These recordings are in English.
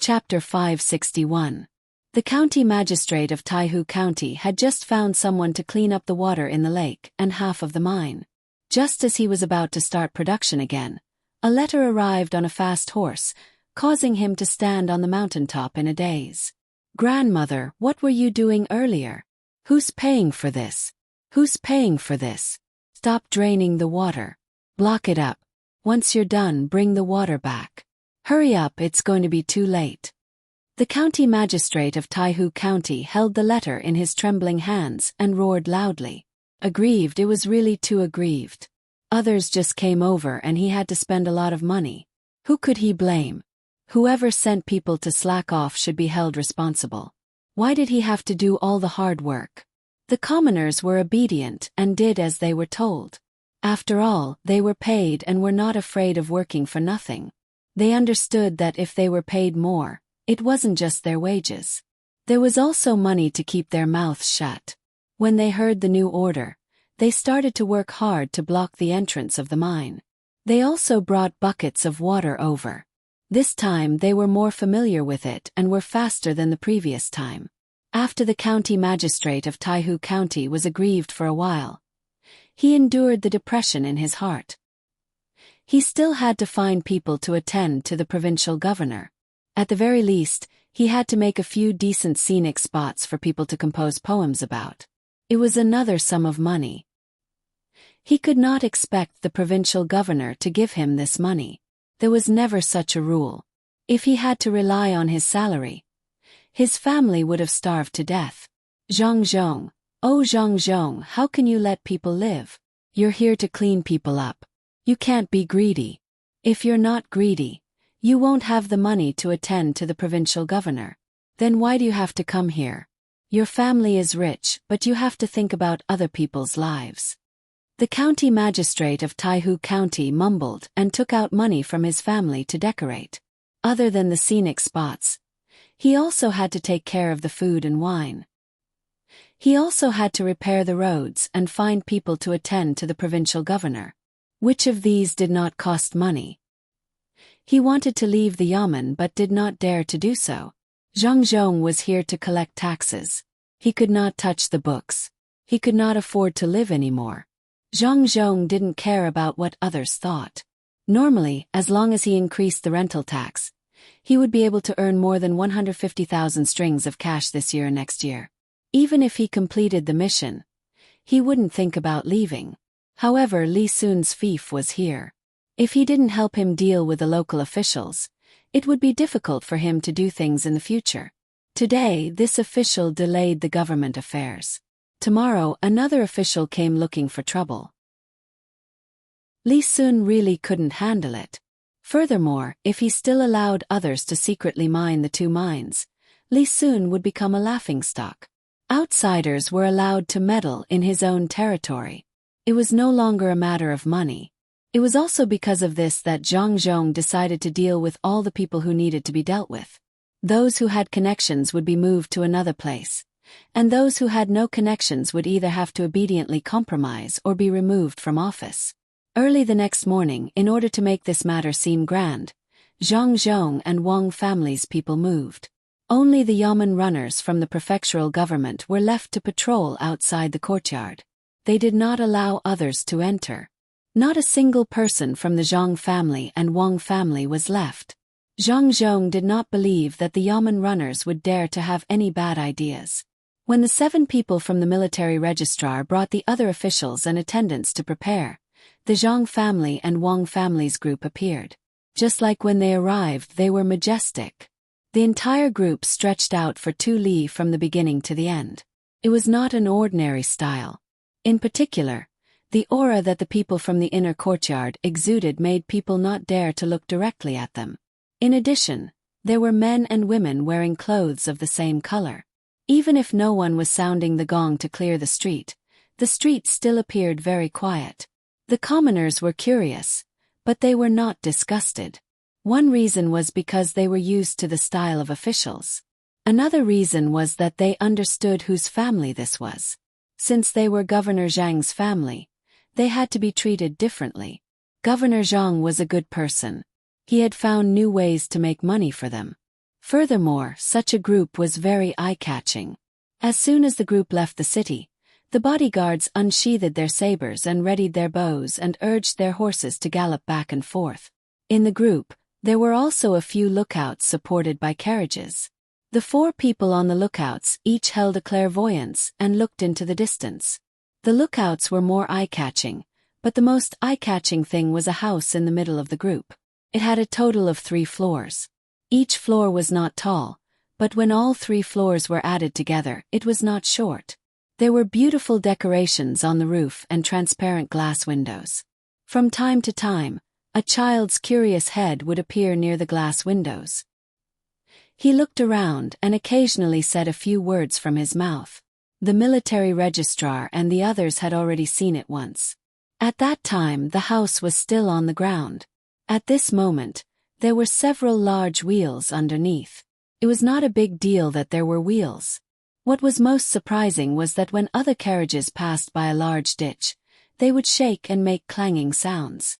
Chapter 561. The county magistrate of Taihu County had just found someone to clean up the water in the lake and half of the mine. Just as he was about to start production again, a letter arrived on a fast horse, causing him to stand on the mountaintop in a daze. "Grandmother, what were you doing earlier? Who's paying for this? Who's paying for this? Stop draining the water. Block it up. Once you're done, bring the water back. Hurry up, it's going to be too late." The county magistrate of Taihu County held the letter in his trembling hands and roared loudly. Aggrieved, it was really too aggrieved. Others just came over and he had to spend a lot of money. Who could he blame? Whoever sent people to slack off should be held responsible. Why did he have to do all the hard work? The commoners were obedient and did as they were told. After all, they were paid and were not afraid of working for nothing. They understood that if they were paid more, it wasn't just their wages. There was also money to keep their mouths shut. When they heard the new order, they started to work hard to block the entrance of the mine. They also brought buckets of water over. This time they were more familiar with it and were faster than the previous time. After the county magistrate of Taihu County was aggrieved for a while, he endured the depression in his heart. He still had to find people to attend to the provincial governor. At the very least, he had to make a few decent scenic spots for people to compose poems about. It was another sum of money. He could not expect the provincial governor to give him this money. There was never such a rule. If he had to rely on his salary, his family would have starved to death. "Zhang Zhong, oh Zhang Zhong, how can you let people live? You're here to clean people up. You can't be greedy. If you're not greedy, you won't have the money to attend to the provincial governor. Then why do you have to come here? Your family is rich, but you have to think about other people's lives." The county magistrate of Taihu County mumbled and took out money from his family to decorate. Other than the scenic spots, he also had to take care of the food and wine. He also had to repair the roads and find people to attend to the provincial governor. Which of these did not cost money? He wanted to leave the yamen but did not dare to do so. Zhang Zhong was here to collect taxes. He could not touch the books. He could not afford to live anymore. Zhang Zhong didn't care about what others thought. Normally, as long as he increased the rental tax, he would be able to earn more than 150,000 strings of cash this year and next year. Even if he completed the mission, he wouldn't think about leaving. However, Li Sun's fief was here. If he didn't help him deal with the local officials, it would be difficult for him to do things in the future. Today, this official delayed the government affairs. Tomorrow, another official came looking for trouble. Li Sun really couldn't handle it. Furthermore, if he still allowed others to secretly mine the two mines, Li Sun would become a laughingstock. Outsiders were allowed to meddle in his own territory. It was no longer a matter of money. It was also because of this that Zhang Zhong decided to deal with all the people who needed to be dealt with. Those who had connections would be moved to another place, and those who had no connections would either have to obediently compromise or be removed from office. Early the next morning, in order to make this matter seem grand, Zhang Zhong and Wang family's people moved. Only the yamen runners from the prefectural government were left to patrol outside the courtyard. They did not allow others to enter. Not a single person from the Zhang family and Wang family was left. Zhang Zhong did not believe that the yamen runners would dare to have any bad ideas. When the 7 people from the military registrar brought the other officials and attendants to prepare, the Zhang family and Wang family's group appeared. Just like when they arrived, they were majestic. The entire group stretched out for 2 li from the beginning to the end. It was not an ordinary style. In particular, the aura that the people from the inner courtyard exuded made people not dare to look directly at them. In addition, there were men and women wearing clothes of the same color. Even if no one was sounding the gong to clear the street still appeared very quiet. The commoners were curious, but they were not disgusted. One reason was because they were used to the style of officials. Another reason was that they understood whose family this was. Since they were Governor Zhang's family, they had to be treated differently. Governor Zhang was a good person. He had found new ways to make money for them. Furthermore, such a group was very eye-catching. As soon as the group left the city, the bodyguards unsheathed their sabers and readied their bows and urged their horses to gallop back and forth. In the group, there were also a few lookouts supported by carriages. The 4 people on the lookouts each held a clairvoyance and looked into the distance. The lookouts were more eye-catching, but the most eye-catching thing was a house in the middle of the group. It had a total of 3 floors. Each floor was not tall, but when all 3 floors were added together, it was not short. There were beautiful decorations on the roof and transparent glass windows. From time to time, a child's curious head would appear near the glass windows. He looked around and occasionally said a few words from his mouth. The military registrar and the others had already seen it once. At that time, the house was still on the ground. At this moment, there were several large wheels underneath. It was not a big deal that there were wheels. What was most surprising was that when other carriages passed by a large ditch, they would shake and make clanging sounds.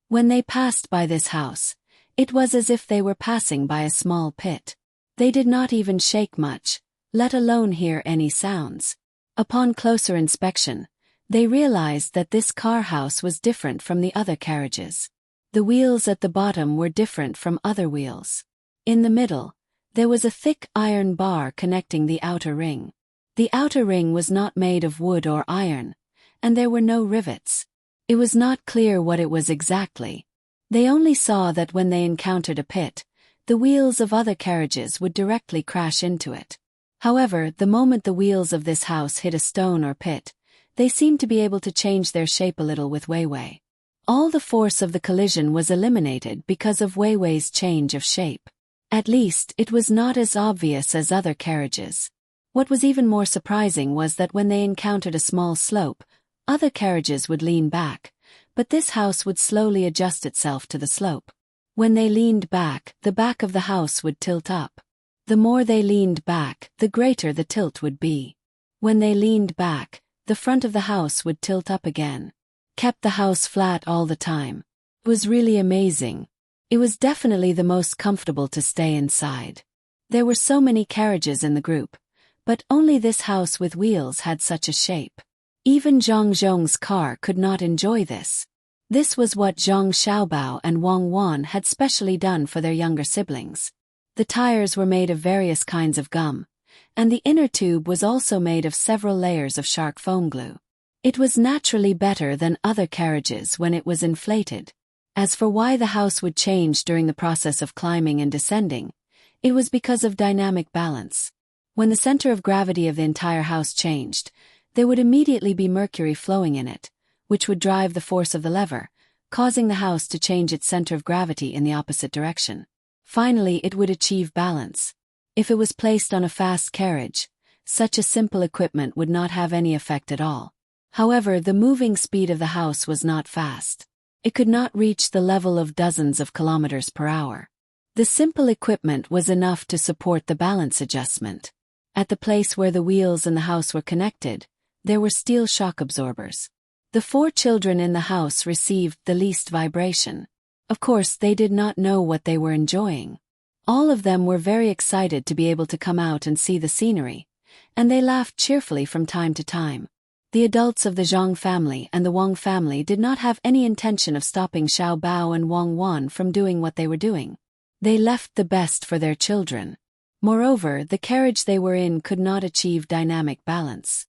When they passed by this house, it was as if they were passing by a small pit. They did not even shake much, let alone hear any sounds. Upon closer inspection, they realized that this car house was different from the other carriages. The wheels at the bottom were different from other wheels. In the middle, there was a thick iron bar connecting the outer ring. The outer ring was not made of wood or iron, and there were no rivets. It was not clear what it was exactly. They only saw that when they encountered a pit, the wheels of other carriages would directly crash into it. However, the moment the wheels of this house hit a stone or pit, they seemed to be able to change their shape a little with Weiwei. All the force of the collision was eliminated because of Weiwei's change of shape. At least, it was not as obvious as other carriages. What was even more surprising was that when they encountered a small slope, other carriages would lean back, but this house would slowly adjust itself to the slope. When they leaned back, the back of the house would tilt up. The more they leaned back, the greater the tilt would be. When they leaned back, the front of the house would tilt up again. Kept the house flat all the time. It was really amazing. It was definitely the most comfortable to stay inside. There were so many carriages in the group, but only this house with wheels had such a shape. Even Zhang Zhong's car could not enjoy this. This was what Zhang Xiaobao and Wang Wan had specially done for their younger siblings. The tires were made of various kinds of gum, and the inner tube was also made of several layers of shark foam glue. It was naturally better than other carriages when it was inflated. As for why the house would change during the process of climbing and descending, it was because of dynamic balance. When the center of gravity of the entire house changed, there would immediately be mercury flowing in it, which would drive the force of the lever, causing the house to change its center of gravity in the opposite direction. Finally, it would achieve balance. If it was placed on a fast carriage, such a simple equipment would not have any effect at all. However, the moving speed of the house was not fast. It could not reach the level of dozens of kilometers per hour. The simple equipment was enough to support the balance adjustment. At the place where the wheels and the house were connected, there were steel shock absorbers. The 4 children in the house received the least vibration. Of course, they did not know what they were enjoying. All of them were very excited to be able to come out and see the scenery, and they laughed cheerfully from time to time. The adults of the Zhang family and the Wang family did not have any intention of stopping Xiao Bao and Wang Wan from doing what they were doing. They left the best for their children. Moreover, the carriage they were in could not achieve dynamic balance.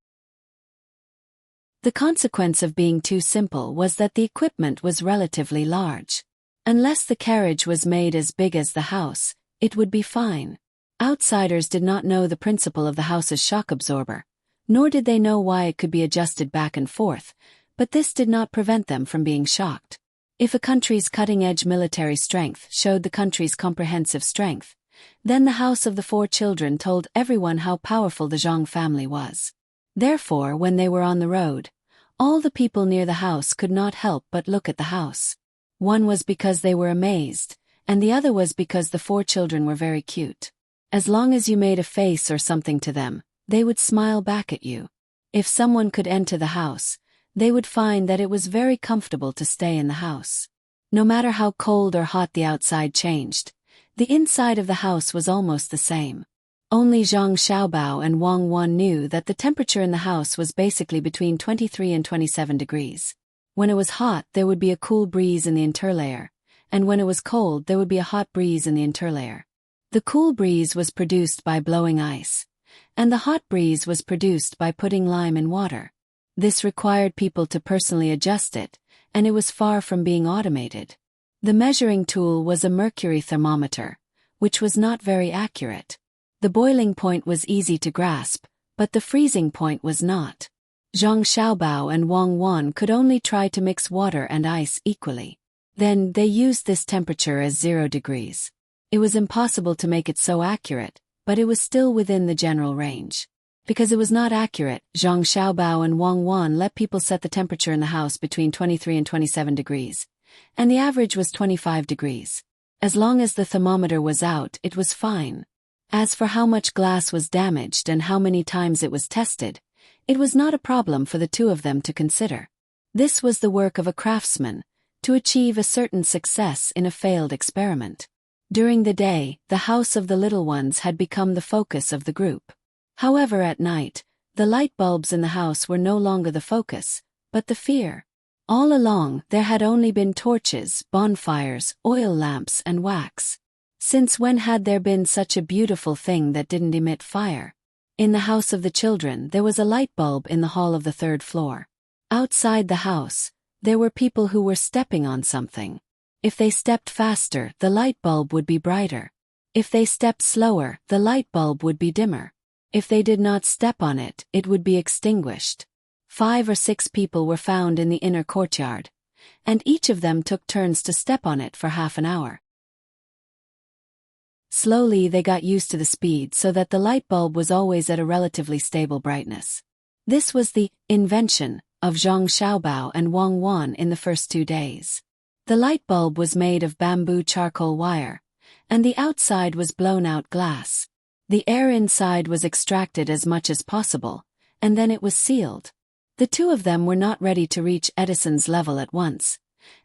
The consequence of being too simple was that the equipment was relatively large. Unless the carriage was made as big as the house, it would be fine. Outsiders did not know the principle of the house's shock absorber, nor did they know why it could be adjusted back and forth, but this did not prevent them from being shocked. If a country's cutting-edge military strength showed the country's comprehensive strength, then the house of the 4 children told everyone how powerful the Zhang family was. Therefore, when they were on the road, all the people near the house could not help but look at the house. One was because they were amazed, and the other was because the 4 children were very cute. As long as you made a face or something to them, they would smile back at you. If someone could enter the house, they would find that it was very comfortable to stay in the house. No matter how cold or hot the outside changed, The inside of the house was almost the same. Only Zhang Xiaobao and Wang Wan knew that the temperature in the house was basically between 23 and 27 degrees. When it was hot, there would be a cool breeze in the interlayer, and when it was cold, there would be a hot breeze in the interlayer. The cool breeze was produced by blowing ice, and the hot breeze was produced by putting lime in water. This required people to personally adjust it, and it was far from being automated. The measuring tool was a mercury thermometer, which was not very accurate. The boiling point was easy to grasp, but the freezing point was not. Zhang Xiaobao and Wang Wan could only try to mix water and ice equally. Then, they used this temperature as 0 degrees. It was impossible to make it so accurate, but it was still within the general range. Because it was not accurate, Zhang Xiaobao and Wang Wan let people set the temperature in the house between 23 and 27 degrees, and the average was 25 degrees. As long as the thermometer was out, it was fine. As for how much glass was damaged and how many times it was tested, it was not a problem for the two of them to consider. This was the work of a craftsman, to achieve a certain success in a failed experiment. During the day, the house of the little ones had become the focus of the group. However, at night, the light bulbs in the house were no longer the focus, but the fear. All along, there had only been torches, bonfires, oil lamps, and wax. Since when had there been such a beautiful thing that didn't emit fire? In the house of the children, there was a light bulb in the hall of the 3rd floor. Outside the house, there were people who were stepping on something. If they stepped faster, the light bulb would be brighter. If they stepped slower, the light bulb would be dimmer. If they did not step on it, it would be extinguished. 5 or 6 people were found in the inner courtyard, and each of them took turns to step on it for half an hour. Slowly they got used to the speed so that the light bulb was always at a relatively stable brightness. This was the invention of Zhang Xiaobao and Wang Wan in the first 2 days. The light bulb was made of bamboo charcoal wire, and the outside was blown-out glass. The air inside was extracted as much as possible, and then it was sealed. The two of them were not ready to reach Edison's level at once,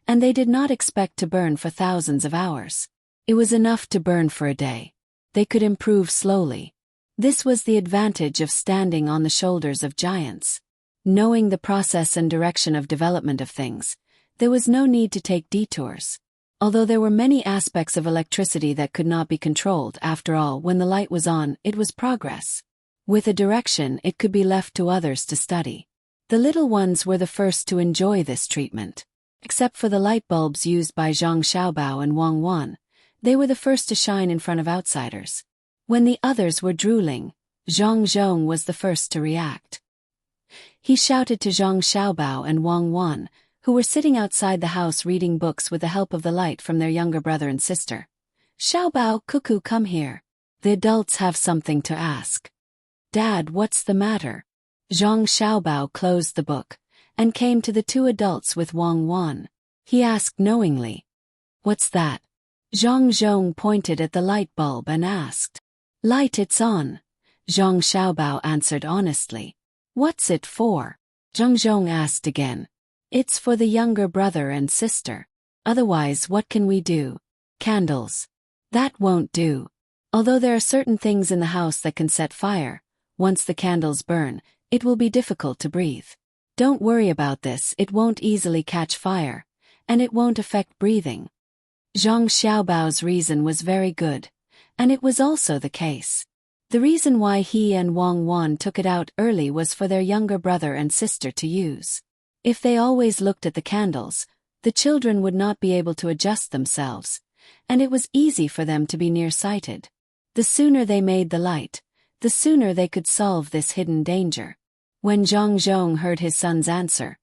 and they did not expect to burn for thousands of hours. It was enough to burn for a day. They could improve slowly. This was the advantage of standing on the shoulders of giants. Knowing the process and direction of development of things, there was no need to take detours. Although there were many aspects of electricity that could not be controlled, after all, when the light was on, it was progress. With a direction, it could be left to others to study. The little ones were the first to enjoy this treatment. Except for the light bulbs used by Zhang Xiaobao and Wang Wan, they were the first to shine in front of outsiders. When the others were drooling, Zhang Zhong was the first to react. He shouted to Zhang Xiaobao and Wang Wan, who were sitting outside the house reading books with the help of the light from their younger brother and sister. "Xiaobao, Cuckoo, come here. The adults have something to ask." "Dad, what's the matter?" Zhang Xiaobao closed the book, and came to the 2 adults with Wang Wan. He asked knowingly, "What's that?" Zhang Zhong pointed at the light bulb and asked. "Light, it's on." Zhang Xiaobao answered honestly. "What's it for?" Zhang Zhong asked again. "It's for the younger brother and sister. Otherwise, what can we do?" "Candles." "That won't do. Although there are certain things in the house that can set fire, once the candles burn, it will be difficult to breathe. Don't worry about this, it won't easily catch fire, and it won't affect breathing." Zhang Xiaobao's reason was very good, and it was also the case. The reason why he and Wang Wan took it out early was for their younger brother and sister to use. If they always looked at the candles, the children would not be able to adjust themselves, and it was easy for them to be nearsighted. The sooner they made the light, the sooner they could solve this hidden danger. When Zhang Zhong heard his son's answer,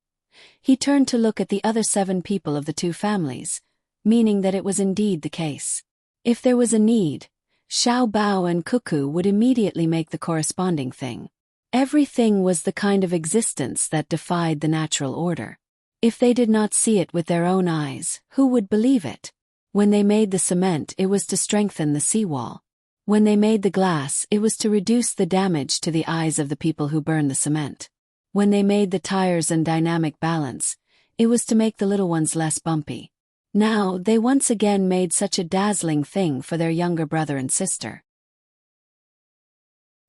he turned to look at the other 7 people of the 2 families, meaning that it was indeed the case. If there was a need, Xiao Bao and Cuckoo would immediately make the corresponding thing. Everything was the kind of existence that defied the natural order. If they did not see it with their own eyes, who would believe it? When they made the cement, it was to strengthen the seawall. When they made the glass, it was to reduce the damage to the eyes of the people who burned the cement. When they made the tires and dynamic balance, it was to make the little ones less bumpy. Now, they once again made such a dazzling thing for their younger brother and sister.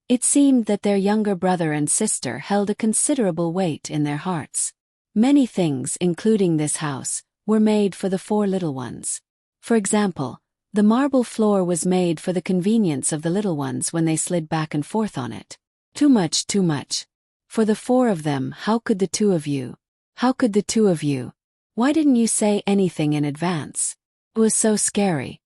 It seemed that their younger brother and sister held a considerable weight in their hearts. Many things, including this house, were made for the four little ones. For example, the marble floor was made for the convenience of the little ones when they slid back and forth on it. Too much, too much. For the four of them, how could the two of you? How could the two of you? Why didn't you say anything in advance? It was so scary.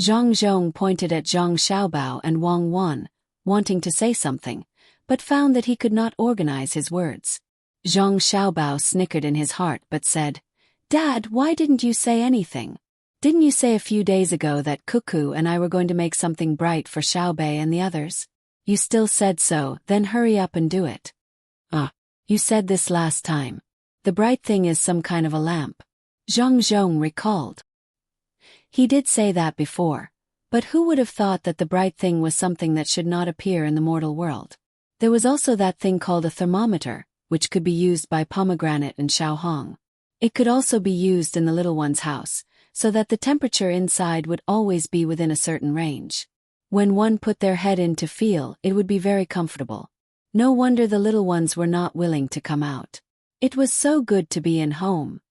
Zhang Zhong pointed at Zhang Xiaobao and Wang Wan, wanting to say something, but found that he could not organize his words. Zhang Xiaobao snickered in his heart but said, "Dad, why didn't you say anything? Didn't you say a few days ago that Cuckoo and I were going to make something bright for Xiaobei and the others? You still said so, then hurry up and do it." You said this last time. The bright thing is some kind of a lamp. Zhang Zhong recalled. He did say that before, but who would have thought that the bright thing was something that should not appear in the mortal world? There was also that thing called a thermometer, which could be used by Pomegranate and Xiaohong. It could also be used in the little one's house, so that the temperature inside would always be within a certain range. When one put their head in to feel, it would be very comfortable. No wonder the little ones were not willing to come out. It was so good to be in home.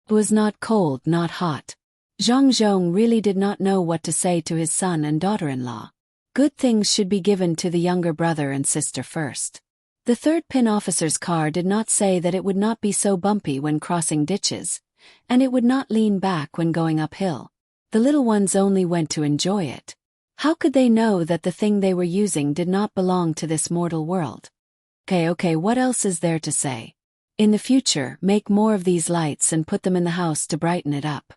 It was not cold, not hot. Zhang Zhong really did not know what to say to his son and daughter-in-law. Good things should be given to the younger brother and sister first. The third-pin officer's car did not say that it would not be so bumpy when crossing ditches, and it would not lean back when going uphill. The little ones only went to enjoy it. How could they know that the thing they were using did not belong to this mortal world? Okay, what else is there to say? In the future, make more of these lights and put them in the house to brighten it up.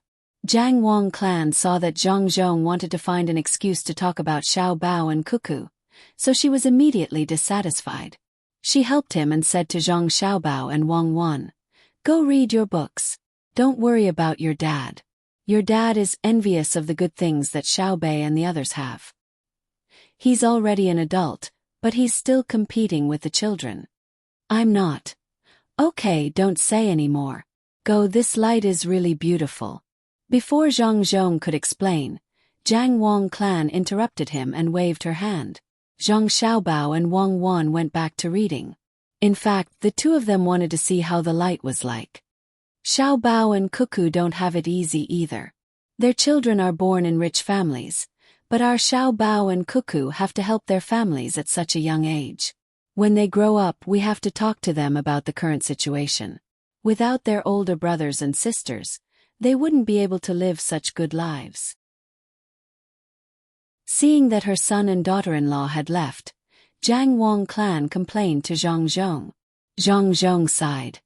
Jiang Wang clan saw that Zhang Zhong wanted to find an excuse to talk about Xiao Bao and Cuckoo, so she was immediately dissatisfied. She helped him and said to Zhang Xiaobao and Wang Wan, "Go read your books. Don't worry about your dad. Your dad is envious of the good things that Xiaobei and the others have. He's already an adult, but he's still competing with the children. I'm not. Okay, don't say any more. Go, this light is really beautiful." Before Zhang Zhong could explain, Jiang Wang clan interrupted him and waved her hand. Zhang Xiaobao and Wang Wan went back to reading. In fact, the two of them wanted to see how the light was like. Xiao Bao and Cuckoo don't have it easy either. Their children are born in rich families, but our Xiao Bao and Cuckoo have to help their families at such a young age. When they grow up, we have to talk to them about the current situation. Without their older brothers and sisters, they wouldn't be able to live such good lives. Seeing that her son and daughter-in-law had left, Jiang Wang clan complained to Zhang Zhong. Zhang Zhong sighed.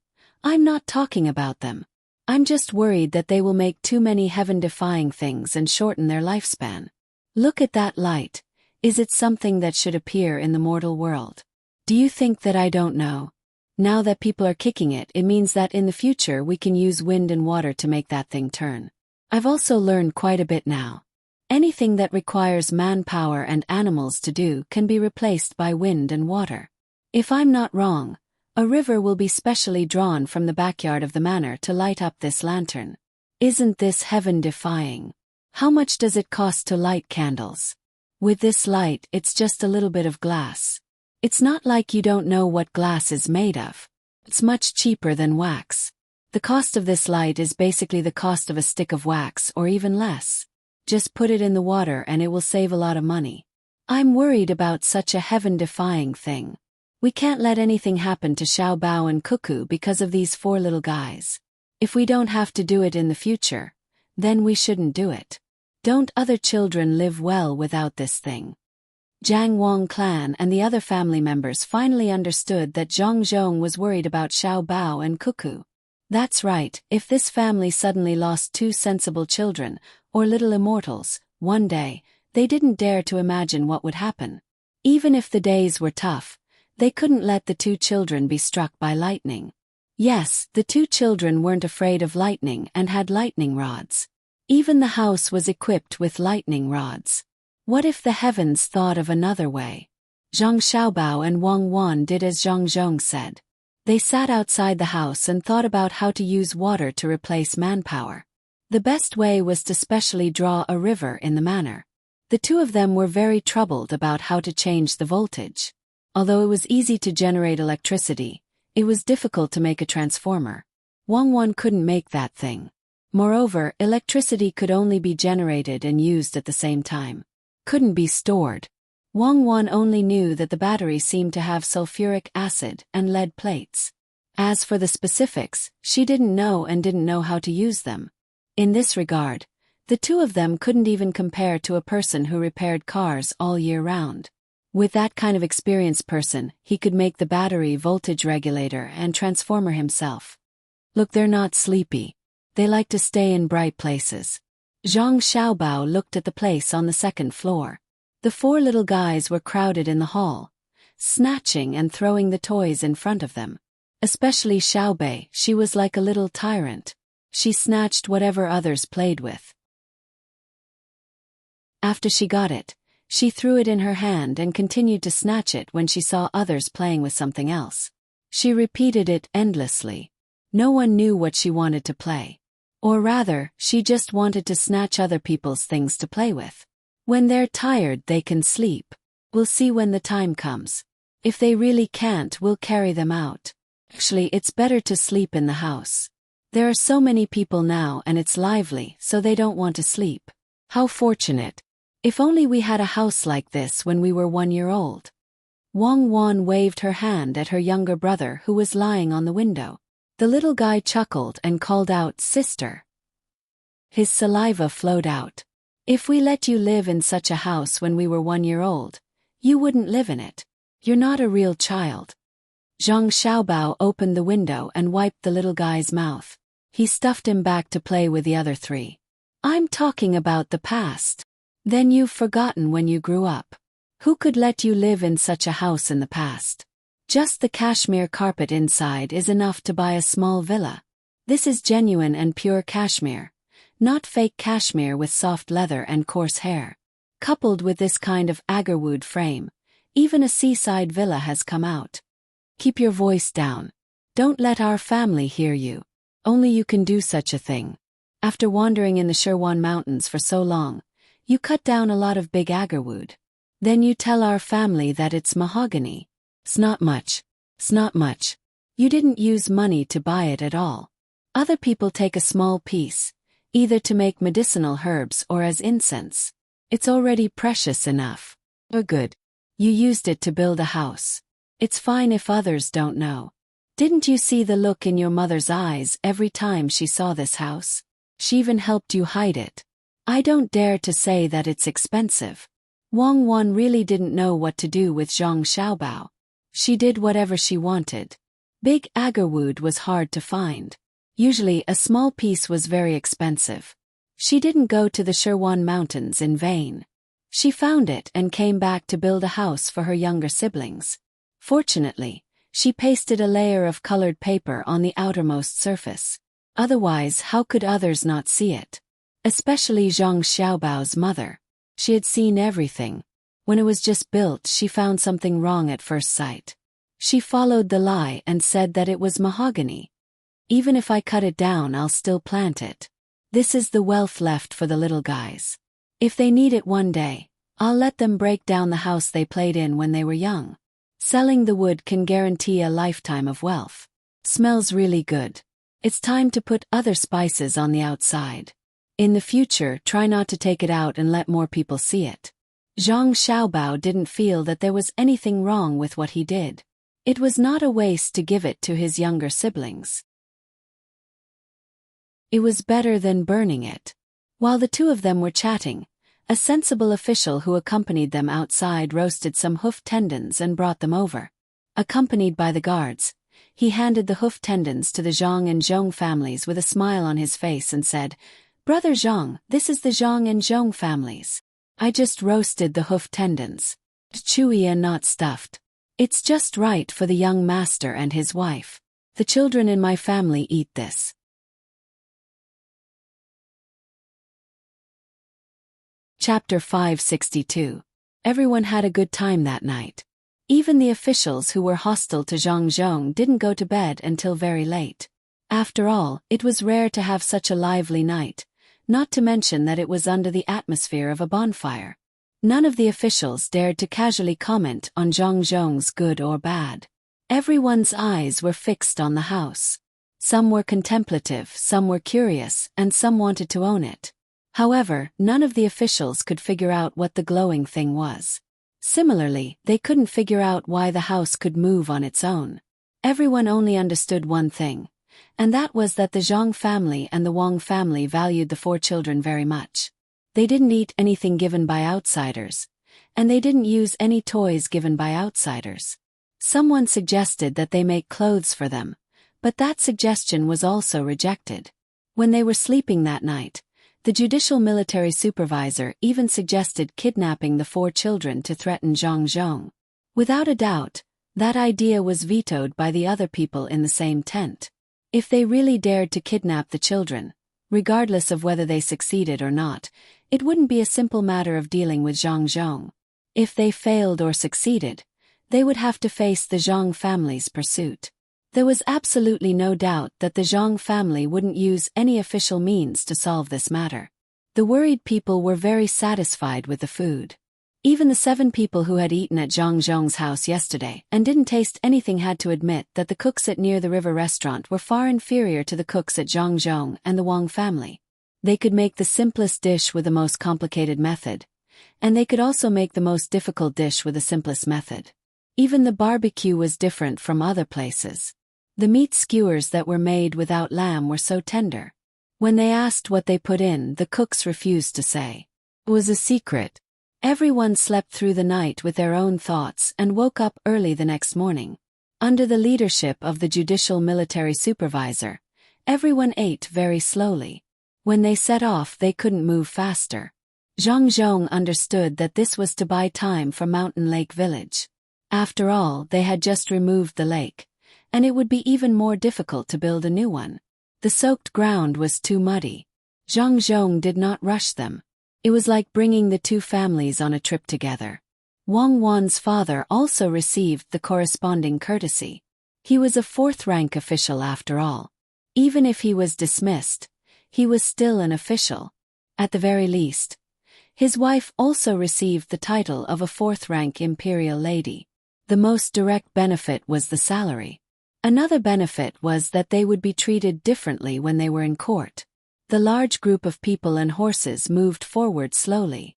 "I'm not talking about them. I'm just worried that they will make too many heaven-defying things and shorten their lifespan. Look at that light. Is it something that should appear in the mortal world? Do you think that I don't know? Now that people are kicking it, it means that in the future we can use wind and water to make that thing turn. I've also learned quite a bit now. Anything that requires manpower and animals to do can be replaced by wind and water. If I'm not wrong, a river will be specially drawn from the backyard of the manor to light up this lantern. Isn't this heaven-defying? How much does it cost to light candles? With this light, it's just a little bit of glass. It's not like you don't know what glass is made of. It's much cheaper than wax. The cost of this light is basically the cost of a stick of wax or even less. Just put it in the water and it will save a lot of money. I'm worried about such a heaven-defying thing. We can't let anything happen to Xiao Bao and Cuckoo because of these four little guys. If we don't have to do it in the future, then we shouldn't do it. Don't other children live well without this thing?" Jiang Wang clan and the other family members finally understood that Zhang Zhong was worried about Xiao Bao and Cuckoo. That's right, if this family suddenly lost two sensible children, or little immortals, one day, they didn't dare to imagine what would happen. Even if the days were tough, they couldn't let the two children be struck by lightning. Yes, the two children weren't afraid of lightning and had lightning rods. Even the house was equipped with lightning rods. What if the heavens thought of another way? Zhang Xiaobao and Wang Wan did as Zhang Zhong said. They sat outside the house and thought about how to use water to replace manpower. The best way was to specially draw a river in the manor. The two of them were very troubled about how to change the voltage. Although it was easy to generate electricity, it was difficult to make a transformer. Wang couldn't make that thing. Moreover, electricity could only be generated and used at the same time. Couldn't be stored. Wang only knew that the battery seemed to have sulfuric acid and lead plates. As for the specifics, she didn't know how to use them. In this regard, the two of them couldn't even compare to a person who repaired cars all year round. With that kind of experienced person, he could make the battery voltage regulator and transformer himself. Look, they're not sleepy. They like to stay in bright places. Zhang Xiaobao looked at the place on the second floor. The four little guys were crowded in the hall, snatching and throwing the toys in front of them. Especially Xiaobei, she was like a little tyrant. She snatched whatever others played with. After she got it, she threw it in her hand and continued to snatch it when she saw others playing with something else. She repeated it endlessly. No one knew what she wanted to play. Or rather, she just wanted to snatch other people's things to play with. When they're tired, they can sleep. We'll see when the time comes. If they really can't, we'll carry them out. Actually, it's better to sleep in the house. There are so many people now and it's lively, so they don't want to sleep. How fortunate. If only we had a house like this when we were 1 year old. Wang waved her hand at her younger brother who was lying on the window. The little guy chuckled and called out, "Sister." His saliva flowed out. If we let you live in such a house when we were 1 year old, you wouldn't live in it. You're not a real child. Zhang Xiaobao opened the window and wiped the little guy's mouth. He stuffed him back to play with the other three. I'm talking about the past. Then you've forgotten when you grew up. Who could let you live in such a house in the past? Just the cashmere carpet inside is enough to buy a small villa. This is genuine and pure cashmere, not fake cashmere with soft leather and coarse hair. Coupled with this kind of agarwood frame, even a seaside villa has come out. Keep your voice down. Don't let our family hear you. Only you can do such a thing. After wandering in the Sherwan Mountains for so long, you cut down a lot of big agarwood. Then you tell our family that it's mahogany. It's not much. It's not much. You didn't use money to buy it at all. Other people take a small piece, either to make medicinal herbs or as incense. It's already precious enough. Or good. You used it to build a house. It's fine if others don't know. Didn't you see the look in your mother's eyes every time she saw this house? She even helped you hide it. I don't dare to say that it's expensive. Wang really didn't know what to do with Zhang Xiaobao. She did whatever she wanted. Big agarwood was hard to find. Usually a small piece was very expensive. She didn't go to the Sherwan Mountains in vain. She found it and came back to build a house for her younger siblings. Fortunately, she pasted a layer of colored paper on the outermost surface. Otherwise, how could others not see it? Especially Zhang Xiaobao's mother. She had seen everything. When it was just built, she found something wrong at first sight. She followed the lie and said that it was mahogany. Even if I cut it down, I'll still plant it. This is the wealth left for the little guys. If they need it one day, I'll let them break down the house they played in when they were young. Selling the wood can guarantee a lifetime of wealth. Smells really good. It's time to put other spices on the outside. In the future, try not to take it out and let more people see it. Zhang Xiaobao didn't feel that there was anything wrong with what he did. It was not a waste to give it to his younger siblings. It was better than burning it. While the two of them were chatting, a sensible official who accompanied them outside roasted some hoof tendons and brought them over. Accompanied by the guards, he handed the hoof tendons to the Zhang and Zhong families with a smile on his face and said, "Brother Zhang, this is the Zhang and Zhong families. I just roasted the hoof tendons. Chewy and not stuffed. It's just right for the young master and his wife. The children in my family eat this." Chapter 562. Everyone had a good time that night. Even the officials who were hostile to Zhang Zhong didn't go to bed until very late. After all, it was rare to have such a lively night, not to mention that it was under the atmosphere of a bonfire. None of the officials dared to casually comment on Zhang Zhong's good or bad. Everyone's eyes were fixed on the house. Some were contemplative, some were curious, and some wanted to own it. However, none of the officials could figure out what the glowing thing was. Similarly, they couldn't figure out why the house could move on its own. Everyone only understood one thing, and that was that the Zhang family and the Wang family valued the 4 children very much. They didn't eat anything given by outsiders, and they didn't use any toys given by outsiders. Someone suggested that they make clothes for them, but that suggestion was also rejected. When they were sleeping that night, the judicial military supervisor even suggested kidnapping the 4 children to threaten Zhang Zhong. Without a doubt, that idea was vetoed by the other people in the same tent. If they really dared to kidnap the children, regardless of whether they succeeded or not, it wouldn't be a simple matter of dealing with Zhang Zhong. If they failed or succeeded, they would have to face the Zhang family's pursuit. There was absolutely no doubt that the Zhang family wouldn't use any official means to solve this matter. The worried people were very satisfied with the food. Even the 7 people who had eaten at Zhang Zhong's house yesterday and didn't taste anything had to admit that the cooks at Near the River restaurant were far inferior to the cooks at Zhang Zhong and the Wang family. They could make the simplest dish with the most complicated method, and they could also make the most difficult dish with the simplest method. Even the barbecue was different from other places. The meat skewers that were made without lamb were so tender. When they asked what they put in, the cooks refused to say. It was a secret. Everyone slept through the night with their own thoughts and woke up early the next morning. Under the leadership of the judicial military supervisor, everyone ate very slowly. When they set off, they couldn't move faster. Zhang Zhong understood that this was to buy time for Mountain Lake Village. After all, they had just removed the lake, and it would be even more difficult to build a new one. The soaked ground was too muddy. Zhang Zhong did not rush them. It was like bringing the 2 families on a trip together. Wang Wan's father also received the corresponding courtesy. He was a 4th-rank official after all. Even if he was dismissed, he was still an official. At the very least, his wife also received the title of a 4th-rank imperial lady. The most direct benefit was the salary. Another benefit was that they would be treated differently when they were in court. The large group of people and horses moved forward slowly.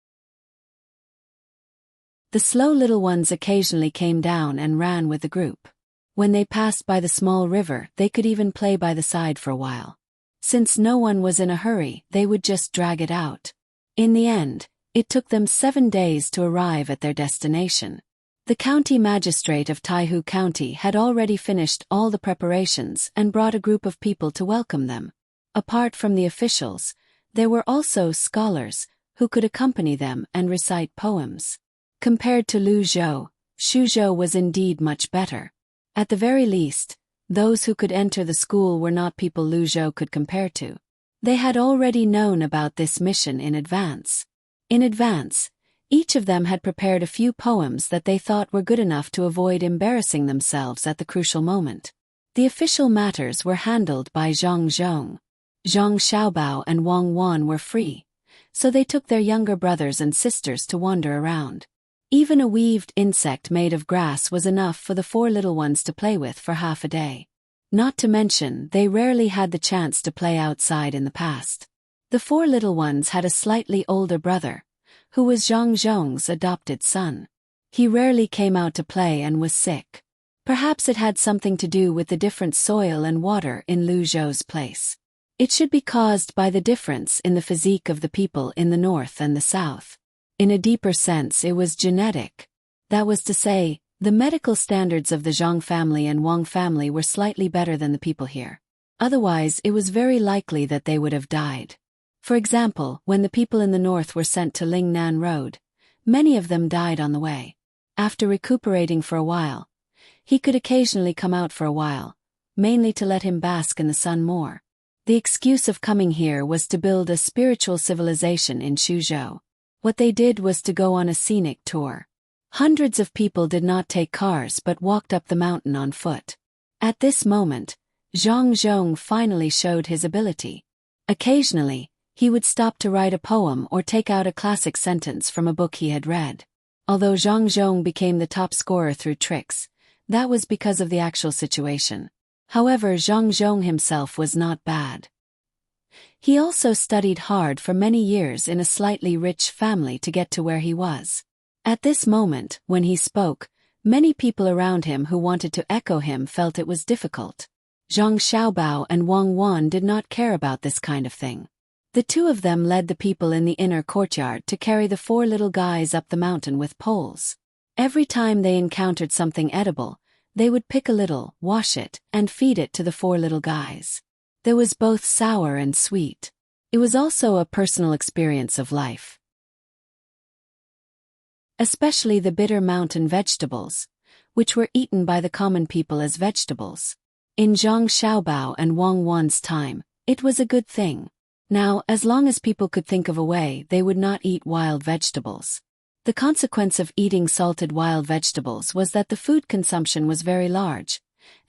The slow little ones occasionally came down and ran with the group. When they passed by the small river, they could even play by the side for a while. Since no one was in a hurry, they would just drag it out. In the end, it took them 7 days to arrive at their destination. The county magistrate of Taihu County had already finished all the preparations and brought a group of people to welcome them. Apart from the officials, there were also scholars who could accompany them and recite poems. Compared to Lu Zhou, Xu Zhou was indeed much better. At the very least, those who could enter the school were not people Lu Zhou could compare to. They had already known about this mission in advance. Each of them had prepared a few poems that they thought were good enough to avoid embarrassing themselves at the crucial moment. The official matters were handled by Zhang Zhong. Zhang Xiaobao and Wang Wan were free, so they took their younger brothers and sisters to wander around. Even a weaved insect made of grass was enough for the 4 little ones to play with for half a day. Not to mention, they rarely had the chance to play outside in the past. The 4 little ones had a slightly older brother, who was Zhang Zhong's adopted son. He rarely came out to play and was sick. Perhaps it had something to do with the different soil and water in Lu Zhou's place. It should be caused by the difference in the physique of the people in the north and the south. In a deeper sense, it was genetic. That was to say, the medical standards of the Zhang family and Wang family were slightly better than the people here. Otherwise, it was very likely that they would have died. For example, when the people in the north were sent to Lingnan Road, many of them died on the way. After recuperating for a while, he could occasionally come out for a while, mainly to let him bask in the sun more. The excuse of coming here was to build a spiritual civilization in Xuzhou. What they did was to go on a scenic tour. Hundreds of people did not take cars but walked up the mountain on foot. At this moment, Zhang Zhong finally showed his ability. Occasionally, He would stop to write a poem or take out a classic sentence from a book he had read. Although Zhang Zhong became the top scorer through tricks, that was because of the actual situation. However, Zhang Zhong himself was not bad. He also studied hard for many years in a slightly rich family to get to where he was. At this moment, when he spoke, many people around him who wanted to echo him felt it was difficult. Zhang Xiaobao and Wang Wan did not care about this kind of thing. The two of them led the people in the inner courtyard to carry the four little guys up the mountain with poles. Every time they encountered something edible, they would pick a little, wash it, and feed it to the four little guys. There was both sour and sweet. It was also a personal experience of life. Especially the bitter mountain vegetables, which were eaten by the common people as vegetables. In Zhang Xiaobao and Wang Wan's time, it was a good thing. Now, as long as people could think of a way, they would not eat wild vegetables. The consequence of eating salted wild vegetables was that the food consumption was very large,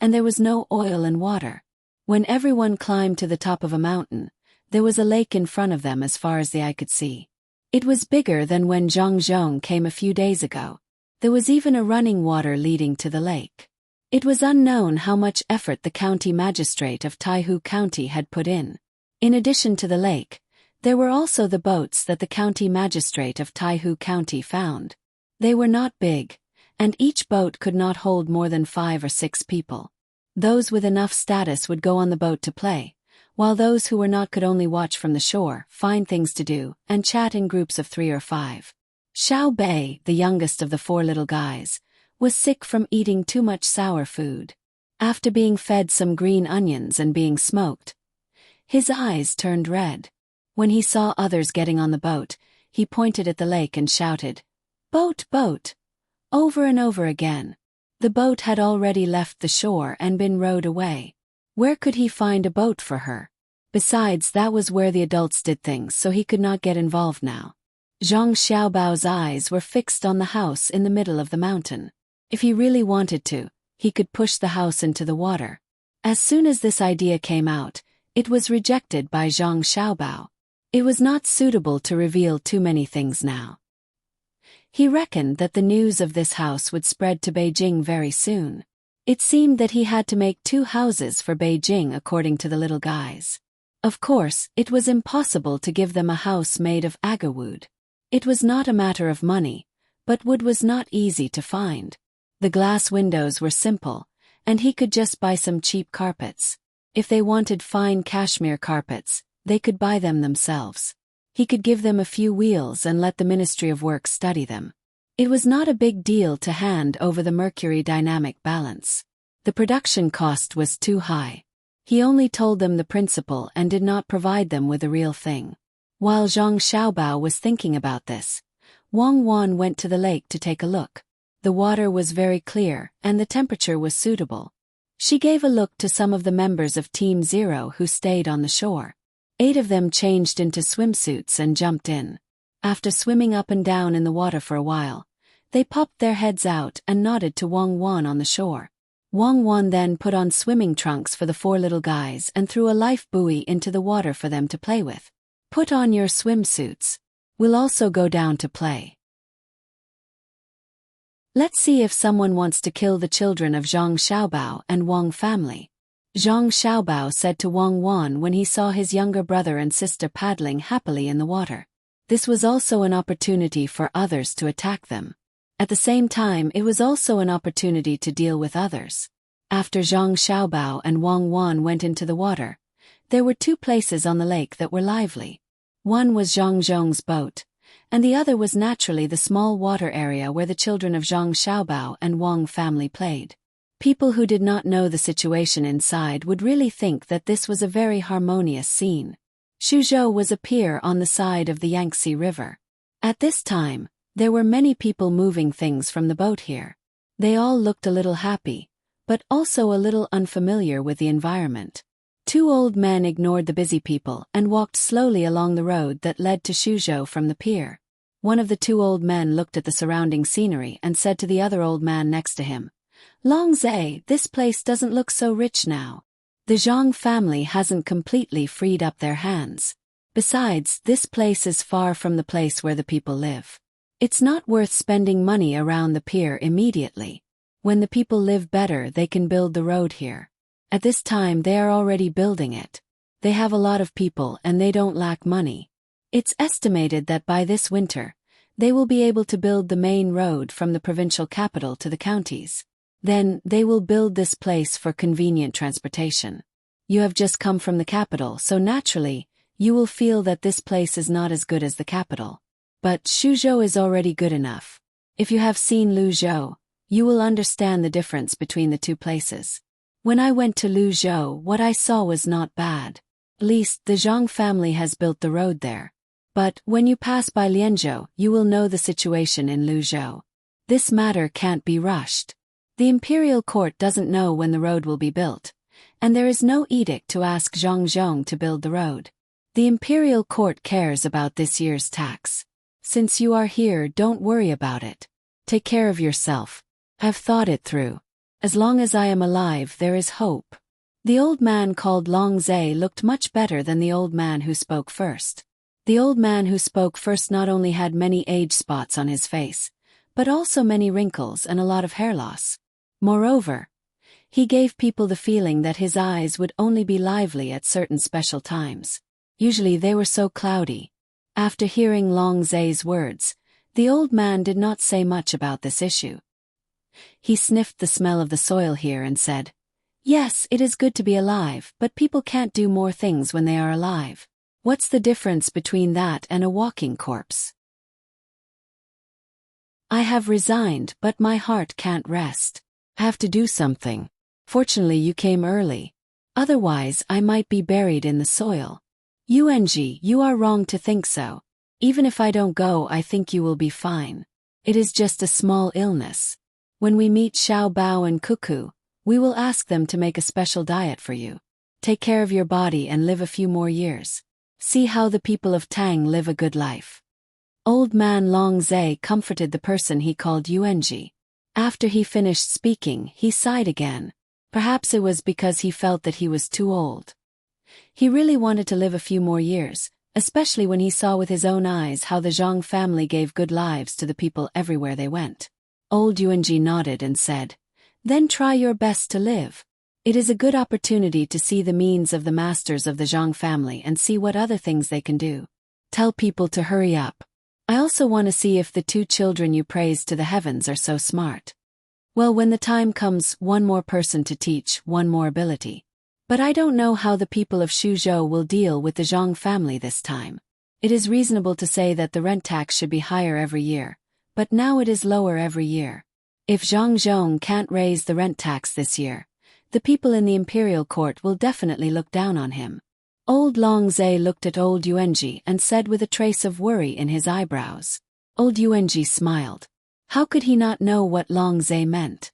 and there was no oil and water. When everyone climbed to the top of a mountain, there was a lake in front of them as far as the eye could see. It was bigger than when Zhang Zhong came a few days ago. There was even a running water leading to the lake. It was unknown how much effort the county magistrate of Taihu County had put in. In addition to the lake, there were also the boats that the county magistrate of Taihu County found. They were not big, and each boat could not hold more than 5 or 6 people. Those with enough status would go on the boat to play, while those who were not could only watch from the shore, find things to do, and chat in groups of 3 or 5. Xiao Bei, the youngest of the 4 little guys, was sick from eating too much sour food. After being fed some green onions and being smoked, his eyes turned red. When he saw others getting on the boat, he pointed at the lake and shouted, "Boat, boat!" over and over again. The boat had already left the shore and been rowed away. Where could he find a boat for her? Besides, that was where the adults did things, so he could not get involved now. Zhang Xiaobao's eyes were fixed on the house in the middle of the mountain. If he really wanted to, he could push the house into the water. As soon as this idea came out, it was rejected by Zhang Xiaobao. It was not suitable to reveal too many things now. He reckoned that the news of this house would spread to Beijing very soon. It seemed that he had to make 2 houses for Beijing according to the little guys. Of course, it was impossible to give them a house made of agarwood. It was not a matter of money, but wood was not easy to find. The glass windows were simple, and he could just buy some cheap carpets. If they wanted fine cashmere carpets, they could buy them themselves. He could give them a few wheels and let the Ministry of Work study them. It was not a big deal to hand over the mercury dynamic balance. The production cost was too high. He only told them the principle and did not provide them with the real thing. While Zhang Xiaobao was thinking about this, Wang Wan went to the lake to take a look. The water was very clear, and the temperature was suitable. She gave a look to some of the members of Team Zero who stayed on the shore. 8 of them changed into swimsuits and jumped in. After swimming up and down in the water for a while, they popped their heads out and nodded to Wang Wan on the shore. Wang Wan then put on swimming trunks for the 4 little guys and threw a life buoy into the water for them to play with. "Put on your swimsuits. We'll also go down to play. Let's see if someone wants to kill the children of Zhang Xiaobao and Wang family." Zhang Xiaobao said to Wang Wan when he saw his younger brother and sister paddling happily in the water. This was also an opportunity for others to attack them. At the same time, it was also an opportunity to deal with others. After Zhang Xiaobao and Wang Wan went into the water, there were 2 places on the lake that were lively. One was Zhang Zhong's boat, and the other was naturally the small water area where the children of Zhang Xiaobao and Wang family played. People who did not know the situation inside would really think that this was a very harmonious scene. Suzhou was a pier on the side of the Yangtze River. At this time, there were many people moving things from the boat here. They all looked a little happy, but also a little unfamiliar with the environment. 2 old men ignored the busy people and walked slowly along the road that led to Suzhou from the pier. One of the 2 old men looked at the surrounding scenery and said to the other old man next to him, "Longzhe, this place doesn't look so rich now. The Zhang family hasn't completely freed up their hands. Besides, this place is far from the place where the people live. It's not worth spending money around the pier immediately. When the people live better, they can build the road here. At this time they are already building it. They have a lot of people and they don't lack money. It's estimated that by this winter, they will be able to build the main road from the provincial capital to the counties. Then, they will build this place for convenient transportation. You have just come from the capital, so naturally, you will feel that this place is not as good as the capital. But Suzhou is already good enough. If you have seen Luzhou, you will understand the difference between the two places. When I went to Luzhou, what I saw was not bad. At least, the Zhang family has built the road there. But, when you pass by Lianzhou, you will know the situation in Luzhou. This matter can't be rushed. The imperial court doesn't know when the road will be built, and there is no edict to ask Zhangzhong to build the road. The imperial court cares about this year's tax. Since you are here, don't worry about it. Take care of yourself. I've thought it through. As long as I am alive, there is hope. The old man called Long Zhe looked much better than the old man who spoke first. The old man who spoke first not only had many age spots on his face, but also many wrinkles and a lot of hair loss. Moreover, he gave people the feeling that his eyes would only be lively at certain special times. Usually they were so cloudy. After hearing Long Zhe's words, the old man did not say much about this issue. He sniffed the smell of the soil here and said, "Yes, it is good to be alive, but people can't do more things when they are alive. What's the difference between that and a walking corpse? I have resigned, but my heart can't rest. I have to do something. Fortunately you came early. Otherwise I might be buried in the soil. Yuanji, you are wrong to think so. Even if I don't go, I think you will be fine. It is just a small illness. When we meet Xiao Bao and Cuckoo, we will ask them to make a special diet for you. Take care of your body and live a few more years. See how the people of Tang live a good life." Old man Long Zhe comforted the person he called Yuanji. After he finished speaking, he sighed again. Perhaps it was because he felt that he was too old. He really wanted to live a few more years, especially when he saw with his own eyes how the Zhang family gave good lives to the people everywhere they went. Old Yuanji nodded and said, "Then try your best to live. It is a good opportunity to see the means of the masters of the Zhang family and see what other things they can do. Tell people to hurry up. I also want to see if the two children you praised to the heavens are so smart. Well, when the time comes, one more person to teach, one more ability. But I don't know how the people of Suzhou will deal with the Zhang family this time. It is reasonable to say that the rent tax should be higher every year, but now it is lower every year. If Zhangzhong can't raise the rent tax this year, the people in the imperial court will definitely look down on him." Old Long Zhe looked at old Yuanji and said with a trace of worry in his eyebrows. Old Yuanji smiled. How could he not know what Long Zhe meant?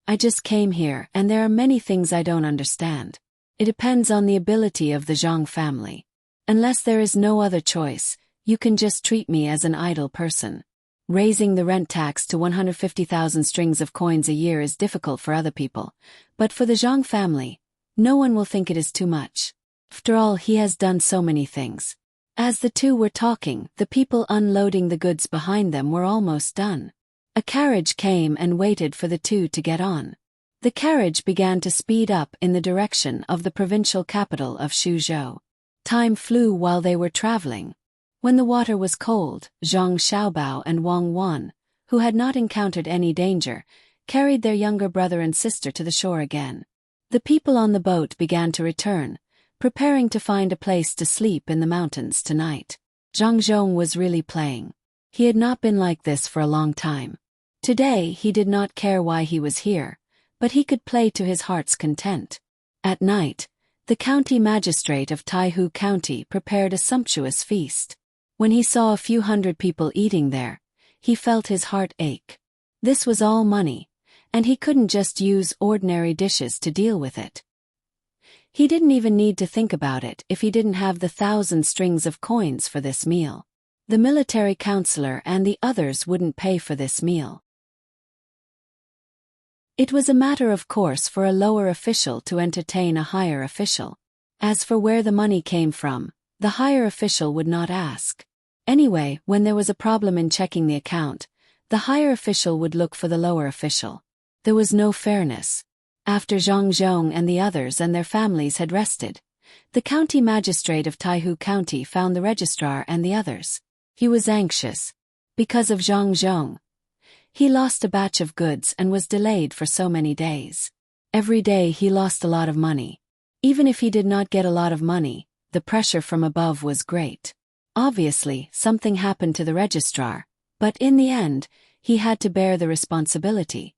"I just came here and there are many things I don't understand. It depends on the ability of the Zhang family. Unless there is no other choice, you can just treat me as an idle person. Raising the rent tax to 150,000 strings of coins a year is difficult for other people, but for the Zhang family, no one will think it is too much. After all, he has done so many things." As the two were talking, the people unloading the goods behind them were almost done. A carriage came and waited for the two to get on. The carriage began to speed up in the direction of the provincial capital of Suzhou. Time flew while they were traveling. When the water was cold, Zhang Xiaobao and Wang Wan, who had not encountered any danger, carried their younger brother and sister to the shore again. The people on the boat began to return, preparing to find a place to sleep in the mountains tonight. Zhang Zhong was really playing. He had not been like this for a long time. Today he did not care why he was here, but he could play to his heart's content. At night, the county magistrate of Taihu County prepared a sumptuous feast. When he saw a few hundred people eating there, he felt his heart ache. This was all money, and he couldn't just use ordinary dishes to deal with it. He didn't even need to think about it if he didn't have the 1,000 strings of coins for this meal. The military counselor and the others wouldn't pay for this meal. It was a matter of course for a lower official to entertain a higher official. As for where the money came from, The higher official would not ask. Anyway, when there was a problem in checking the account, the higher official would look for the lower official. There was no fairness. After Zhang Zhong and the others and their families had rested, the county magistrate of Taihu County found the registrar and the others. He was anxious. Because of Zhang Zhong, he lost a batch of goods and was delayed for so many days. Every day he lost a lot of money. Even if he did not get a lot of money, the pressure from above was great. Obviously, something happened to the registrar, but in the end, he had to bear the responsibility.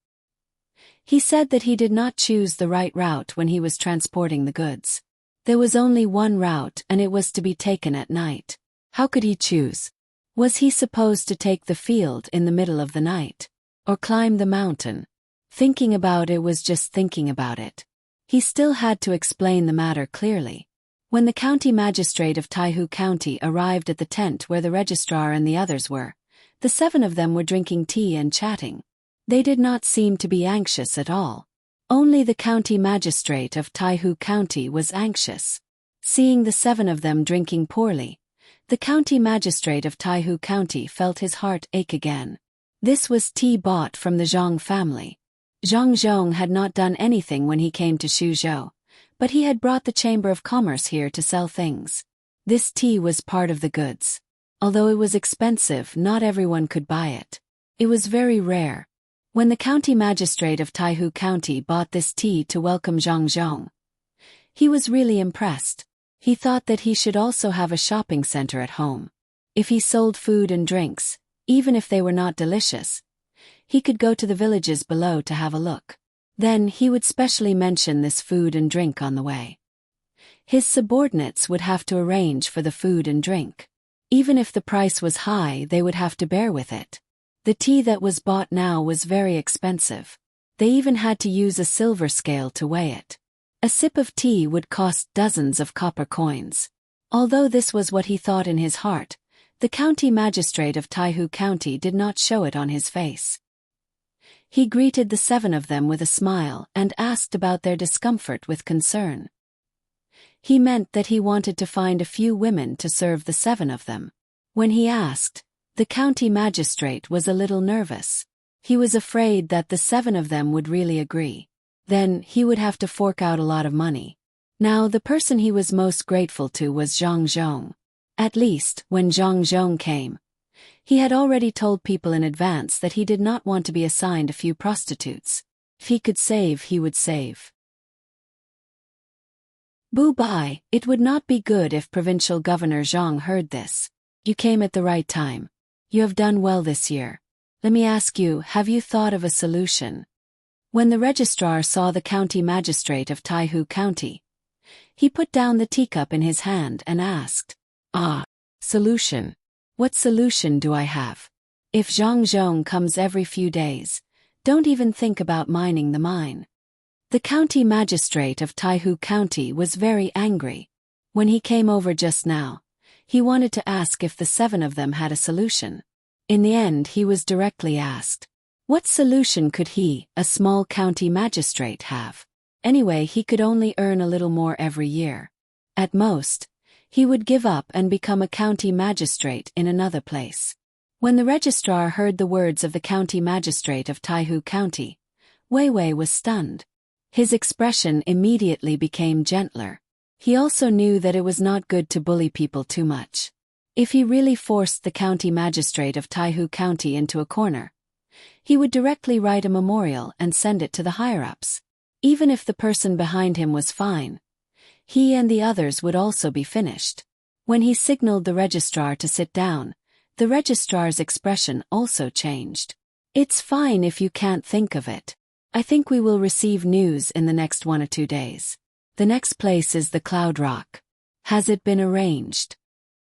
He said that he did not choose the right route when he was transporting the goods. There was only one route and it was to be taken at night. How could he choose? Was he supposed to take the field in the middle of the night? Or climb the mountain? Thinking about it was just thinking about it. He still had to explain the matter clearly. When the county magistrate of Taihu County arrived at the tent where the registrar and the others were, the 7 of them were drinking tea and chatting. They did not seem to be anxious at all. Only the county magistrate of Taihu County was anxious. Seeing the 7 of them drinking poorly, the county magistrate of Taihu County felt his heart ache again. This was tea bought from the Zhang family. Zhang Zhong had not done anything when he came to Suzhou, but he had brought the Chamber of Commerce here to sell things. This tea was part of the goods. Although it was expensive, not everyone could buy it. It was very rare. When the county magistrate of Taihu County bought this tea to welcome Zhang Zhong, he was really impressed. He thought that he should also have a shopping center at home. If he sold food and drinks, even if they were not delicious, he could go to the villages below to have a look. Then he would specially mention this food and drink on the way. His subordinates would have to arrange for the food and drink. Even if the price was high, they would have to bear with it. The tea that was bought now was very expensive. They even had to use a silver scale to weigh it. A sip of tea would cost dozens of copper coins. Although this was what he thought in his heart, the county magistrate of Taihu County did not show it on his face. He greeted the 7 of them with a smile and asked about their discomfort with concern. He meant that he wanted to find a few women to serve the 7 of them. When he asked, the county magistrate was a little nervous. He was afraid that the 7 of them would really agree. Then he would have to fork out a lot of money. Now the person he was most grateful to was Zhang Zhong. At least, when Zhang Zhong came, he had already told people in advance that he did not want to be assigned a few prostitutes. If he could save, he would save. Bye. It would not be good if Provincial Governor Zhang heard this. You came at the right time. You have done well this year. Let me ask you, have you thought of a solution? When the registrar saw the county magistrate of Taihu County, he put down the teacup in his hand and asked, solution. What solution do I have? If Zhang Zhong comes every few days, don't even think about mining the mine. The county magistrate of Taihu County was very angry. When he came over just now, he wanted to ask if the 7 of them had a solution. In the end, he was directly asked, what solution could he, a small county magistrate, have? Anyway, he could only earn a little more every year. At most, he would give up and become a county magistrate in another place. When the registrar heard the words of the county magistrate of Taihu County, Wei Wei was stunned. His expression immediately became gentler. He also knew that it was not good to bully people too much. If he really forced the county magistrate of Taihu County into a corner, he would directly write a memorial and send it to the higher-ups. Even if the person behind him was fine, he and the others would also be finished. When he signaled the registrar to sit down, the registrar's expression also changed. It's fine if you can't think of it. I think we will receive news in the next 1 or 2 days. The next place is the Cloud Rock. Has it been arranged?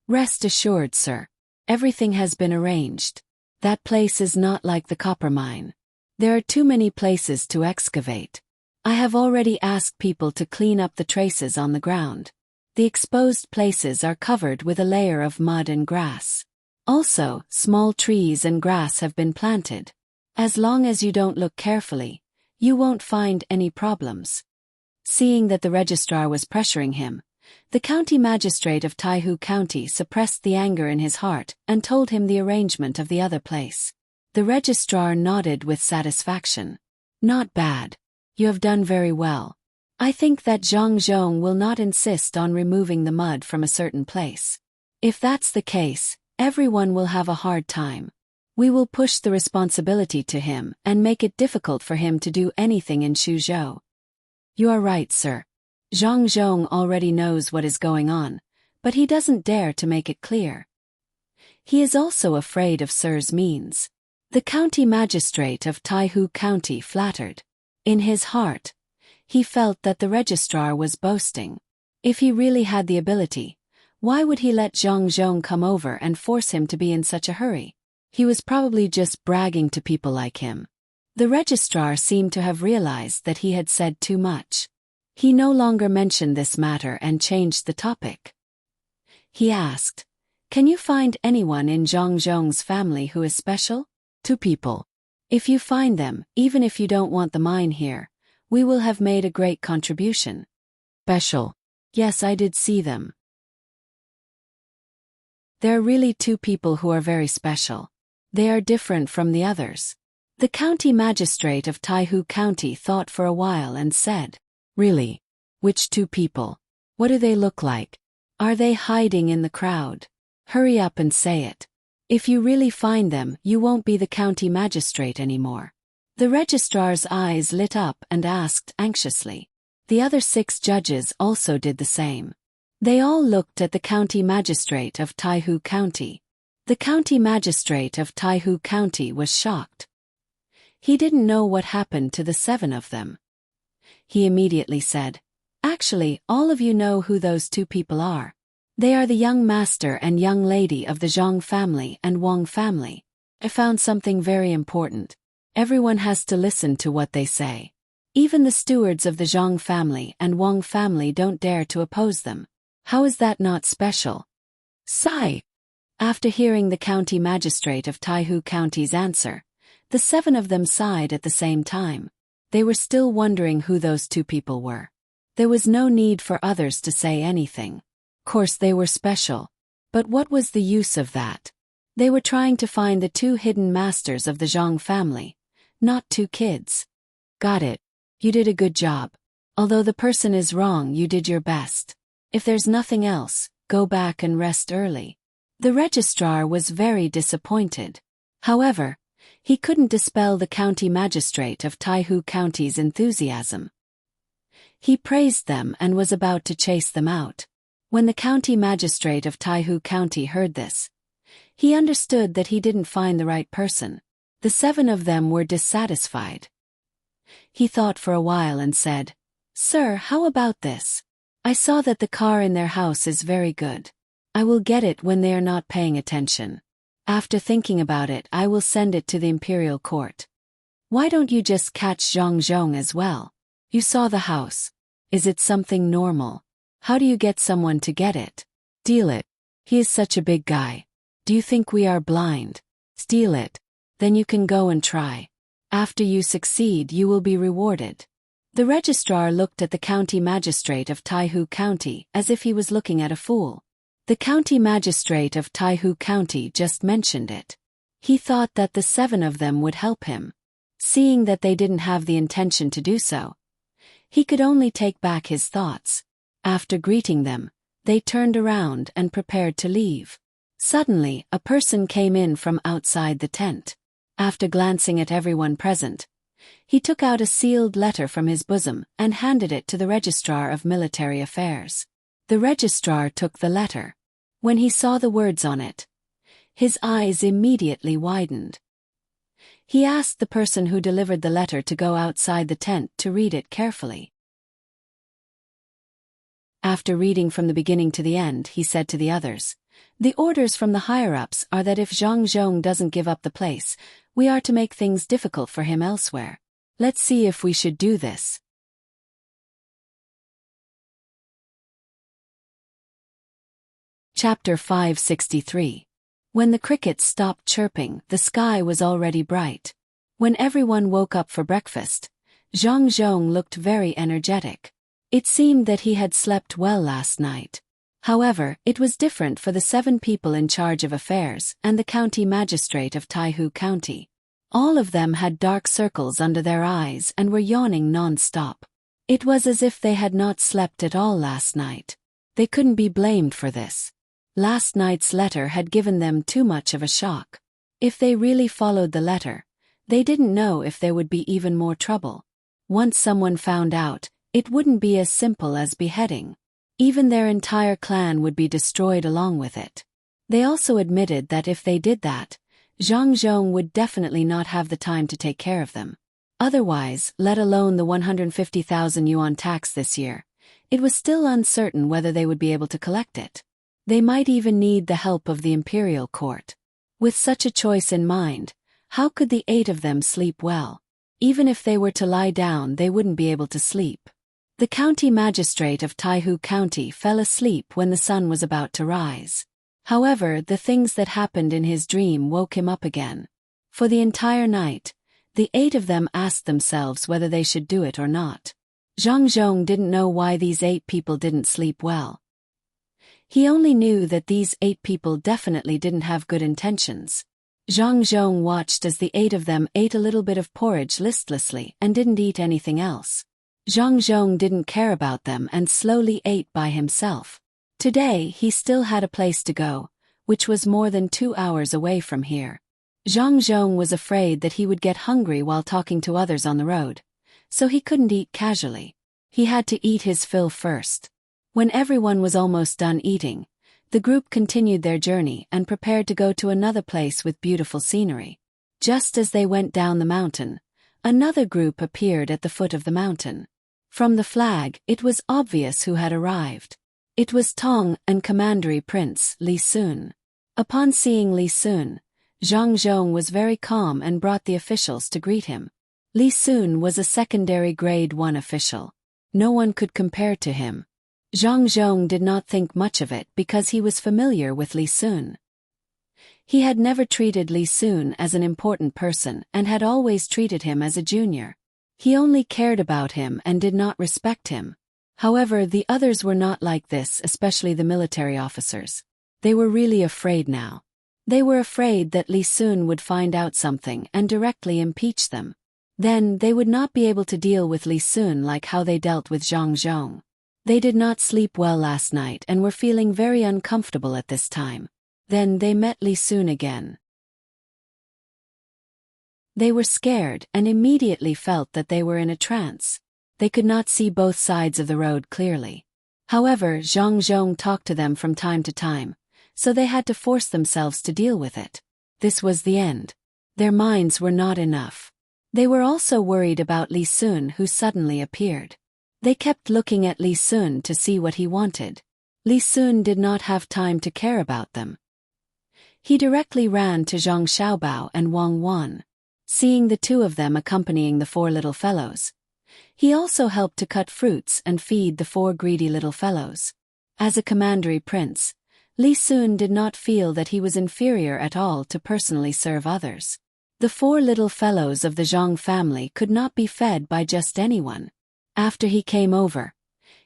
Rest assured, sir. Everything has been arranged. That place is not like the copper mine. There are too many places to excavate. I have already asked people to clean up the traces on the ground. The exposed places are covered with a layer of mud and grass. Also, small trees and grass have been planted. As long as you don't look carefully, you won't find any problems. Seeing that the registrar was pressuring him, The county magistrate of Taihu County suppressed the anger in his heart and told him the arrangement of the other place. The registrar nodded with satisfaction. Not bad. You have done very well. I think that Zhang Zhong will not insist on removing the mud from a certain place. If that's the case, everyone will have a hard time. We will push the responsibility to him and make it difficult for him to do anything in Suzhou. You are right, sir. Zhang Zhong already knows what is going on, but he doesn't dare to make it clear. He is also afraid of Sir's means. The county magistrate of Taihu County flattered. In his heart, he felt that the registrar was boasting. If he really had the ability, why would he let Zhang Zhong come over and force him to be in such a hurry? He was probably just bragging to people like him. The registrar seemed to have realized that he had said too much. He no longer mentioned this matter and changed the topic. He asked, "Can you find anyone in Zhang Zhong's family who is special?" 2 people. If you find them, even if you don't want the mine here, we will have made a great contribution. Special. Yes, I did see them. There are really 2 people who are very special. They are different from the others. The county magistrate of Taihu County thought for a while and said, "Really? Which 2 people? What do they look like? Are they hiding in the crowd? Hurry up and say it. If you really find them, you won't be the county magistrate anymore." The registrar's eyes lit up and asked anxiously. The other 6 judges also did the same. They all looked at the county magistrate of Taihu County. The county magistrate of Taihu County was shocked. He didn't know what happened to the 7 of them. He immediately said, "Actually, all of you know who those 2 people are. They are the young master and young lady of the Zhang family and Wang family. I found something very important. Everyone has to listen to what they say. Even the stewards of the Zhang family and Wang family don't dare to oppose them. How is that not special?" Sigh. After hearing the county magistrate of Taihu County's answer, the 7 of them sighed at the same time. They were still wondering who those 2 people were. There was no need for others to say anything. Of course they were special. But what was the use of that? They were trying to find the 2 hidden masters of the Zhang family, not 2 kids. Got it. You did a good job. Although the person is wrong, you did your best. If there's nothing else, go back and rest early. The registrar was very disappointed. However, he couldn't dispel the county magistrate of Taihu County's enthusiasm. He praised them and was about to chase them out. When the county magistrate of Taihu County heard this, he understood that he didn't find the right person. The 7 of them were dissatisfied. He thought for a while and said, "Sir, how about this? I saw that the car in their house is very good. I will get it when they are not paying attention. After thinking about it, I will send it to the imperial court. Why don't you just catch Zhang Zhong as well? You saw the house. Is it something normal? How do you get someone to get it? Steal it. He is such a big guy. Do you think we are blind? Steal it. Then you can go and try. After you succeed, you will be rewarded." The registrar looked at the county magistrate of Taihu County as if he was looking at a fool. The county magistrate of Taihu County just mentioned it. He thought that the 7 of them would help him. Seeing that they didn't have the intention to do so, he could only take back his thoughts. After greeting them, they turned around and prepared to leave. Suddenly, a person came in from outside the tent. After glancing at everyone present, he took out a sealed letter from his bosom and handed it to the registrar of military affairs. The registrar took the letter. When he saw the words on it, his eyes immediately widened. He asked the person who delivered the letter to go outside the tent to read it carefully. After reading from the beginning to the end, he said to the others, "The orders from the higher-ups are that if Zhang Zhong doesn't give up the place, we are to make things difficult for him elsewhere. Let's see if we should do this." Chapter 563. When the crickets stopped chirping, the sky was already bright. When everyone woke up for breakfast, Zhang Zhong looked very energetic. It seemed that he had slept well last night. However, it was different for the 7 people in charge of affairs and the county magistrate of Taihu County. All of them had dark circles under their eyes and were yawning non-stop. It was as if they had not slept at all last night. They couldn't be blamed for this. Last night's letter had given them too much of a shock. If they really followed the letter, they didn't know if there would be even more trouble. Once someone found out, it wouldn't be as simple as beheading. Even their entire clan would be destroyed along with it. They also admitted that if they did that, Zhang Zhong would definitely not have the time to take care of them. Otherwise, let alone the 150,000 yuan tax this year, it was still uncertain whether they would be able to collect it. They might even need the help of the imperial court. With such a choice in mind, how could the 8 of them sleep well? Even if they were to lie down, they wouldn't be able to sleep. The county magistrate of Taihu County fell asleep when the sun was about to rise. However, the things that happened in his dream woke him up again. For the entire night, the 8 of them asked themselves whether they should do it or not. Zhang Zhong didn't know why these 8 people didn't sleep well. He only knew that these 8 people definitely didn't have good intentions. Zhang Zhong watched as the 8 of them ate a little bit of porridge listlessly and didn't eat anything else. Zhang Zhong didn't care about them and slowly ate by himself. Today he still had a place to go, which was more than 2 hours away from here. Zhang Zhong was afraid that he would get hungry while talking to others on the road, so he couldn't eat casually. He had to eat his fill first. When everyone was almost done eating, the group continued their journey and prepared to go to another place with beautiful scenery. Just as they went down the mountain, another group appeared at the foot of the mountain. From the flag, it was obvious who had arrived. It was Tang and Commandery Prince Li Sun. Upon seeing Li Sun, Zhang Zhong was very calm and brought the officials to greet him. Li Sun was a secondary grade 1 official. No one could compare to him. Zhang Zhong did not think much of it because he was familiar with Li Sun. He had never treated Li Sun as an important person and had always treated him as a junior. He only cared about him and did not respect him. However, the others were not like this, especially the military officers. They were really afraid now. They were afraid that Li Sun would find out something and directly impeach them. Then they would not be able to deal with Li Sun like how they dealt with Zhang Zhong. They did not sleep well last night and were feeling very uncomfortable at this time. Then they met Li Sun again. They were scared and immediately felt that they were in a trance. They could not see both sides of the road clearly. However, Zhang Zhong talked to them from time to time, so they had to force themselves to deal with it. This was the end. Their minds were not enough. They were also worried about Li Sun, who suddenly appeared. They kept looking at Li Sun to see what he wanted. Li Sun did not have time to care about them. He directly ran to Zhang Xiaobao and Wang Wan. Seeing the 2 of them accompanying the 4 little fellows, he also helped to cut fruits and feed the 4 greedy little fellows. As a commandery prince, Li Sun did not feel that he was inferior at all to personally serve others. The 4 little fellows of the Zhang family could not be fed by just anyone. After he came over,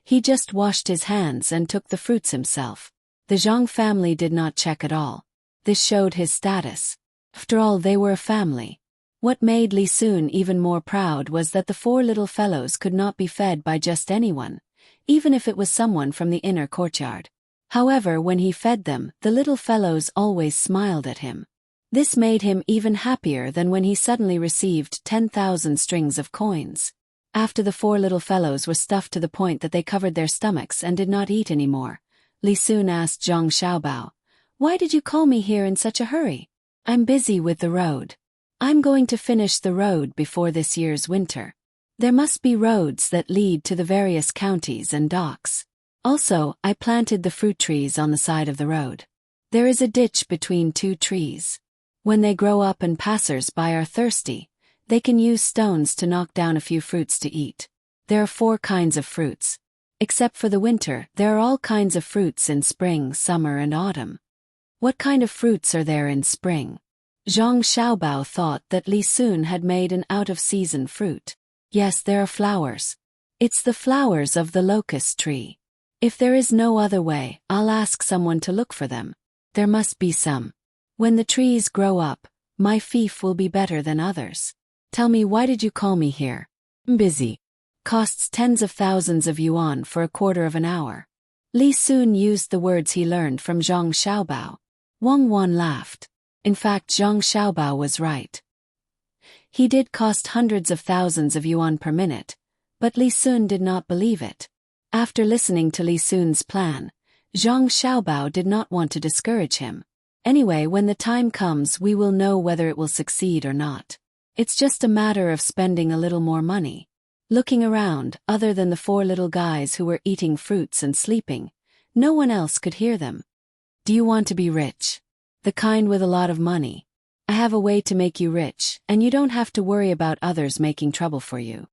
he just washed his hands and took the fruits himself. The Zhang family did not check at all. This showed his status. After all, they were a family. What made Li Sun even more proud was that the 4 little fellows could not be fed by just anyone, even if it was someone from the inner courtyard. However, when he fed them, the little fellows always smiled at him. This made him even happier than when he suddenly received 10,000 strings of coins. After the 4 little fellows were stuffed to the point that they covered their stomachs and did not eat anymore, Li Sun asked Zhang Xiaobao, "Why did you call me here in such a hurry?" "I'm busy with the road. I'm going to finish the road before this year's winter. There must be roads that lead to the various counties and docks. Also, I planted the fruit trees on the side of the road. There is a ditch between 2 trees. When they grow up and passers-by are thirsty, they can use stones to knock down a few fruits to eat. There are 4 kinds of fruits. Except for the winter, there are all kinds of fruits in spring, summer, and autumn." "What kind of fruits are there in spring?" Zhang Xiaobao thought that Li Sun had made an out-of-season fruit. "Yes, there are flowers. It's the flowers of the locust tree. If there is no other way, I'll ask someone to look for them. There must be some. When the trees grow up, my fief will be better than others. Tell me, why did you call me here? Busy. Costs tens of thousands of yuan for a quarter of an hour. Li Sun used the words he learned from Zhang Xiaobao. Wang Wan laughed. In fact, Zhang Xiaobao was right. He did cost hundreds of thousands of yuan per minute, but Li Sun did not believe it. After listening to Li Sun's plan, Zhang Xiaobao did not want to discourage him. Anyway, when the time comes, we will know whether it will succeed or not. It's just a matter of spending a little more money. Looking around, other than the four little guys who were eating fruits and sleeping, no one else could hear them. Do you want to be rich? The kind with a lot of money. I have a way to make you rich, and you don't have to worry about others making trouble for you.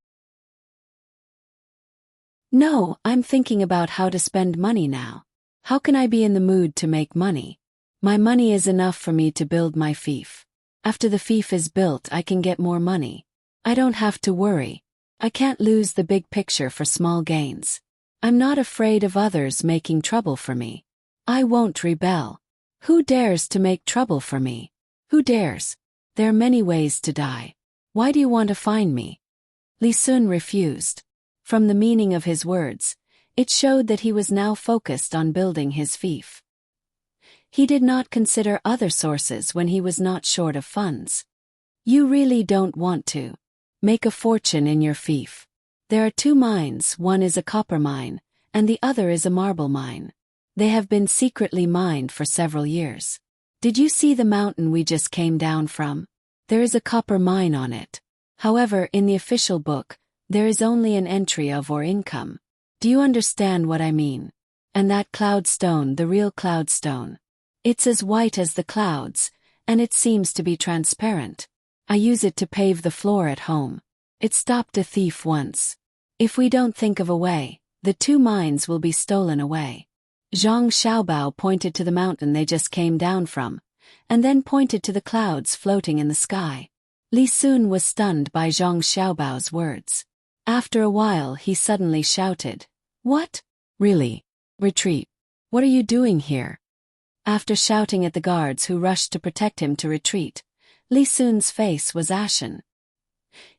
No, I'm thinking about how to spend money now. How can I be in the mood to make money? My money is enough for me to build my fief. After the fief is built, I can get more money. I don't have to worry. I can't lose the big picture for small gains. I'm not afraid of others making trouble for me. I won't rebel. Who dares to make trouble for me? Who dares? There are many ways to die. Why do you want to find me? Li Sun refused. From the meaning of his words, it showed that he was now focused on building his fief. He did not consider other sources when he was not short of funds. You really don't want to make a fortune in your fief. There are two mines, one is a copper mine, and the other is a marble mine. They have been secretly mined for several years. Did you see the mountain we just came down from? There is a copper mine on it. However, in the official book, there is only an entry of or income. Do you understand what I mean? And that cloud stone, the real cloud stone. It's as white as the clouds, and it seems to be transparent. I use it to pave the floor at home. It stopped a thief once. If we don't think of a way, the two mines will be stolen away. Zhang Xiaobao pointed to the mountain they just came down from, and then pointed to the clouds floating in the sky. Li Sun was stunned by Zhang Xiaobao's words. After a while he suddenly shouted, "What? Really? Retreat. What are you doing here?" After shouting at the guards who rushed to protect him to retreat, Li Sun's face was ashen.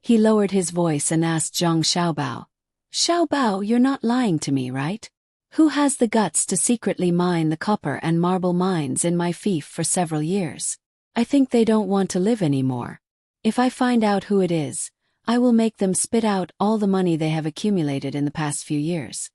He lowered his voice and asked Zhang Xiaobao, "Xiaobao, you're not lying to me, right? Who has the guts to secretly mine the copper and marble mines in my fief for several years? I think they don't want to live anymore. If I find out who it is, I will make them spit out all the money they have accumulated in the past few years."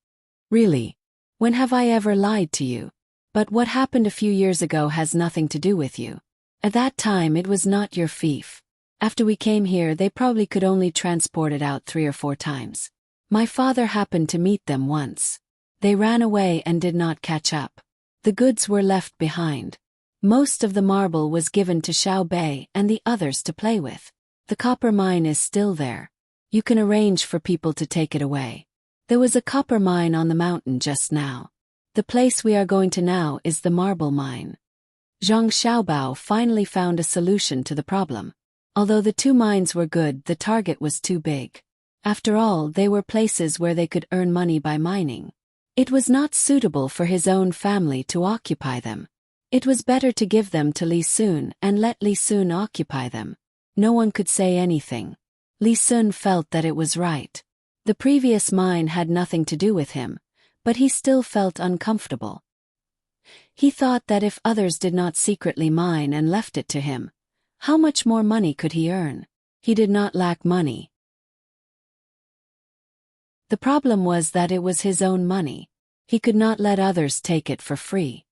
Really? When have I ever lied to you? But what happened a few years ago has nothing to do with you. At that time it was not your fief. After we came here they probably could only transport it out 3 or 4 times. My father happened to meet them once. They ran away and did not catch up. The goods were left behind. Most of the marble was given to Xiao Bei and the others to play with. The copper mine is still there. You can arrange for people to take it away. There was a copper mine on the mountain just now. The place we are going to now is the marble mine. Zhang Xiaobao finally found a solution to the problem. Although the two mines were good, the target was too big. After all, they were places where they could earn money by mining. It was not suitable for his own family to occupy them. It was better to give them to Li Sun and let Li Sun occupy them. No one could say anything. Li Sun felt that it was right. The previous mine had nothing to do with him, but he still felt uncomfortable. He thought that if others did not secretly mine and left it to him, how much more money could he earn? He did not lack money. The problem was that it was his own money. He could not let others take it for free.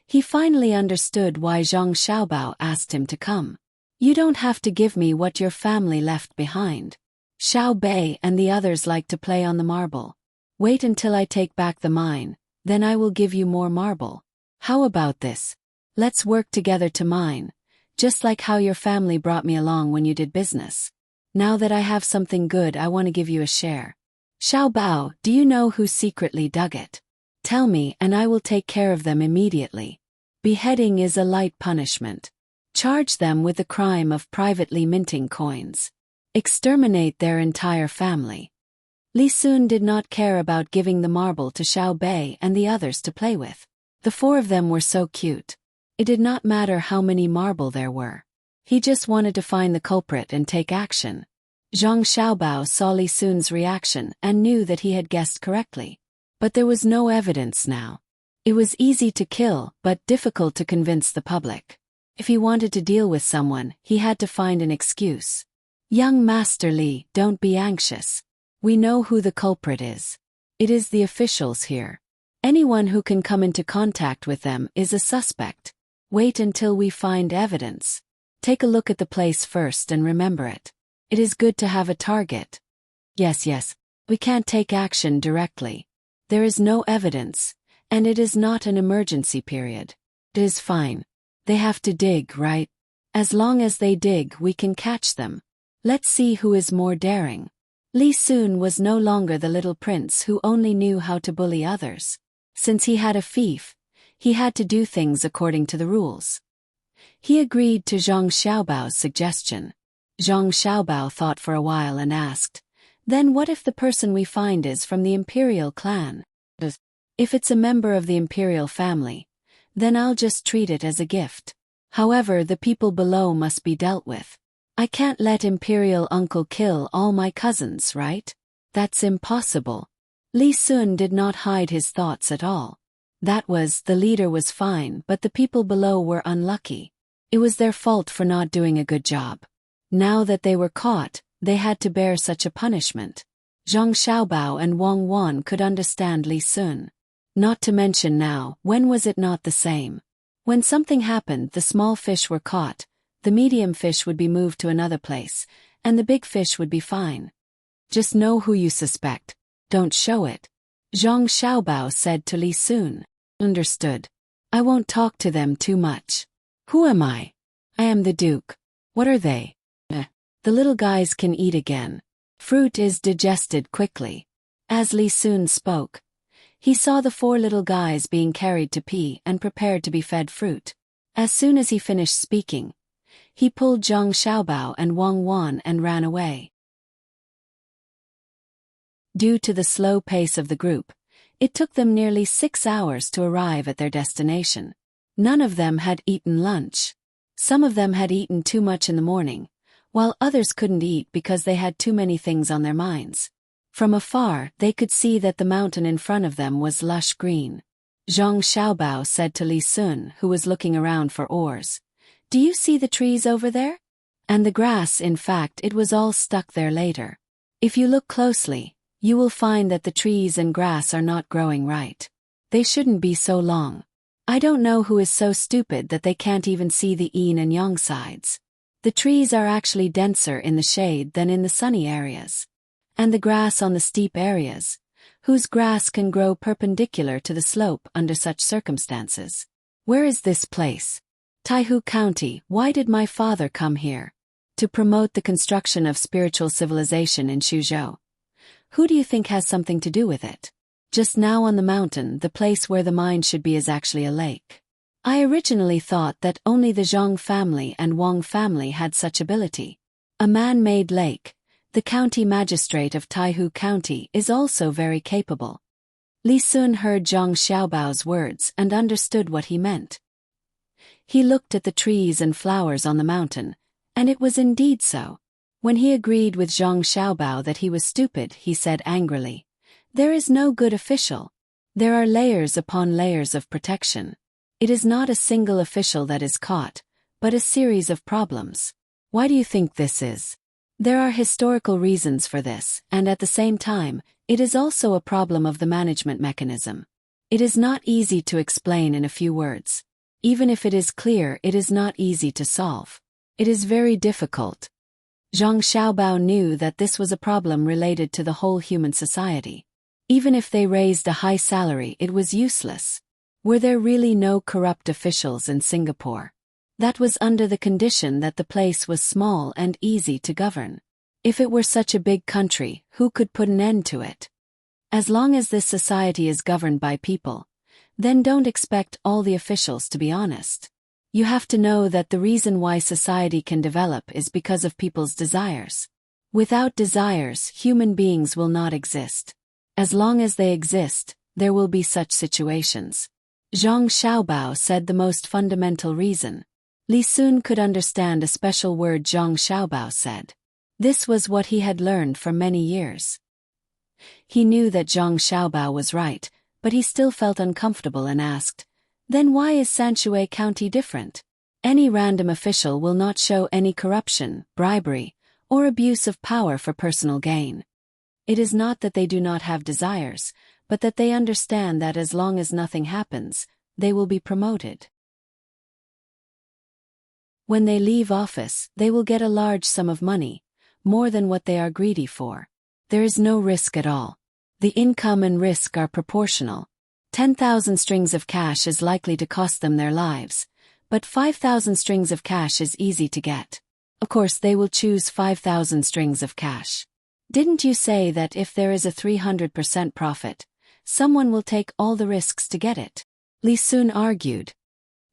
He finally understood why Zhang Xiaobao asked him to come. You don't have to give me what your family left behind. Xiao Bei and the others like to play on the marble. Wait until I take back the mine, then I will give you more marble. How about this? Let's work together to mine, just like how your family brought me along when you did business. Now that I have something good, I want to give you a share. Xiao Bao, do you know who secretly dug it? Tell me and I will take care of them immediately. Beheading is a light punishment. Charge them with the crime of privately minting coins. Exterminate their entire family. Li Sun did not care about giving the marble to Xiao Bei and the others to play with. The four of them were so cute. It did not matter how many marble there were. He just wanted to find the culprit and take action. Zhang Xiaobao saw Li Sun's reaction and knew that he had guessed correctly. But there was no evidence now. It was easy to kill, but difficult to convince the public. If he wanted to deal with someone, he had to find an excuse. Young Master Li, don't be anxious. We know who the culprit is. It is the officials here. Anyone who can come into contact with them is a suspect. Wait until we find evidence. Take a look at the place first and remember it. It is good to have a target. Yes, we can't take action directly. There is no evidence, and it is not an emergency period. It is fine. They have to dig, right? As long as they dig, we can catch them. Let's see who is more daring. Li Sun was no longer the little prince who only knew how to bully others. Since he had a fief, he had to do things according to the rules. He agreed to Zhang Xiaobao's suggestion. Zhang Xiaobao thought for a while and asked, "Then what if the person we find is from the imperial clan? If it's a member of the imperial family, then I'll just treat it as a gift. However, the people below must be dealt with. I can't let imperial uncle kill all my cousins, right? That's impossible." Li Sun did not hide his thoughts at all. The leader was fine, but the people below were unlucky. It was their fault for not doing a good job. Now that they were caught, they had to bear such a punishment. Zhang Xiaobao and Wang Wan could understand Li Sun. Not to mention now, when was it not the same? When something happened, the small fish were caught, the medium fish would be moved to another place, and the big fish would be fine. Just know who you suspect. Don't show it. Zhang Xiaobao said to Li Sun. Understood. I won't talk to them too much. Who am I? I am the Duke. What are they? The little guys can eat again. Fruit is digested quickly. As Li Sun spoke, he saw the four little guys being carried to pee and prepared to be fed fruit. As soon as he finished speaking, he pulled Zhang Xiaobao and Wang Wan and ran away. Due to the slow pace of the group, it took them nearly 6 hours to arrive at their destination. None of them had eaten lunch. Some of them had eaten too much in the morning, while others couldn't eat because they had too many things on their minds. From afar, they could see that the mountain in front of them was lush green. Zhang Xiaobao said to Li Sun, who was looking around for oars, "Do you see the trees over there? And the grass, in fact, it was all stuck there later. If you look closely, you will find that the trees and grass are not growing right. They shouldn't be so long. I don't know who is so stupid that they can't even see the yin and yang sides. The trees are actually denser in the shade than in the sunny areas. And the grass on the steep areas, whose grass can grow perpendicular to the slope under such circumstances. Where is this place? Taihu County. Why did my father come here? To promote the construction of spiritual civilization in Suzhou. Who do you think has something to do with it? Just now on the mountain, the place where the mine should be is actually a lake. I originally thought that only the Zhang family and Wang family had such ability. A man-made lake. The county magistrate of Taihu County is also very capable." Li Sun heard Zhang Xiaobao's words and understood what he meant. He looked at the trees and flowers on the mountain, and it was indeed so. When he agreed with Zhang Xiaobao that he was stupid, he said angrily, "There is no good official. There are layers upon layers of protection. It is not a single official that is caught, but a series of problems. Why do you think this is? There are historical reasons for this, and at the same time, it is also a problem of the management mechanism. It is not easy to explain in a few words. Even if it is clear, it is not easy to solve. It is very difficult." Zhang Xiaobao knew that this was a problem related to the whole human society. Even if they raised a high salary, it was useless. Were there really no corrupt officials in Singapore? That was under the condition that the place was small and easy to govern. If it were such a big country, who could put an end to it? As long as this society is governed by people, then don't expect all the officials to be honest. You have to know that the reason why society can develop is because of people's desires. Without desires, human beings will not exist. As long as they exist, there will be such situations. Zhang Xiaobao said the most fundamental reason. Li Sun could understand a special word Zhang Xiaobao said. This was what he had learned for many years. He knew that Zhang Xiaobao was right, but he still felt uncomfortable and asked, "Then why is Sanshui County different? Any random official will not show any corruption, bribery, or abuse of power for personal gain. It is not that they do not have desires, but that they understand that as long as nothing happens, they will be promoted. When they leave office, they will get a large sum of money, more than what they are greedy for. There is no risk at all. The income and risk are proportional. 10,000 strings of cash is likely to cost them their lives, but 5,000 strings of cash is easy to get. Of course they will choose 5,000 strings of cash. Didn't you say that if there is a 300% profit, someone will take all the risks to get it?" Li Sun argued.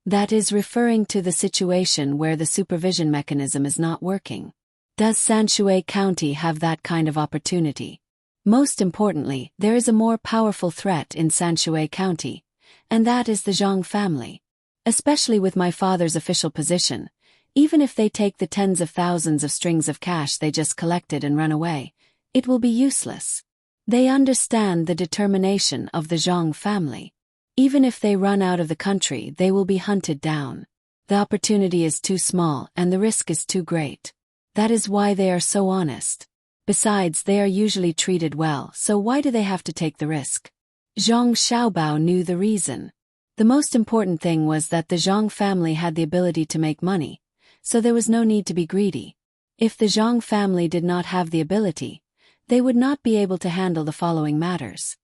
That is referring to the situation where the supervision mechanism is not working. Does Sanshui County have that kind of opportunity? Most importantly, there is a more powerful threat in Sanshui County, and that is the Zhang family. Especially with my father's official position, even if they take the tens of thousands of strings of cash they just collected and run away, it will be useless. They understand the determination of the Zhang family. Even if they run out of the country, they will be hunted down. The opportunity is too small and the risk is too great. That is why they are so honest. Besides, they are usually treated well, so why do they have to take the risk? Zhang Xiaobao knew the reason. The most important thing was that the Zhang family had the ability to make money, so there was no need to be greedy. If the Zhang family did not have the ability, they would not be able to handle the following matters.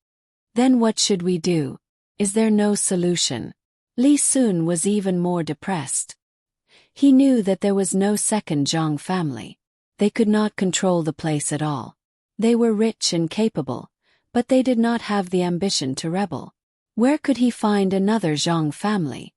Then what should we do? Is there no solution? Li Sun was even more depressed. He knew that there was no second Zhang family. They could not control the place at all. They were rich and capable, but they did not have the ambition to rebel. Where could he find another Zhang family?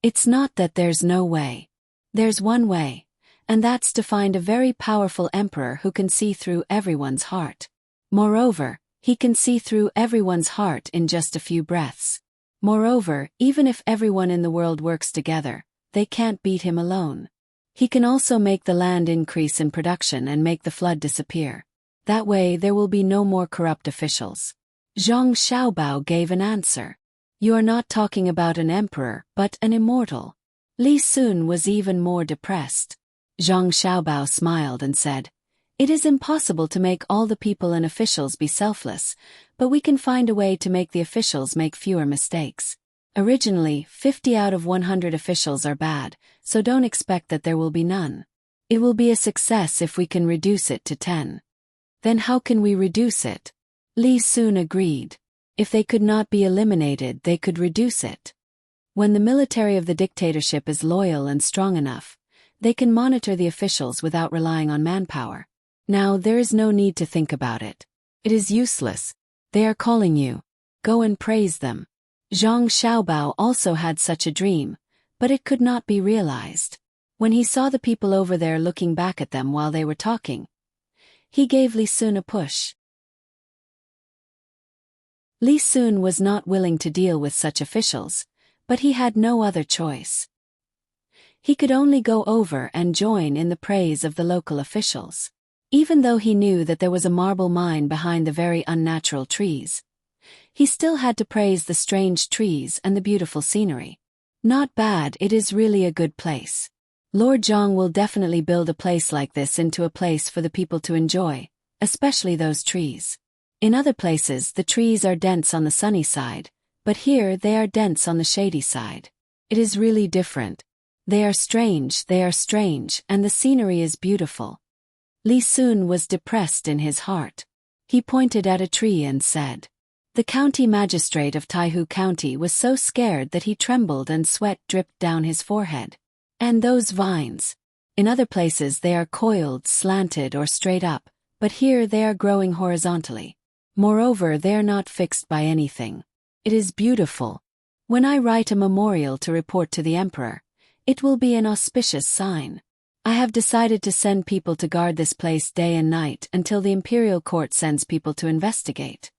It's not that there's no way. There's one way, and that's to find a very powerful emperor who can see through everyone's heart. Moreover, he can see through everyone's heart in just a few breaths. Moreover, even if everyone in the world works together, they can't beat him alone. He can also make the land increase in production and make the flood disappear. That way there will be no more corrupt officials. Zhang Xiaobao gave an answer. You are not talking about an emperor, but an immortal. Li Sun was even more depressed. Zhang Xiaobao smiled and said, "It is impossible to make all the people and officials be selfless, but we can find a way to make the officials make fewer mistakes. Originally, 50 out of 100 officials are bad, so don't expect that there will be none. It will be a success if we can reduce it to 10. Then how can we reduce it?" Li Sun agreed. If they could not be eliminated, they could reduce it. When the military of the dictatorship is loyal and strong enough, they can monitor the officials without relying on manpower. Now there is no need to think about it. It is useless. They are calling you. Go and praise them. Zhang Xiaobao also had such a dream, but it could not be realized. When he saw the people over there looking back at them while they were talking, he gave Li Sun a push. Li Sun was not willing to deal with such officials, but he had no other choice. He could only go over and join in the praise of the local officials. Even though he knew that there was a marble mine behind the very unnatural trees, he still had to praise the strange trees and the beautiful scenery. Not bad, it is really a good place. Lord Zhang will definitely build a place like this into a place for the people to enjoy, especially those trees. In other places the trees are dense on the sunny side, but here they are dense on the shady side. It is really different. They are strange, and the scenery is beautiful. Li Sun was depressed in his heart. He pointed at a tree and said. The county magistrate of Taihu County was so scared that he trembled and sweat dripped down his forehead. And those vines. In other places they are coiled, slanted or straight up, but here they are growing horizontally. Moreover, they are not fixed by anything. It is beautiful. When I write a memorial to report to the emperor, it will be an auspicious sign. I have decided to send people to guard this place day and night until the imperial court sends people to investigate.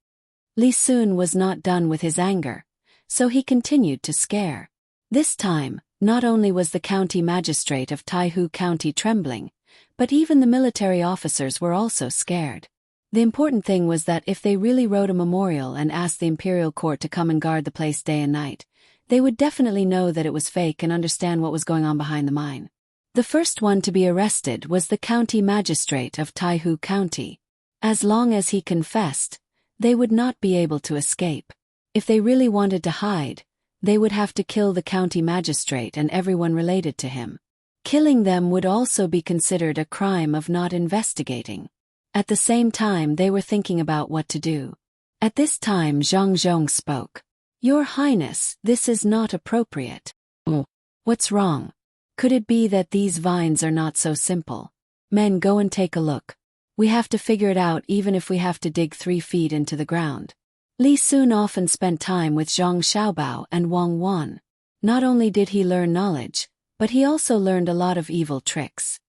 Li Sun was not done with his anger, so he continued to scare. This time, not only was the county magistrate of Taihu County trembling, but even the military officers were also scared. The important thing was that if they really wrote a memorial and asked the imperial court to come and guard the place day and night, they would definitely know that it was fake and understand what was going on behind the mine. The first one to be arrested was the county magistrate of Taihu County. As long as he confessed, they would not be able to escape. If they really wanted to hide, they would have to kill the county magistrate and everyone related to him. Killing them would also be considered a crime of not investigating. At the same time, they were thinking about what to do. At this time, Zhang Zhong spoke. Your Highness, this is not appropriate. Oh, what's wrong? Could it be that these vines are not so simple? Men, go and take a look. We have to figure it out even if we have to dig 3 feet into the ground. Li Sun often spent time with Zhang Xiaobao and Wang Wan. Not only did he learn knowledge, but he also learned a lot of evil tricks.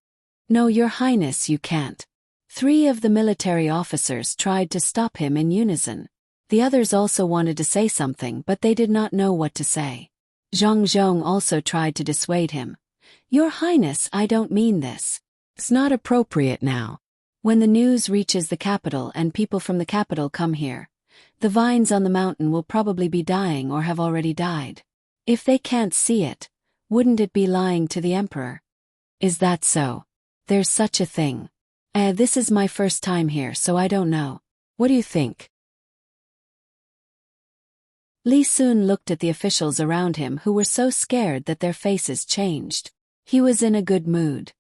No, Your Highness, you can't. 3 of the military officers tried to stop him in unison. The others also wanted to say something, but they did not know what to say. Zhang Zhong also tried to dissuade him. Your Highness, I don't mean this. It's not appropriate now. When the news reaches the capital and people from the capital come here, the vines on the mountain will probably be dying or have already died. If they can't see it, wouldn't it be lying to the emperor? Is that so? There's such a thing. This is my first time here, so I don't know. What do you think? Li Sun looked at the officials around him who were so scared that their faces changed. He was in a good mood.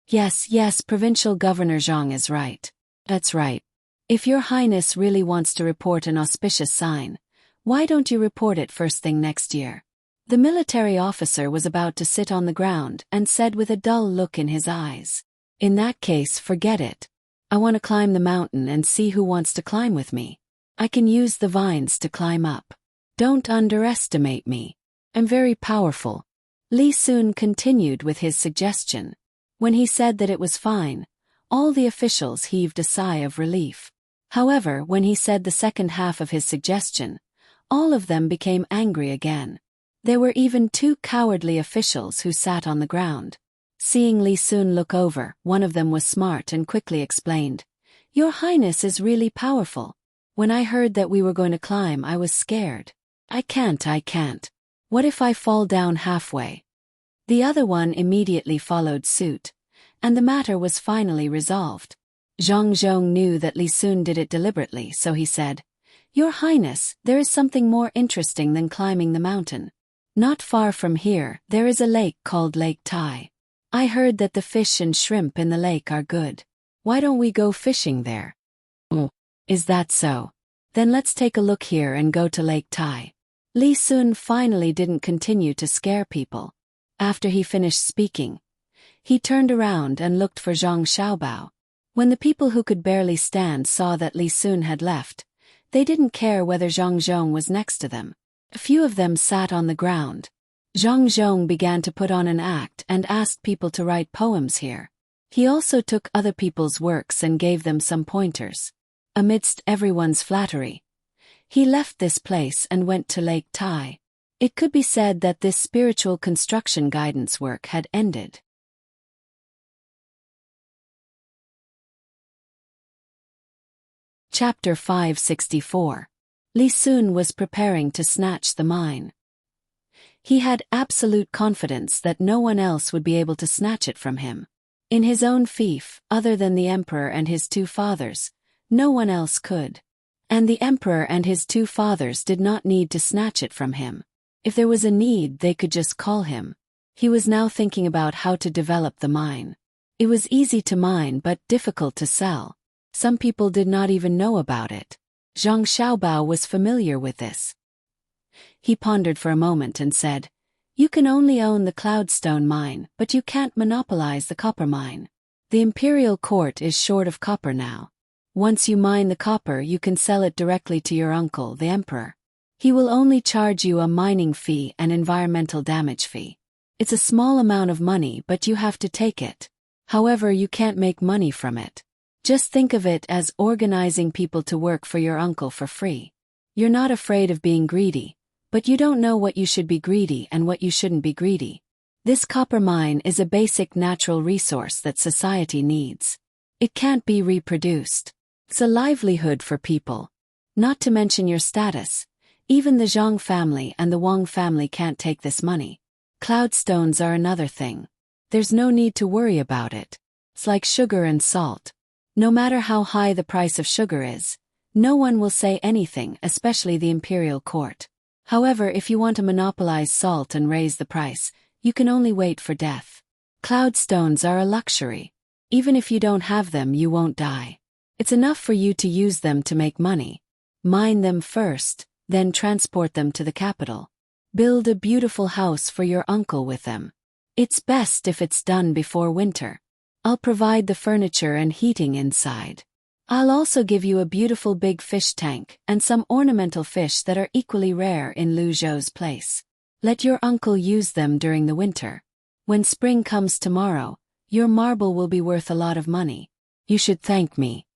Yes, Provincial Governor Zhang is right. That's right. If Your Highness really wants to report an auspicious sign, why don't you report it first thing next year? The military officer was about to sit on the ground and said with a dull look in his eyes. In that case, forget it. I want to climb the mountain and see who wants to climb with me. I can use the vines to climb up. Don't underestimate me. I'm very powerful. Li Sun continued with his suggestion. When he said that it was fine, all the officials heaved a sigh of relief. However, when he said the second half of his suggestion, all of them became angry again. There were even 2 cowardly officials who sat on the ground. Seeing Li Sun look over, one of them was smart and quickly explained. Your Highness is really powerful. When I heard that we were going to climb, I was scared. I can't. What if I fall down halfway? The other one immediately followed suit, and the matter was finally resolved. Zhang Zhong knew that Li Sun did it deliberately, so he said, Your Highness, there is something more interesting than climbing the mountain. Not far from here, there is a lake called Lake Tai. I heard that the fish and shrimp in the lake are good. Why don't we go fishing there? Oh, is that so? Then let's take a look here and go to Lake Tai. Li Sun finally didn't continue to scare people. After he finished speaking, he turned around and looked for Zhang Xiaobao. When the people who could barely stand saw that Li Sun had left, they didn't care whether Zhang Zhong was next to them. A few of them sat on the ground. Zhang Zhong began to put on an act and asked people to write poems here. He also took other people's works and gave them some pointers. Amidst everyone's flattery, he left this place and went to Lake Tai. It could be said that this spiritual construction guidance work had ended. Chapter 564. Li Sun was preparing to snatch the mine. He had absolute confidence that no one else would be able to snatch it from him. In his own fief, other than the emperor and his 2 fathers, no one else could. And the emperor and his 2 fathers did not need to snatch it from him. If there was a need, they could just call him. He was now thinking about how to develop the mine. It was easy to mine but difficult to sell. Some people did not even know about it. Zhang Xiaobao was familiar with this. He pondered for a moment and said, You can only own the Cloudstone mine, but you can't monopolize the copper mine. The imperial court is short of copper now. Once you mine the copper, you can sell it directly to your uncle, the emperor. He will only charge you a mining fee and environmental damage fee. It's a small amount of money, but you have to take it. However, you can't make money from it. Just think of it as organizing people to work for your uncle for free. You're not afraid of being greedy, but you don't know what you should be greedy and what you shouldn't be greedy. This copper mine is a basic natural resource that society needs. It can't be reproduced. It's a livelihood for people. Not to mention your status. Even the Zhang family and the Wang family can't take this money. Cloudstones are another thing. There's no need to worry about it. It's like sugar and salt. No matter how high the price of sugar is, no one will say anything, especially the imperial court. However, if you want to monopolize salt and raise the price, you can only wait for death. Cloudstones are a luxury. Even if you don't have them, you won't die. It's enough for you to use them to make money. Mine them first, then transport them to the capital. Build a beautiful house for your uncle with them. It's best if it's done before winter. I'll provide the furniture and heating inside. I'll also give you a beautiful big fish tank and some ornamental fish that are equally rare in Lu Zhou's place. Let your uncle use them during the winter. When spring comes tomorrow, your marble will be worth a lot of money. You should thank me.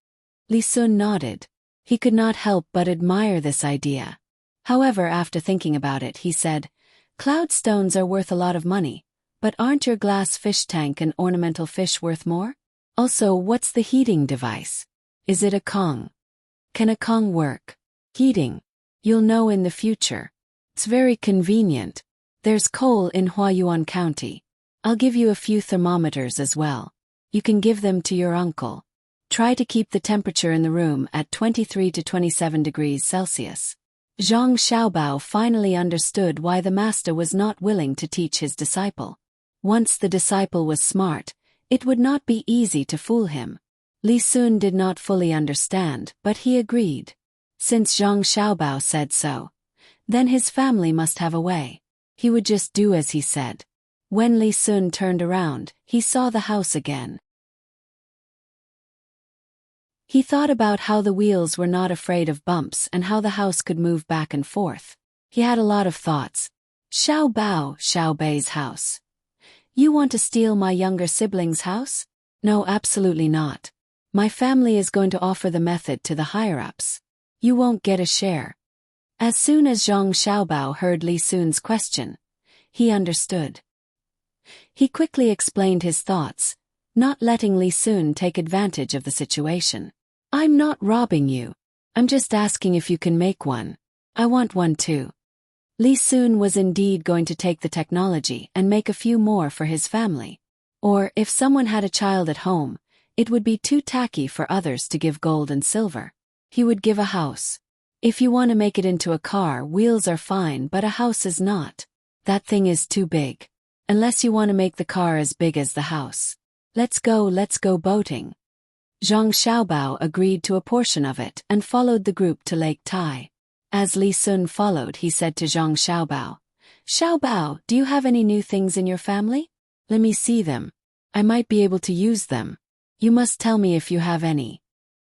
Li Sun nodded. He could not help but admire this idea. However, after thinking about it, he said, Cloudstones are worth a lot of money, but aren't your glass fish tank and ornamental fish worth more? Also, what's the heating device? Is it a Kong? Can a Kong work? Heating. You'll know in the future. It's very convenient. There's coal in Huayuan County. I'll give you a few thermometers as well. You can give them to your uncle. Try to keep the temperature in the room at 23 to 27 degrees Celsius. Zhang Xiaobao finally understood why the master was not willing to teach his disciple. Once the disciple was smart, it would not be easy to fool him. Li Sun did not fully understand, but he agreed. Since Zhang Xiaobao said so, then his family must have a way. He would just do as he said. When Li Sun turned around, he saw the house again. He thought about how the wheels were not afraid of bumps and how the house could move back and forth. He had a lot of thoughts. Xiao Bei's house. You want to steal my younger sibling's house? No, absolutely not. My family is going to offer the method to the higher-ups. You won't get a share. As soon as Zhang Xiaobao heard Li Sun's question, he understood. He quickly explained his thoughts, not letting Li Sun take advantage of the situation. I'm not robbing you. I'm just asking if you can make one. I want one too. Li Sun was indeed going to take the technology and make a few more for his family. Or, if someone had a child at home, it would be too tacky for others to give gold and silver. He would give a house. If you want to make it into a car, wheels are fine, but a house is not. That thing is too big. Unless you want to make the car as big as the house. Let's go boating. Zhang Xiaobao agreed to a portion of it and followed the group to Lake Tai. As Li Sun followed, he said to Zhang Xiaobao, Xiaobao, do you have any new things in your family? Let me see them. I might be able to use them. You must tell me if you have any.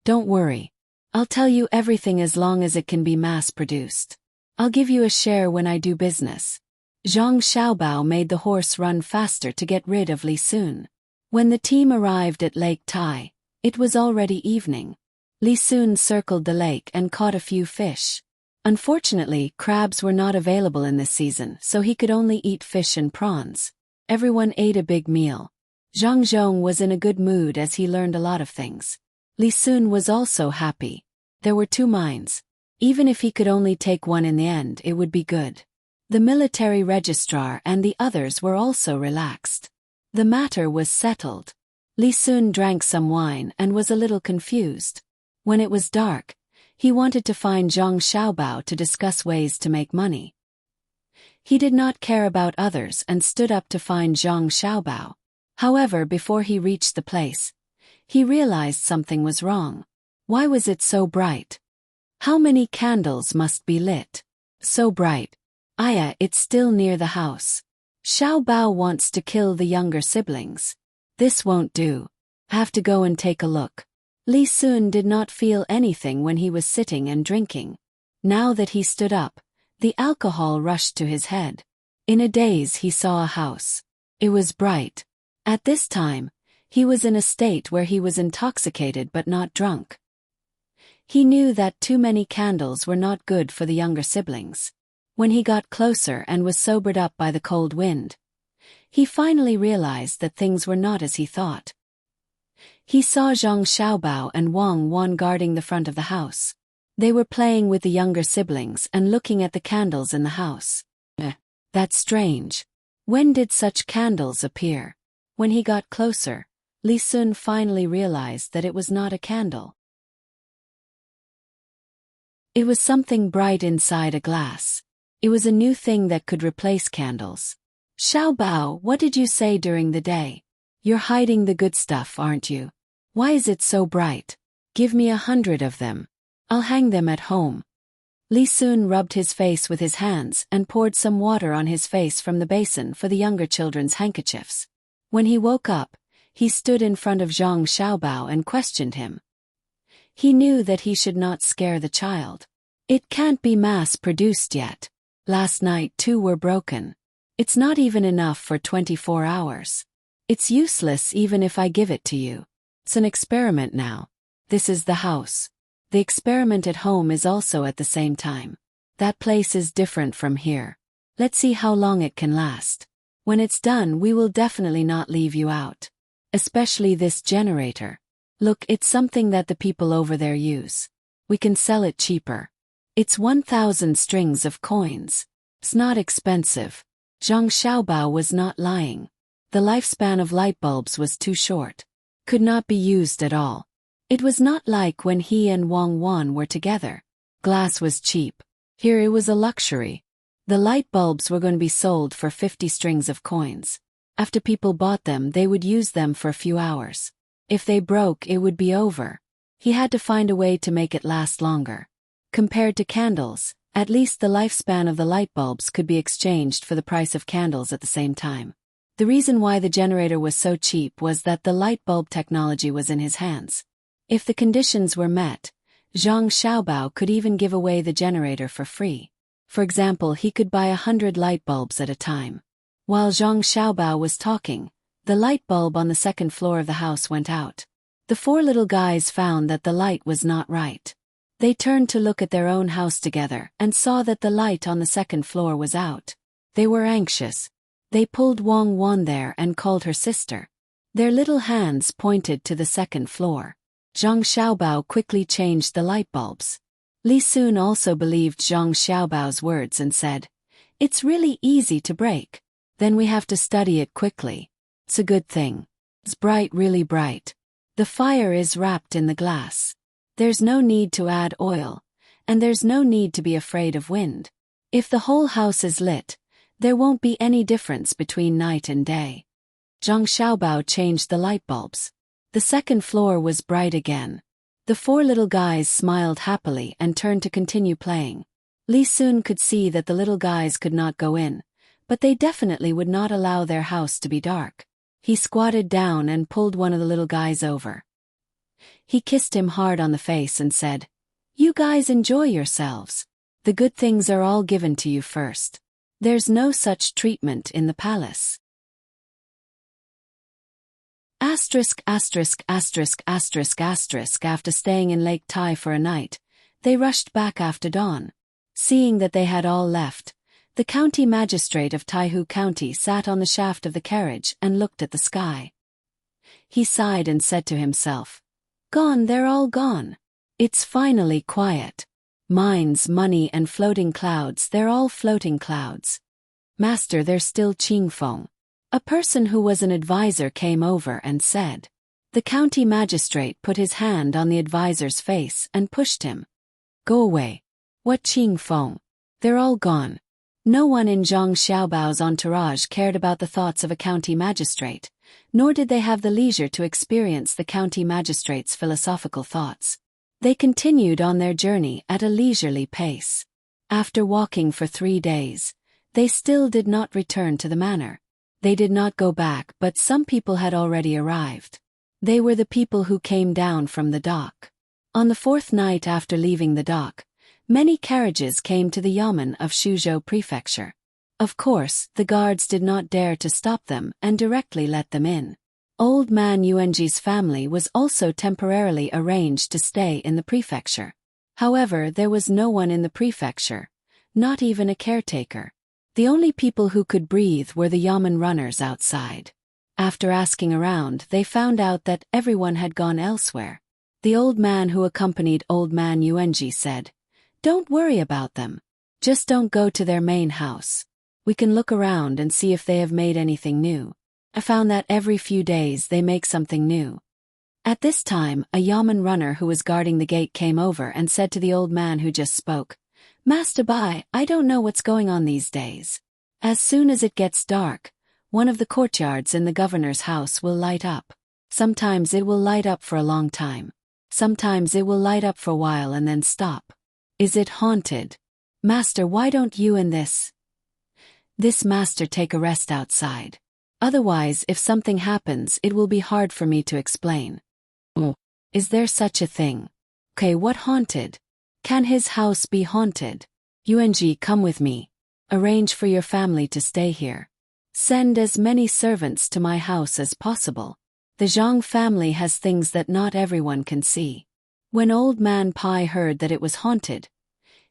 Don't worry. I'll tell you everything as long as it can be mass-produced. I'll give you a share when I do business. Zhang Xiaobao made the horse run faster to get rid of Li Sun. When the team arrived at Lake Tai, it was already evening. Li Sun circled the lake and caught a few fish. Unfortunately, crabs were not available in this season, so he could only eat fish and prawns. Everyone ate a big meal. Zhang Zhong was in a good mood as he learned a lot of things. Li Sun was also happy. There were 2 mines. Even if he could only take one in the end, it would be good. The military registrar and the others were also relaxed. The matter was settled. Li Sun drank some wine and was a little confused. When it was dark, he wanted to find Zhang Xiaobao to discuss ways to make money. He did not care about others and stood up to find Zhang Xiaobao. However, before he reached the place, he realized something was wrong. Why was it so bright? How many candles must be lit? So bright. It's still near the house. Xiaobao wants to kill the younger siblings. This won't do. I have to go and take a look. Li Sun did not feel anything when he was sitting and drinking. Now that he stood up, the alcohol rushed to his head. In a daze he saw a house. It was bright. At this time, He was in a state where he was intoxicated but not drunk. He knew that too many candles were not good for the younger siblings. When he got closer and was sobered up by the cold wind, he finally realized that things were not as he thought. He saw Zhang Xiaobao and Wang Wan guarding the front of the house. They were playing with the younger siblings and looking at the candles in the house. That's strange. When did such candles appear? When he got closer, Li Sun finally realized that it was not a candle. It was something bright inside a glass. It was a new thing that could replace candles. Xiaobao, what did you say during the day? You're hiding the good stuff, aren't you? Why is it so bright? Give me 100 of them. I'll hang them at home. Li Sun rubbed his face with his hands and poured some water on his face from the basin for the younger children's handkerchiefs. When he woke up, he stood in front of Zhang Xiaobao and questioned him. He knew that he should not scare the child. It can't be mass-produced yet. Last night 2 were broken. It's not even enough for 24 hours. It's useless even if I give it to you. It's an experiment now. This is the house. The experiment at home is also at the same time. That place is different from here. Let's see how long it can last. When it's done, we will definitely not leave you out. Especially this generator. Look, it's something that the people over there use. We can sell it cheaper. It's 1,000 strings of coins. It's not expensive. Zhang Xiaobao was not lying. The lifespan of light bulbs was too short. Could not be used at all. It was not like when he and Wang Wan were together. Glass was cheap. Here it was a luxury. The light bulbs were going to be sold for 50 strings of coins. After people bought them, they would use them for a few hours. If they broke, it would be over. He had to find a way to make it last longer. Compared to candles, at least the lifespan of the light bulbs could be exchanged for the price of candles at the same time. The reason why the generator was so cheap was that the light bulb technology was in his hands. If the conditions were met, Zhang Xiaobao could even give away the generator for free. For example, he could buy 100 light bulbs at a time. While Zhang Xiaobao was talking, the light bulb on the second floor of the house went out. The 4 little guys found that the light was not right. They turned to look at their own house together and saw that the light on the second floor was out. They were anxious. They pulled Wang Wan there and called her sister. Their little hands pointed to the second floor. Zhang Xiaobao quickly changed the light bulbs. Li Sun also believed Zhang Xiaobao's words and said, "It's really easy to break. Then we have to study it quickly. It's a good thing. It's bright, really bright. The fire is wrapped in the glass. There's no need to add oil, and there's no need to be afraid of wind. If the whole house is lit, there won't be any difference between night and day." Zhang Xiaobao changed the light bulbs. The second floor was bright again. The 4 little guys smiled happily and turned to continue playing. Li Sun could see that the little guys could not go in, but they definitely would not allow their house to be dark. He squatted down and pulled one of the little guys over. He kissed him hard on the face and said, "You guys enjoy yourselves. The good things are all given to you first. There's no such treatment in the palace." After staying in Lake Tai for a night, they rushed back after dawn. Seeing that they had all left, the county magistrate of Taihu County sat on the shaft of the carriage and looked at the sky. He sighed and said to himself, "Gone, they're all gone. It's finally quiet. Mines, money and floating clouds, they're all floating clouds. Master, there's still Qingfeng." A person who was an advisor came over and said. The county magistrate put his hand on the advisor's face and pushed him. "Go away. What Qingfeng? They're all gone." No one in Zhang Xiaobao's entourage cared about the thoughts of a county magistrate, nor did they have the leisure to experience the county magistrate's philosophical thoughts. They continued on their journey at a leisurely pace. After walking for 3 days, they still did not return to the manor. They did not go back, but some people had already arrived. They were the people who came down from the dock. On the 4th night after leaving the dock, many carriages came to the yamen of Shuzhou Prefecture. Of course, the guards did not dare to stop them and directly let them in. Old man Yuanji's family was also temporarily arranged to stay in the prefecture. However, there was no one in the prefecture, not even a caretaker. The only people who could breathe were the yamen runners outside. After asking around, they found out that everyone had gone elsewhere. The old man who accompanied old man Yuanji said, "Don't worry about them. Just don't go to their main house. We can look around and see if they have made anything new. I found that every few days they make something new." At this time, a yamen runner who was guarding the gate came over and said to the old man who just spoke, "Master Bai, I don't know what's going on these days. As soon as it gets dark, one of the courtyards in the governor's house will light up. Sometimes it will light up for a long time. Sometimes it will light up for a while and then stop. Is it haunted? Master, why don't you and this master take a rest outside? Otherwise, if something happens, it will be hard for me to explain." "Oh, is there such a thing? Okay, what haunted? Can his house be haunted? Yuanji, come with me. Arrange for your family to stay here. Send as many servants to my house as possible. The Zhang family has things that not everyone can see." When old man Pai heard that it was haunted,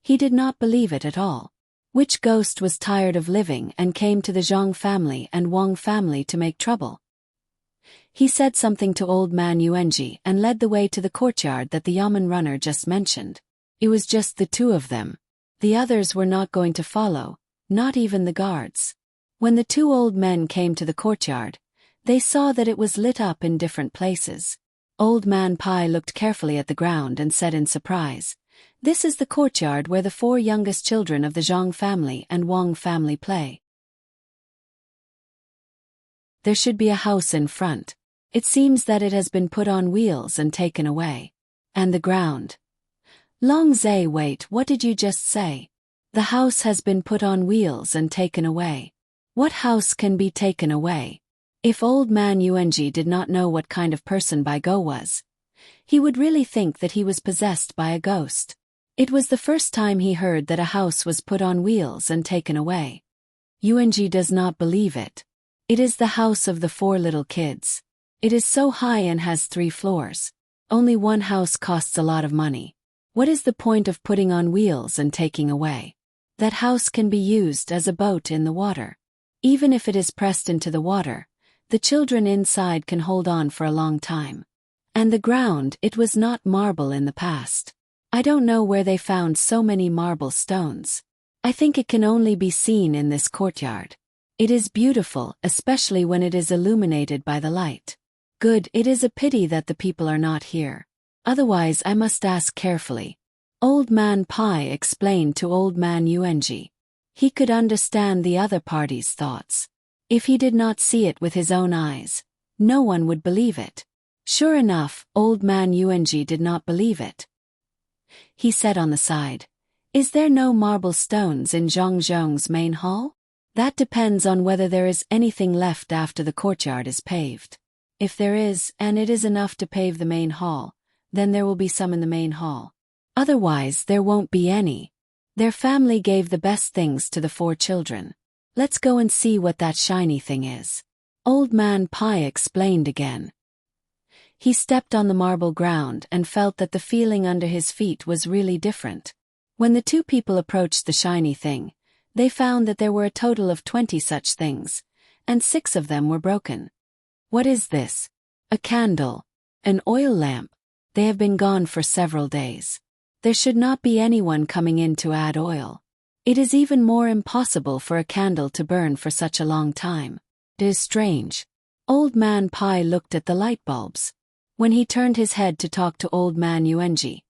he did not believe it at all. Which ghost was tired of living and came to the Zhang family and Wang family to make trouble? He said something to old man Yuanji and led the way to the courtyard that the yamen runner just mentioned. It was just the two of them. The others were not going to follow, not even the guards. When the two old men came to the courtyard, they saw that it was lit up in different places. Old man Pai looked carefully at the ground and said in surprise, "This is the courtyard where the 4 youngest children of the Zhang family and Wang family play. There should be a house in front. It seems that it has been put on wheels and taken away. And the ground." "Long Zai, wait, what did you just say?" "The house has been put on wheels and taken away." "What house can be taken away?" If old man Yuanji did not know what kind of person Bai Go was, he would really think that he was possessed by a ghost. It was the first time he heard that a house was put on wheels and taken away. Yuanji does not believe it. It is the house of the 4 little kids. It is so high and has 3 floors. Only one house costs a lot of money. What is the point of putting on wheels and taking away? That house can be used as a boat in the water. Even if it is pressed into the water, the children inside can hold on for a long time. And the ground, it was not marble in the past. I don't know where they found so many marble stones. I think it can only be seen in this courtyard. It is beautiful, especially when it is illuminated by the light. Good, it is a pity that the people are not here. Otherwise I must ask carefully. Old man Pai explained to old man Yuanji. He could understand the other party's thoughts. If he did not see it with his own eyes, no one would believe it. Sure enough, old man Yuanji did not believe it. He said on the side, "Is there no marble stones in Zhongzhong's main hall? That depends on whether there is anything left after the courtyard is paved. If there is, and it is enough to pave the main hall, then there will be some in the main hall. Otherwise there won't be any." Their family gave the best things to the 4 children. "Let's go and see what that shiny thing is." Old man Pai explained again. He stepped on the marble ground and felt that the feeling under his feet was really different. When the 2 people approached the shiny thing, they found that there were a total of 20 such things, and 6 of them were broken. "What is this?" "A candle. An oil lamp. They have been gone for several days. There should not be anyone coming in to add oil. It is even more impossible for a candle to burn for such a long time. It is strange." Old man Pai looked at the light bulbs. When he turned his head to talk to old man Yuanji,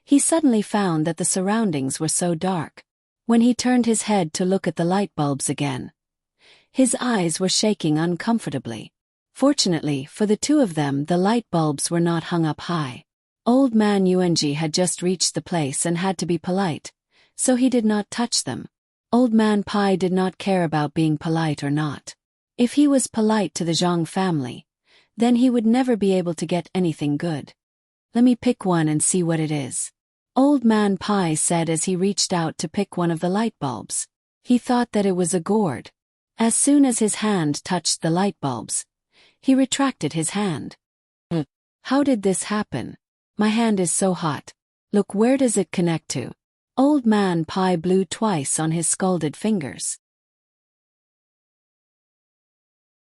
he suddenly found that the surroundings were so dark. When he turned his head to look at the light bulbs again, his eyes were shaking uncomfortably. Fortunately for the 2 of them, the light bulbs were not hung up high. Old man Yuanji had just reached the place and had to be polite, so he did not touch them. Old man Pai did not care about being polite or not. If he was polite to the Zhang family, then he would never be able to get anything good. "Let me pick one and see what it is," Old man Pai said as he reached out to pick one of the light bulbs. He thought that it was a gourd. As soon as his hand touched the light bulbs, He retracted his hand. How did this happen? My hand is so hot. Look, where does it connect to? Old Man Pai blew twice on his scalded fingers.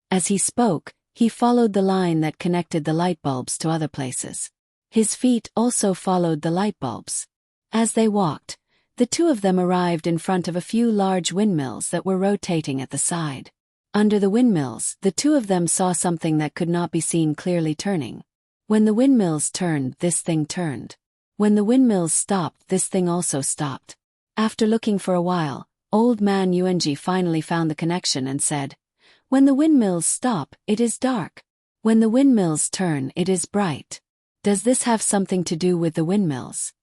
As he spoke, he followed the line that connected the light bulbs to other places. His feet also followed the light bulbs. As they walked, the two of them arrived in front of a few large windmills that were rotating at the side. Under the windmills, the two of them saw something that could not be seen clearly turning. When the windmills turned, this thing turned. When the windmills stopped, this thing also stopped. After looking for a while, Old Man Yuanji finally found the connection and said, "When the windmills stop, it is dark. When the windmills turn, it is bright. Does this have something to do with the windmills?"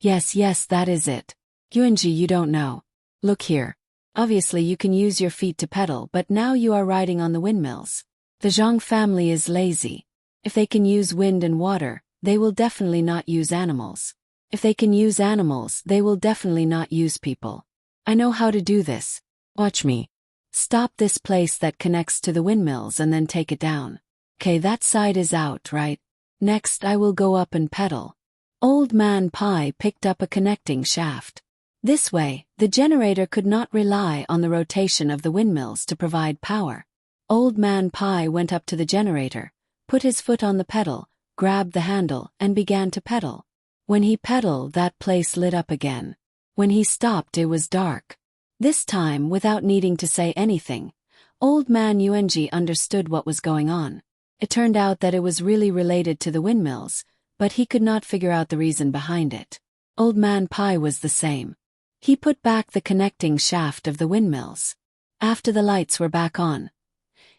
Yes, that is it. Yuanji, you don't know. Look here. Obviously you can use your feet to pedal, but now you are riding on the windmills. The Zhang family is lazy. If they can use wind and water, they will definitely not use animals. If they can use animals, they will definitely not use people. I know how to do this. Watch me. Stop this place that connects to the windmills and then take it down. Okay, that side is out, right? Next I will go up and pedal. Old Man Pai picked up a connecting shaft. This way, the generator could not rely on the rotation of the windmills to provide power. Old Man Pai went up to the generator, put his foot on the pedal, grabbed the handle, and began to pedal. When he pedaled, that place lit up again. When he stopped, it was dark. This time, without needing to say anything, Old Man Yuanji understood what was going on. It turned out that it was really related to the windmills, but he could not figure out the reason behind it. Old Man Pai was the same. He put back the connecting shaft of the windmills. After the lights were back on,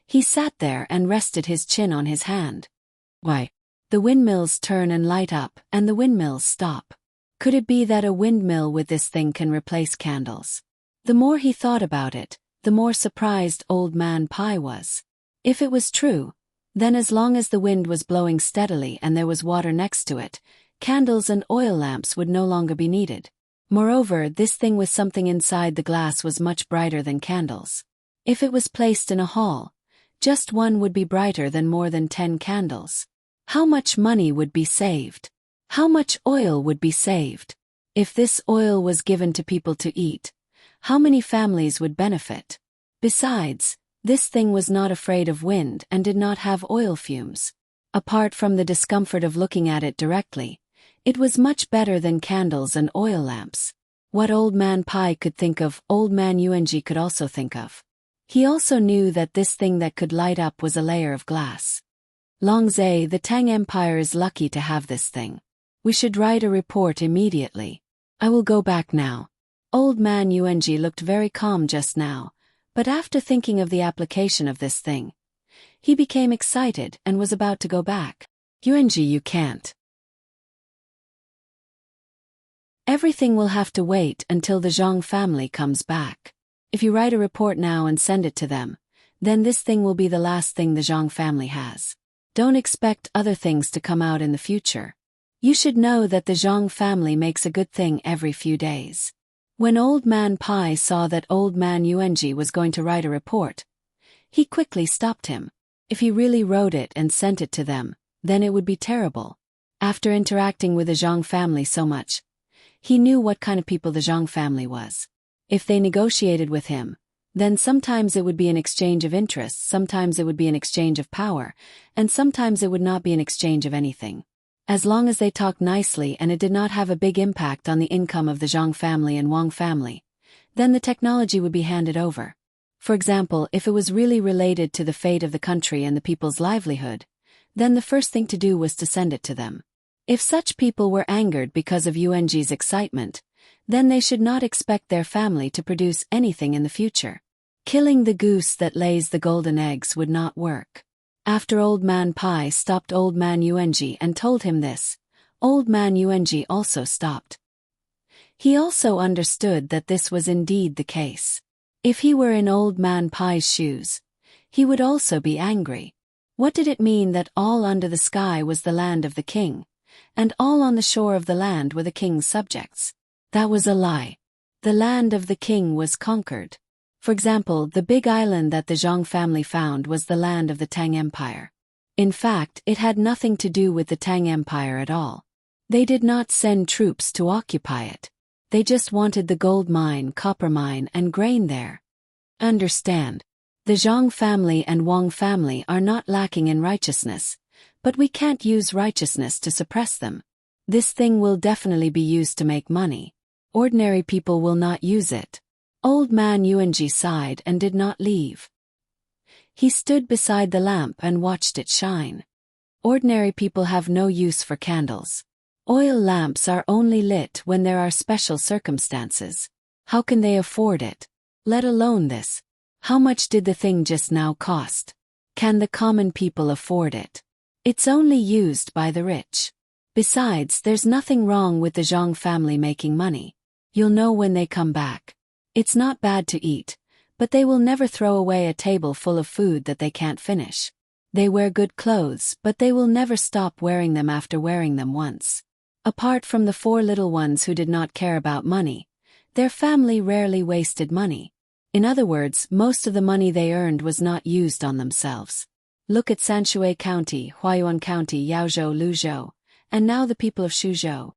he sat there and rested his chin on his hand. Why? The windmills turn and light up, and the windmills stop. Could it be that a windmill with this thing can replace candles? The more he thought about it, the more surprised Old Man Pai was. If it was true, then as long as the wind was blowing steadily and there was water next to it, candles and oil lamps would no longer be needed. Moreover, this thing with something inside the glass was much brighter than candles. If it was placed in a hall, just one would be brighter than more than 10 candles. How much money would be saved? How much oil would be saved? If this oil was given to people to eat, how many families would benefit? Besides, this thing was not afraid of wind and did not have oil fumes. Apart from the discomfort of looking at it directly, it was much better than candles and oil lamps. What Old Man Pai could think of, Old Man Yuanji could also think of. He also knew that this thing that could light up was a layer of glass. Longzhe, the Tang Empire is lucky to have this thing. We should write a report immediately. I will go back now. Old Man Yuanji looked very calm just now, but after thinking of the application of this thing, he became excited and was about to go back. Yuanji, you can't. Everything will have to wait until the Zhang family comes back. If you write a report now and send it to them, then this thing will be the last thing the Zhang family has. Don't expect other things to come out in the future. You should know that the Zhang family makes a good thing every few days. When Old Man Pai saw that Old Man Yuanji was going to write a report, he quickly stopped him. If he really wrote it and sent it to them, then it would be terrible. After interacting with the Zhang family so much, he knew what kind of people the Zhang family was. If they negotiated with him, then sometimes it would be an exchange of interests, sometimes it would be an exchange of power, and sometimes it would not be an exchange of anything. As long as they talked nicely and it did not have a big impact on the income of the Zhang family and Wang family, then the technology would be handed over. For example, if it was really related to the fate of the country and the people's livelihood, then the first thing to do was to send it to them. If such people were angered because of Yuanji's excitement, then they should not expect their family to produce anything in the future. Killing the goose that lays the golden eggs would not work. After Old Man Pai stopped Old Man Yuanji and told him this, Old Man Yuanji also stopped. He also understood that this was indeed the case. If he were in Old Man Pai's shoes, he would also be angry. What did it mean that all under the sky was the land of the king, and all on the shore of the land were the king's subjects? That was a lie. The land of the king was conquered. For example, the big island that the Zhang family found was the land of the Tang Empire. In fact, it had nothing to do with the Tang Empire at all. They did not send troops to occupy it. They just wanted the gold mine, copper mine, and grain there. Understand. The Zhang family and Wang family are not lacking in righteousness, but we can't use righteousness to suppress them. This thing will definitely be used to make money. Ordinary people will not use it. Old man Yuan sighed and did not leave. He stood beside the lamp and watched it shine. Ordinary people have no use for candles. Oil lamps are only lit when there are special circumstances. How can they afford it? Let alone this. How much did the thing just now cost? Can the common people afford it? It's only used by the rich. Besides, there's nothing wrong with the Zhang family making money. You'll know when they come back. It's not bad to eat, but they will never throw away a table full of food that they can't finish. They wear good clothes, but they will never stop wearing them after wearing them once. Apart from the 4 little ones who did not care about money, their family rarely wasted money. In other words, most of the money they earned was not used on themselves. Look at Sanshui County, Huayuan County, Yaozhou, Luzhou, and now the people of Suzhou.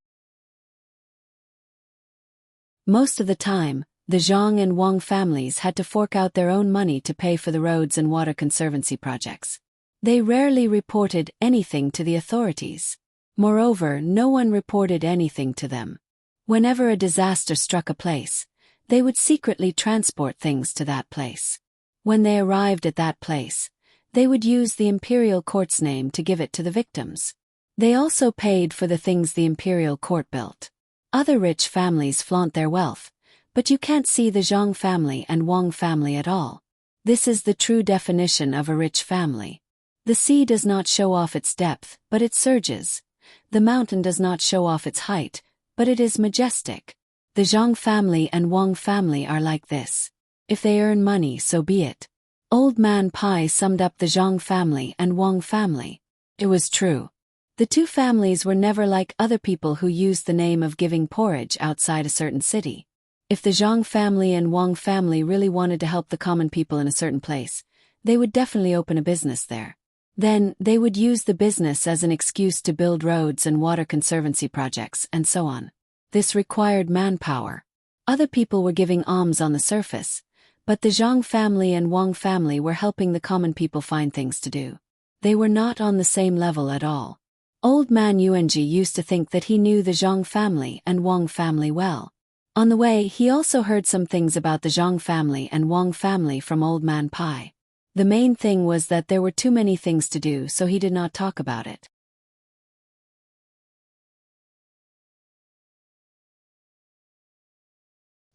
Most of the time, the Zhang and Wang families had to fork out their own money to pay for the roads and water conservancy projects. They rarely reported anything to the authorities. Moreover, no one reported anything to them. Whenever a disaster struck a place, they would secretly transport things to that place. When they arrived at that place, they would use the imperial court's name to give it to the victims. They also paid for the things the imperial court built. Other rich families flaunt their wealth, but you can't see the Zhang family and Wang family at all. This is the true definition of a rich family. The sea does not show off its depth, but it surges. The mountain does not show off its height, but it is majestic. The Zhang family and Wang family are like this. If they earn money, so be it. Old Man Pai summed up the Zhang family and Wang family. It was true. The two families were never like other people who used the name of giving porridge outside a certain city. If the Zhang family and Wang family really wanted to help the common people in a certain place, they would definitely open a business there. Then, they would use the business as an excuse to build roads and water conservancy projects, and so on. This required manpower. Other people were giving alms on the surface, but the Zhang family and Wang family were helping the common people find things to do. They were not on the same level at all. Old man Yuanji used to think that he knew the Zhang family and Wang family well. On the way, he also heard some things about the Zhang family and Wang family from Old Man Pai. The main thing was that there were too many things to do, so he did not talk about it.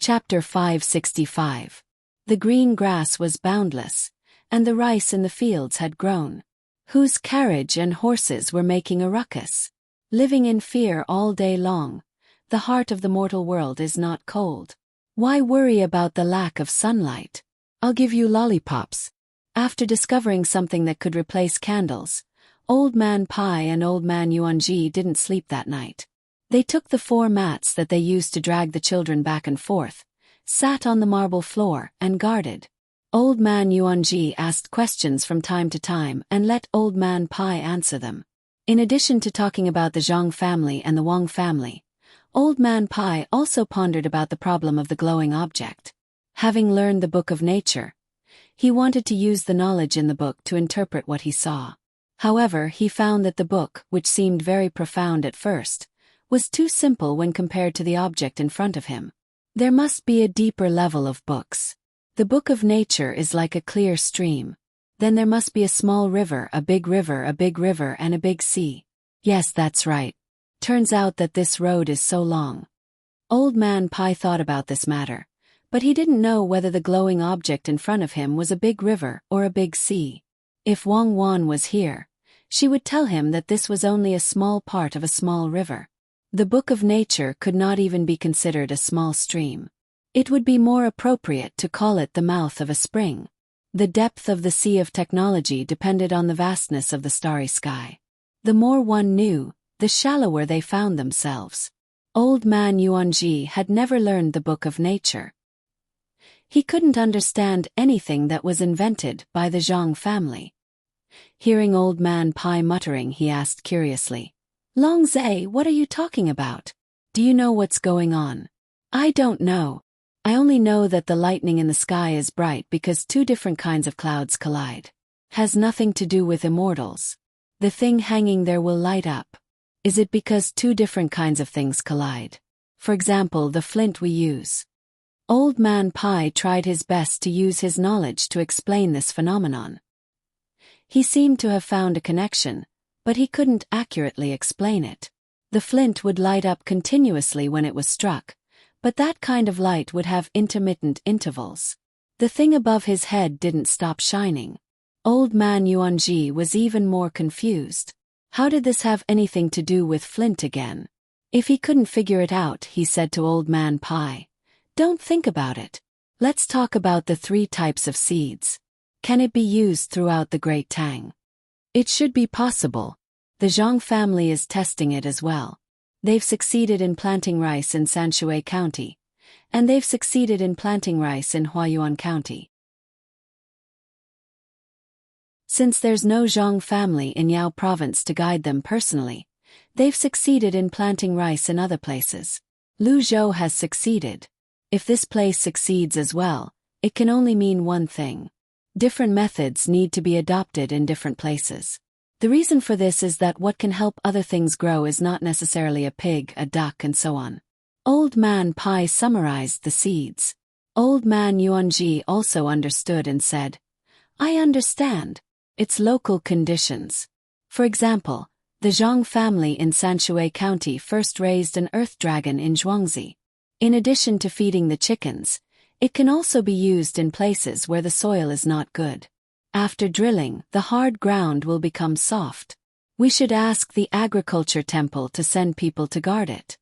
Chapter 565. The green grass was boundless, and the rice in the fields had grown. Whose carriage and horses were making a ruckus. Living in fear all day long, the heart of the mortal world is not cold. Why worry about the lack of sunlight? I'll give you lollipops. After discovering something that could replace candles, Old Man Pai and Old Man Yuanji didn't sleep that night. They took the 4 mats that they used to drag the children back and forth, sat on the marble floor, and guarded. Old Man Yuanji asked questions from time to time and let Old Man Pai answer them. In addition to talking about the Zhang family and the Wang family, Old Man Pai also pondered about the problem of the glowing object. Having learned the Book of Nature, he wanted to use the knowledge in the book to interpret what he saw. However, he found that the book, which seemed very profound at first, was too simple when compared to the object in front of him. There must be a deeper level of books. The Book of Nature is like a clear stream. Then there must be a small river, a big river, and a big sea. Yes, that's right. Turns out that this road is so long. Old Man Pai thought about this matter, but he didn't know whether the glowing object in front of him was a big river or a big sea. If Wang Wan was here, she would tell him that this was only a small part of a small river. The Book of Nature could not even be considered a small stream. It would be more appropriate to call it the mouth of a spring. The depth of the sea of technology depended on the vastness of the starry sky. The more one knew, the shallower they found themselves. Old Man Yuanji had never learned the Book of Nature. He couldn't understand anything that was invented by the Zhang family. Hearing Old Man Pai muttering, he asked curiously, Long Zai, what are you talking about? Do you know what's going on? I don't know. I only know that the lightning in the sky is bright because two different kinds of clouds collide. Has nothing to do with immortals. The thing hanging there will light up. Is it because two different kinds of things collide? For example, the flint we use. Old Man Pai tried his best to use his knowledge to explain this phenomenon. He seemed to have found a connection, but he couldn't accurately explain it. The flint would light up continuously when it was struck, but that kind of light would have intermittent intervals. The thing above his head didn't stop shining. Old Man Yuanji was even more confused. How did this have anything to do with flint again? If he couldn't figure it out, he said to Old Man Pai, Don't think about it. Let's talk about the 3 types of seeds. Can it be used throughout the Great Tang? It should be possible. The Zhang family is testing it as well. They've succeeded in planting rice in Sanshui County, and they've succeeded in planting rice in Huayuan County. Since there's no Zhang family in Yao province to guide them personally, they've succeeded in planting rice in other places. Lu Zhou has succeeded. If this place succeeds as well, it can only mean one thing. Different methods need to be adopted in different places. The reason for this is that what can help other things grow is not necessarily a pig, a duck, and so on. Old Man Pai summarized the seeds. Old Man Yuanji also understood and said, I understand. It's local conditions. For example, the Zhang family in Sanshui County first raised an earth dragon in Zhuangzi. In addition to feeding the chickens, it can also be used in places where the soil is not good. After drilling, the hard ground will become soft. We should ask the agriculture temple to send people to guard it.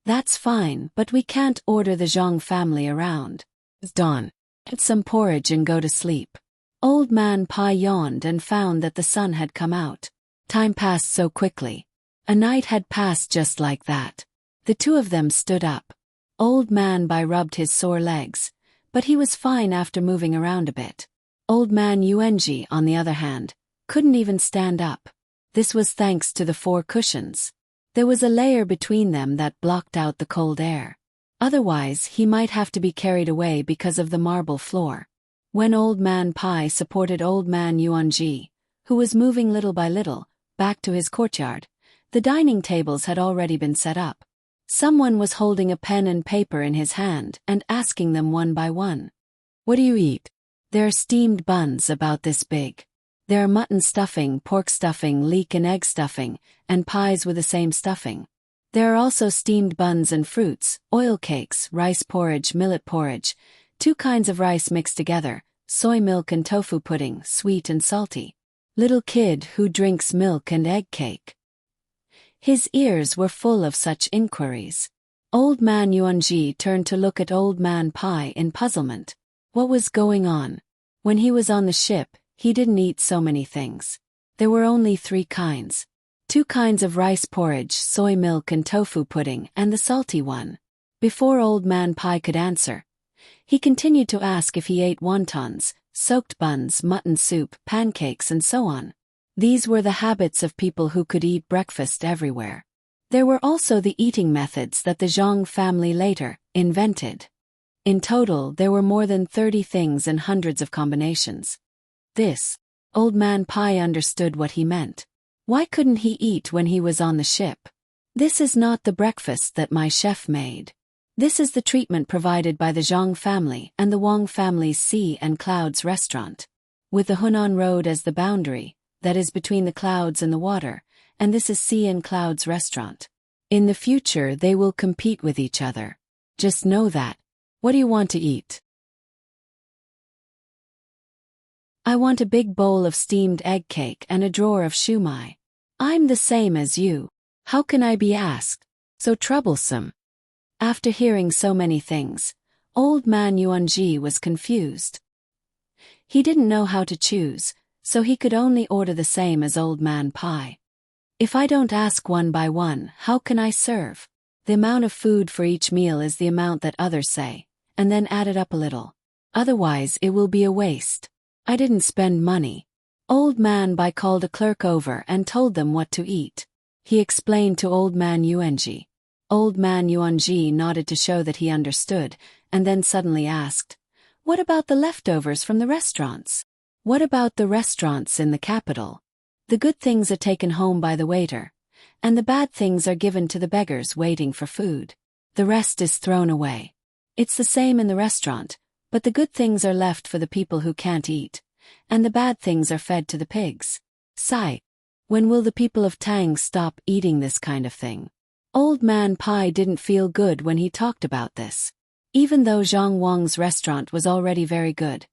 That's fine, but we can't order the Zhang family around. It's dawn. Eat some porridge and go to sleep. Old Man Pai yawned and found that the sun had come out. Time passed so quickly. A night had passed just like that. The two of them stood up. Old Man Pai rubbed his sore legs, but he was fine after moving around a bit. Old Man Yuanji, on the other hand, couldn't even stand up. This was thanks to the 4 cushions. There was a layer between them that blocked out the cold air. Otherwise, he might have to be carried away because of the marble floor. When Old Man Pai supported Old Man Yuanji, who was moving little by little, back to his courtyard, the dining tables had already been set up. Someone was holding a pen and paper in his hand and asking them one by one. What do you eat? There are steamed buns about this big. There are mutton stuffing, pork stuffing, leek and egg stuffing, and pies with the same stuffing. There are also steamed buns and fruits, oil cakes, rice porridge, millet porridge, 2 kinds of rice mixed together, soy milk and tofu pudding, sweet and salty. Little kid who drinks milk and egg cake. His ears were full of such inquiries. Old Man Yuanji turned to look at Old Man Pai in puzzlement. What was going on? When he was on the ship, he didn't eat so many things. There were only 3 kinds. 2 kinds of rice porridge, soy milk and tofu pudding, and the salty one. Before Old Man Pai could answer, he continued to ask if he ate wontons, soaked buns, mutton soup, pancakes and so on. These were the habits of people who could eat breakfast everywhere. There were also the eating methods that the Zhang family later invented. In total, there were more than 30 things and hundreds of combinations. This, Old Man Pai understood what he meant. Why couldn't he eat when he was on the ship? This is not the breakfast that my chef made. This is the treatment provided by the Zhang family and the Wang family's Sea and Clouds restaurant. With the Hunan Road as the boundary, that is between the clouds and the water, and this is Sea and Clouds restaurant. In the future they will compete with each other. Just know that. What do you want to eat? I want a big bowl of steamed egg cake and a drawer of shumai. I'm the same as you. How can I be asked? So troublesome. After hearing so many things, Old Man Yuanji was confused. He didn't know how to choose, so he could only order the same as Old Man Pai. If I don't ask one by one, how can I serve? The amount of food for each meal is the amount that others say, and then add it up a little. Otherwise it will be a waste. I didn't spend money. Old Man Bai called a clerk over and told them what to eat. He explained to Old Man Yuanji. Old Man Yuanji nodded to show that he understood, and then suddenly asked, "What about the leftovers from the restaurants? What about the restaurants in the capital? The good things are taken home by the waiter, and the bad things are given to the beggars waiting for food. The rest is thrown away. It's the same in the restaurant, but the good things are left for the people who can't eat, and the bad things are fed to the pigs. Sigh. When will the people of Tang stop eating this kind of thing?" Old Man Pai didn't feel good when he talked about this. Even though Zhang Wang's restaurant was already very good,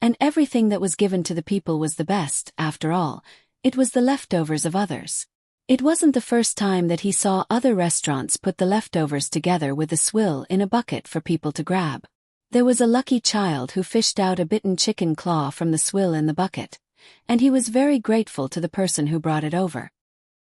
and everything that was given to the people was the best, after all, it was the leftovers of others. It wasn't the first time that he saw other restaurants put the leftovers together with a swill in a bucket for people to grab. There was a lucky child who fished out a bitten chicken claw from the swill in the bucket, and he was very grateful to the person who brought it over.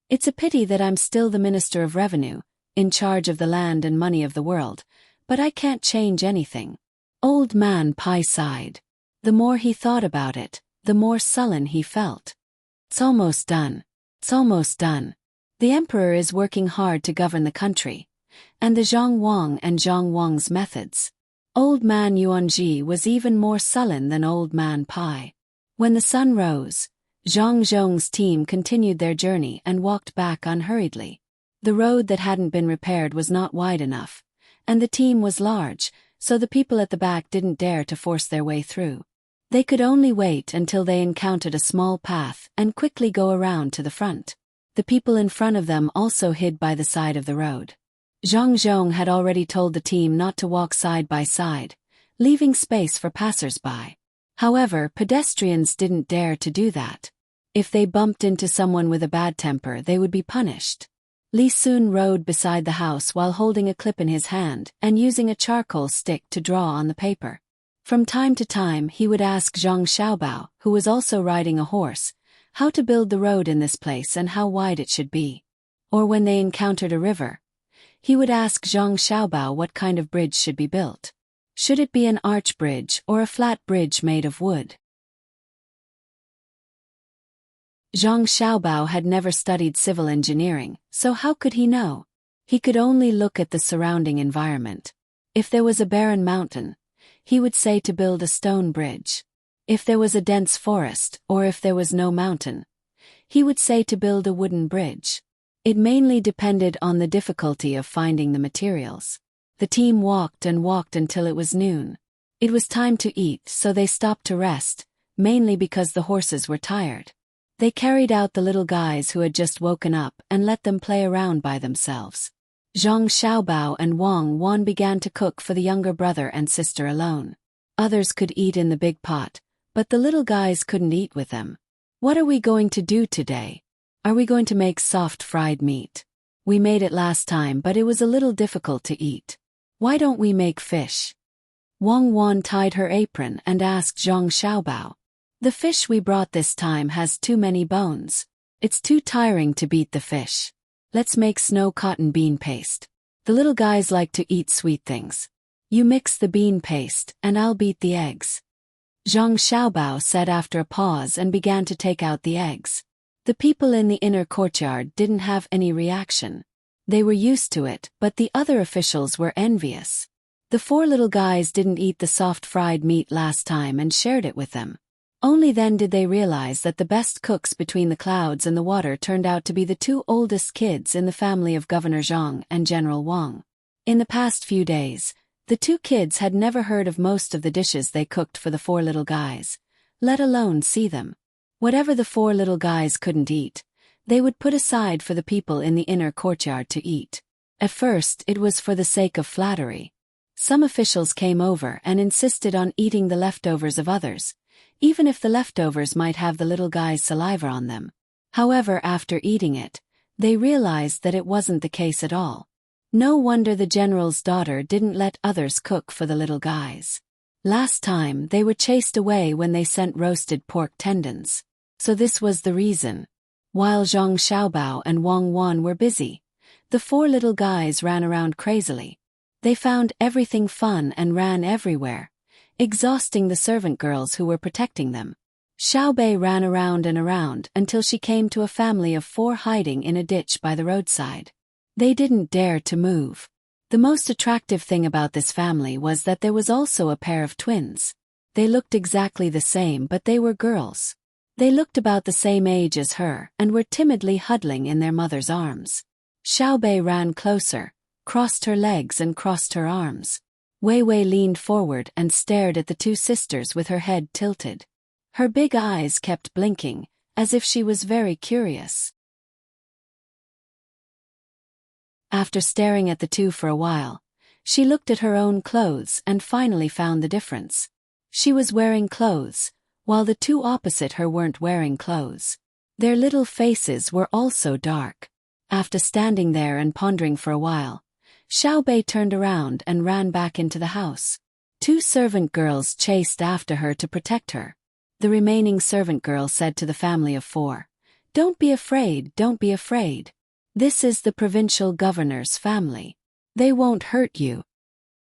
"It's a pity that I'm still the Minister of Revenue, in charge of the land and money of the world, but I can't change anything." Old Man Pai sighed. The more he thought about it, the more sullen he felt. It's almost done. It's almost done. The emperor is working hard to govern the country, and the Zhang Wang and Zhang Wang's methods. Old Man Yuanji was even more sullen than Old Man Pai. When the sun rose, Zhang Zhong's team continued their journey and walked back unhurriedly. The road that hadn't been repaired was not wide enough, and the team was large, so the people at the back didn't dare to force their way through. They could only wait until they encountered a small path and quickly go around to the front. The people in front of them also hid by the side of the road. Zhang Zhong had already told the team not to walk side by side, leaving space for passers-by. However, pedestrians didn't dare to do that. If they bumped into someone with a bad temper, they would be punished. Li Sun rode beside the house while holding a clip in his hand and using a charcoal stick to draw on the paper. From time to time he would ask Zhang Xiaobao, who was also riding a horse, how to build the road in this place and how wide it should be. Or when they encountered a river, he would ask Zhang Xiaobao what kind of bridge should be built. Should it be an arch bridge or a flat bridge made of wood? Zhang Xiaobao had never studied civil engineering, so how could he know? He could only look at the surrounding environment. If there was a barren mountain, he would say to build a stone bridge. If there was a dense forest, or if there was no mountain, he would say to build a wooden bridge. It mainly depended on the difficulty of finding the materials. The team walked and walked until it was noon. It was time to eat, so they stopped to rest, mainly because the horses were tired. They carried out the little guys who had just woken up and let them play around by themselves. Zhang Xiaobao and Wang Wan began to cook for the younger brother and sister alone. Others could eat in the big pot, but the little guys couldn't eat with them. "What are we going to do today? Are we going to make soft fried meat? We made it last time, but it was a little difficult to eat. Why don't we make fish?" Wang Wan tied her apron and asked Zhang Xiaobao. "The fish we brought this time has too many bones. It's too tiring to beat the fish. Let's make snow cotton bean paste. The little guys like to eat sweet things. You mix the bean paste, and I'll beat the eggs." Zhang Xiaobao said after a pause and began to take out the eggs. The people in the inner courtyard didn't have any reaction. They were used to it, but the other officials were envious. The four little guys didn't eat the soft fried meat last time and shared it with them. Only then did they realize that the best cooks between the clouds and the water turned out to be the two oldest kids in the family of Governor Zhang and General Wang. In the past few days, the two kids had never heard of most of the dishes they cooked for the four little guys, let alone see them. Whatever the four little guys couldn't eat, they would put aside for the people in the inner courtyard to eat. At first, it was for the sake of flattery. Some officials came over and insisted on eating the leftovers of others, even if the leftovers might have the little guy's saliva on them. However, after eating it, they realized that it wasn't the case at all. No wonder the general's daughter didn't let others cook for the little guys. Last time, they were chased away when they sent roasted pork tendons. So this was the reason. While Zhang Xiaobao and Wang Wan were busy, the four little guys ran around crazily. They found everything fun and ran everywhere, exhausting the servant girls who were protecting them. Xiaobei ran around and around until she came to a family of 4 hiding in a ditch by the roadside. They didn't dare to move. The most attractive thing about this family was that there was also a pair of twins. They looked exactly the same, but they were girls. They looked about the same age as her and were timidly huddling in their mother's arms. Xiaobei ran closer, crossed her legs and crossed her arms. Wei Wei leaned forward and stared at the 2 sisters with her head tilted. Her big eyes kept blinking, as if she was very curious. After staring at the 2 for a while, she looked at her own clothes and finally found the difference. She was wearing clothes, while the 2 opposite her weren't wearing clothes. Their little faces were also dark. After standing there and pondering for a while, Xiaobei turned around and ran back into the house. 2 servant girls chased after her to protect her. The remaining servant girl said to the family of 4, "Don't be afraid, don't be afraid. This is the provincial governor's family. They won't hurt you."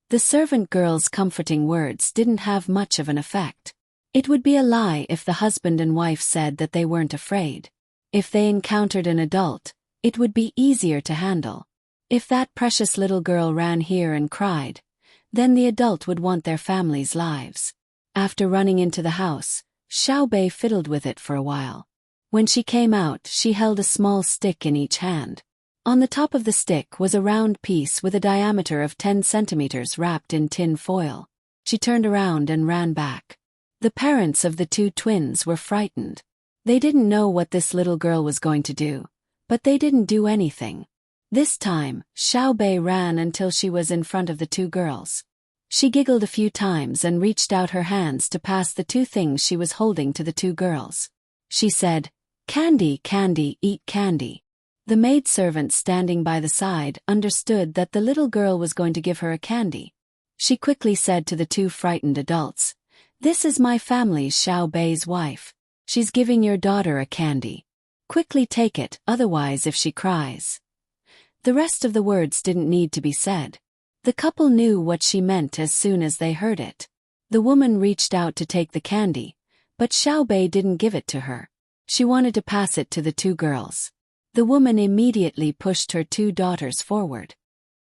The servant girl's comforting words didn't have much of an effect. It would be a lie if the husband and wife said that they weren't afraid. If they encountered an adult, it would be easier to handle. If that precious little girl ran here and cried, then the adult would want their family's lives. After running into the house, Xiaobei fiddled with it for a while. When she came out, she held a small stick in each hand. On the top of the stick was a round piece with a diameter of 10 centimeters wrapped in tin foil. She turned around and ran back. The parents of the 2 twins were frightened. They didn't know what this little girl was going to do, but they didn't do anything. This time, Xiaobei ran until she was in front of the 2 girls. She giggled a few times and reached out her hands to pass the 2 things she was holding to the 2 girls. She said, "Candy, candy, eat candy." The maidservant standing by the side understood that the little girl was going to give her a candy. She quickly said to the 2 frightened adults, "This is my family's Xiaobei's wife. She's giving your daughter a candy. Quickly take it, otherwise if she cries." The rest of the words didn't need to be said. The couple knew what she meant as soon as they heard it. The woman reached out to take the candy, but Xiaobei didn't give it to her. She wanted to pass it to the 2 girls. The woman immediately pushed her 2 daughters forward.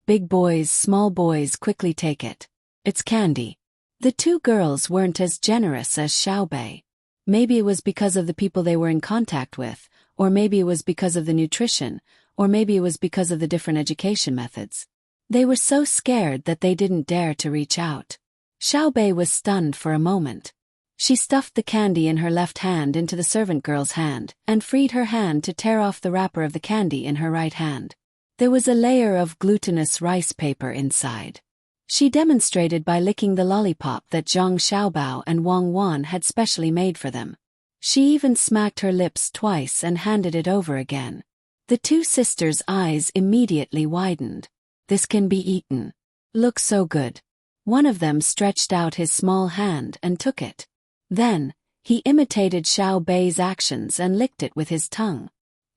"Big boys, small boys, quickly take it. It's candy." The 2 girls weren't as generous as Xiaobei. Maybe it was because of the people they were in contact with, or maybe it was because of the nutrition, or maybe it was because of the different education methods. They were so scared that they didn't dare to reach out. Xiaobei was stunned for a moment. She stuffed the candy in her left hand into the servant girl's hand and freed her hand to tear off the wrapper of the candy in her right hand. There was a layer of glutinous rice paper inside. She demonstrated by licking the lollipop that Zhang Xiaobao and Wang Wan had specially made for them. She even smacked her lips twice and handed it over again. The 2 sisters' eyes immediately widened. "This can be eaten. Looks so good." One of them stretched out his small hand and took it. Then, he imitated Xiaobei's actions and licked it with his tongue.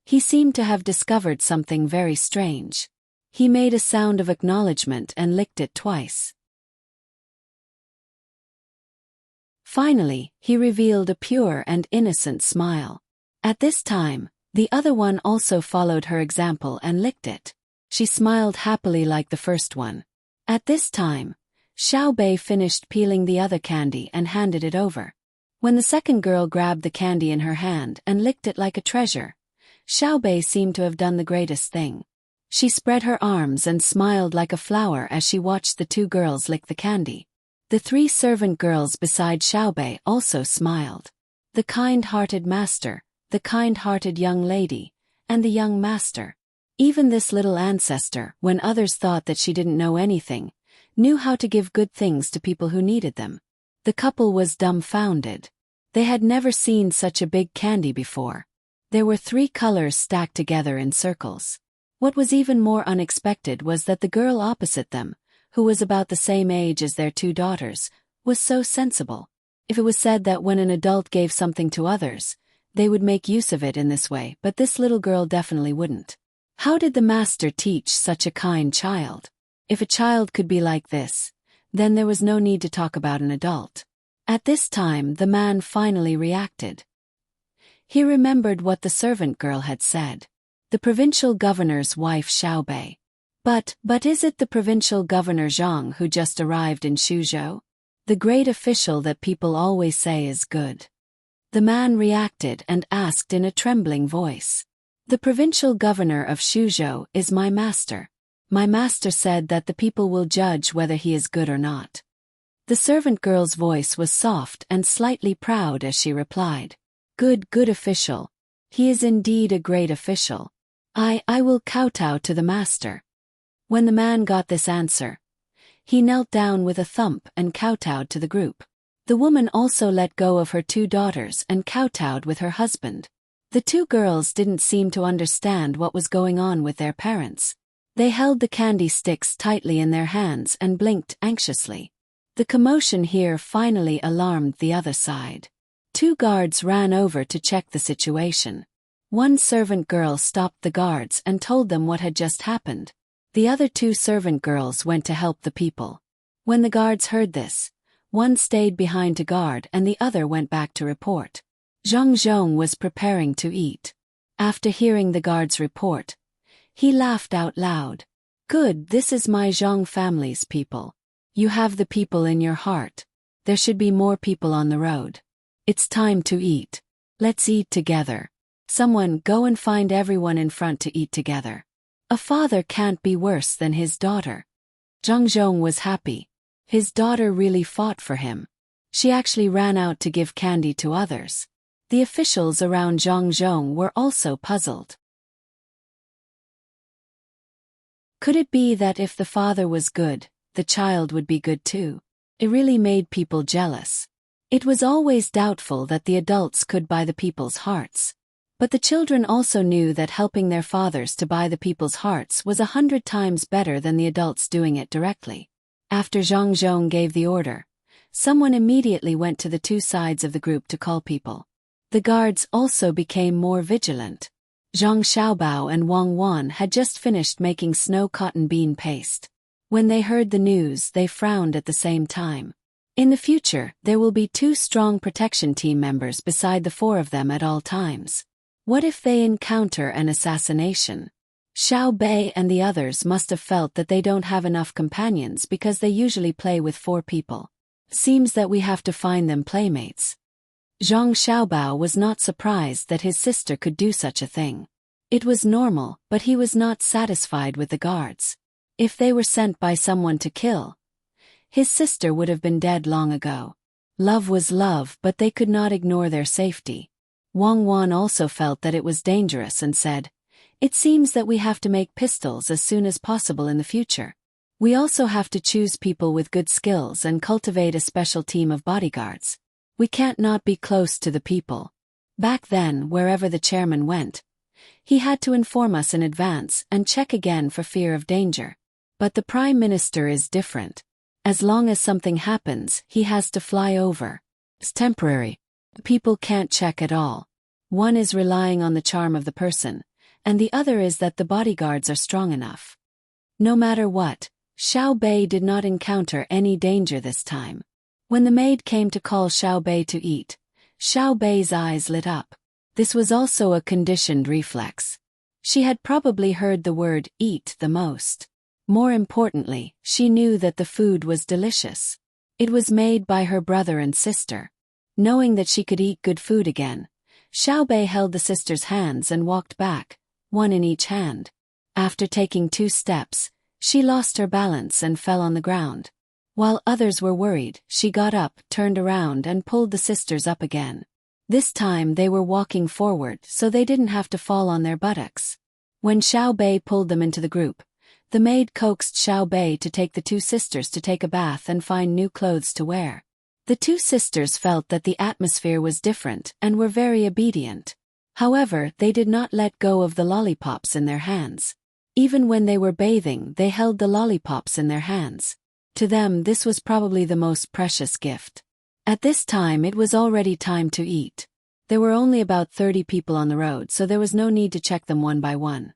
He seemed to have discovered something very strange. He made a sound of acknowledgement and licked it twice. Finally, he revealed a pure and innocent smile. At this time, the other one also followed her example and licked it. She smiled happily like the first one. At this time, Xiaobei finished peeling the other candy and handed it over. When the second girl grabbed the candy in her hand and licked it like a treasure, Xiaobei seemed to have done the greatest thing. She spread her arms and smiled like a flower as she watched the 2 girls lick the candy. The 3 servant girls beside Xiaobei also smiled. The kind-hearted master, the kind-hearted young lady, and the young master. Even this little ancestor, when others thought that she didn't know anything, knew how to give good things to people who needed them. The couple was dumbfounded. They had never seen such a big candy before. There were 3 colors stacked together in circles. What was even more unexpected was that the girl opposite them, who was about the same age as their 2 daughters, was so sensible. If it was said that when an adult gave something to others, they would make use of it in this way, but this little girl definitely wouldn't. How did the master teach such a kind child? If a child could be like this, then there was no need to talk about an adult. At this time the man finally reacted. He remembered what the servant girl had said. The provincial governor's wife Xiaobei. But is it the provincial governor Zhang who just arrived in Suzhou? The great official that people always say is good. The man reacted and asked in a trembling voice. The provincial governor of Suzhou is my master. My master said that the people will judge whether he is good or not. The servant girl's voice was soft and slightly proud as she replied. Good official. He is indeed a great official. I will kowtow to the master. When the man got this answer, he knelt down with a thump and kowtowed to the group. The woman also let go of her 2 daughters and kowtowed with her husband. The 2 girls didn't seem to understand what was going on with their parents. They held the candy sticks tightly in their hands and blinked anxiously. The commotion here finally alarmed the other side. 2 guards ran over to check the situation. One servant girl stopped the guards and told them what had just happened. The other 2 servant girls went to help the people. When the guards heard this, one stayed behind to guard and the other went back to report. Zhang Zhong was preparing to eat. After hearing the guard's report, he laughed out loud. Good, this is my Zhang family's people. You have the people in your heart. There should be more people on the road. It's time to eat. Let's eat together. Someone go and find everyone in front to eat together. A father can't be worse than his daughter. Zhang Zhong was happy. His daughter really fought for him. She actually ran out to give candy to others. The officials around Zhang Zhong were also puzzled. Could it be that if the father was good, the child would be good too? It really made people jealous. It was always doubtful that the adults could buy the people's hearts. But the children also knew that helping their fathers to buy the people's hearts was 100 times better than the adults doing it directly. After Zhang Zhong gave the order, someone immediately went to the 2 sides of the group to call people. The guards also became more vigilant. Zhang Xiaobao and Wang Wan had just finished making snow cotton bean paste. When they heard the news, they frowned at the same time. In the future, there will be 2 strong protection team members beside the 4 of them at all times. What if they encounter an assassination? Xiao Bei and the others must have felt that they don't have enough companions because they usually play with 4 people. Seems that we have to find them playmates. Zhang Xiaobao was not surprised that his sister could do such a thing. It was normal, but he was not satisfied with the guards. If they were sent by someone to kill, his sister would have been dead long ago. Love was love, but they could not ignore their safety. Wang Wan also felt that it was dangerous and said, It seems that we have to make pistols as soon as possible in the future. We also have to choose people with good skills and cultivate a special team of bodyguards. We can't not be close to the people. Back then, wherever the chairman went, he had to inform us in advance and check again for fear of danger. But the prime minister is different. As long as something happens, he has to fly over. It's temporary. People can't check at all. One is relying on the charm of the person, and the other is that the bodyguards are strong enough. No matter what, Xiao Bei did not encounter any danger this time. When the maid came to call Xiao Bei to eat, Xiao Bei's eyes lit up. This was also a conditioned reflex. She had probably heard the word eat the most. More importantly, she knew that the food was delicious. It was made by her brother and sister. Knowing that she could eat good food again, Xiao Bei held the sisters' hands and walked back, one in each hand. After taking 2 steps, she lost her balance and fell on the ground. While others were worried, she got up, turned around and pulled the sisters up again. This time they were walking forward so they didn't have to fall on their buttocks. When Xiao Bei pulled them into the group, the maid coaxed Xiao Bei to take the 2 sisters to take a bath and find new clothes to wear. The 2 sisters felt that the atmosphere was different and were very obedient. However, they did not let go of the lollipops in their hands. Even when they were bathing, they held the lollipops in their hands. To them, this was probably the most precious gift. At this time, it was already time to eat. There were only about 30 people on the road, so there was no need to check them one by one.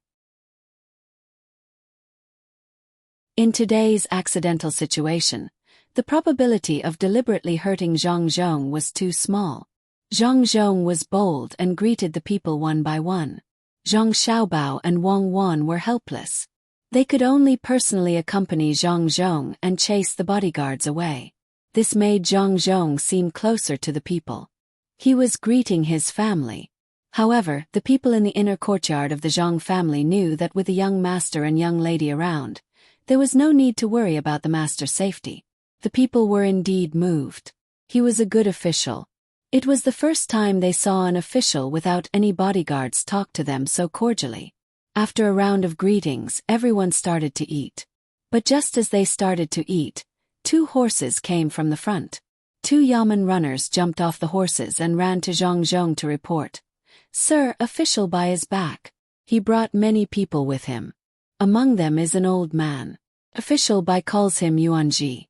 In today's accidental situation, The probability of deliberately hurting Zhang Zhong was too small. Zhang Zhong was bold and greeted the people one by one. Zhang Xiaobao and Wang Wan were helpless. They could only personally accompany Zhang Zhong and chase the bodyguards away. This made Zhang Zhong seem closer to the people. He was greeting his family. However, the people in the inner courtyard of the Zhang family knew that with the young master and young lady around, there was no need to worry about the master's safety. The people were indeed moved. He was a good official. It was the first time they saw an official without any bodyguards talk to them so cordially. After a round of greetings, everyone started to eat. But just as they started to eat, 2 horses came from the front. 2 yamen runners jumped off the horses and ran to Zhang Zhong to report. "Sir, official Bai is back. He brought many people with him. Among them is an old man. Official Bai calls him Yuanji."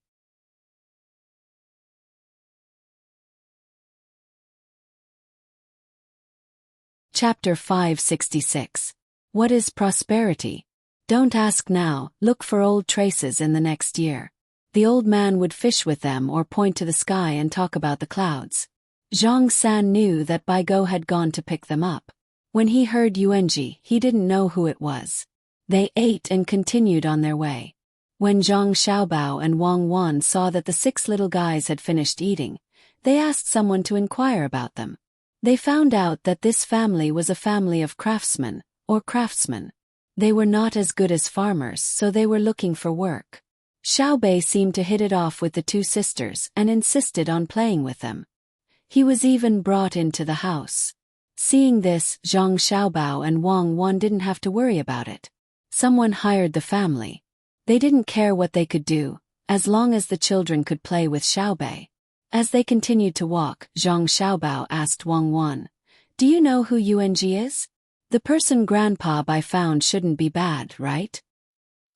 Chapter 566. What is prosperity? Don't ask now, look for old traces in the next year. The old man would fish with them or point to the sky and talk about the clouds. Zhang San knew that Bai Go had gone to pick them up. When he heard Yuanji, he didn't know who it was. They ate and continued on their way. When Zhang Xiaobao and Wang Wan saw that the 6 little guys had finished eating, they asked someone to inquire about them. They found out that this family was a family of craftsmen, or craftsmen. They were not as good as farmers, so they were looking for work. Xiaobei seemed to hit it off with the 2 sisters and insisted on playing with them. He was even brought into the house. Seeing this, Zhang Xiaobao and Wang Wan didn't have to worry about it. Someone hired the family. They didn't care what they could do, as long as the children could play with Xiaobei. As they continued to walk, Zhang Xiaobao asked Wang Wan, "Do you know who Yuanji is? The person Grandpa Bai found shouldn't be bad, right?"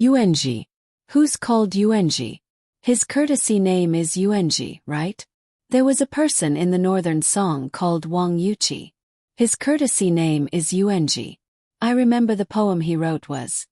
"Yuanji? Who's called Yuanji? His courtesy name is Yuanji, right? There was a person in the northern song called Wang Yuqi. His courtesy name is Yuanji. I remember the poem he wrote was,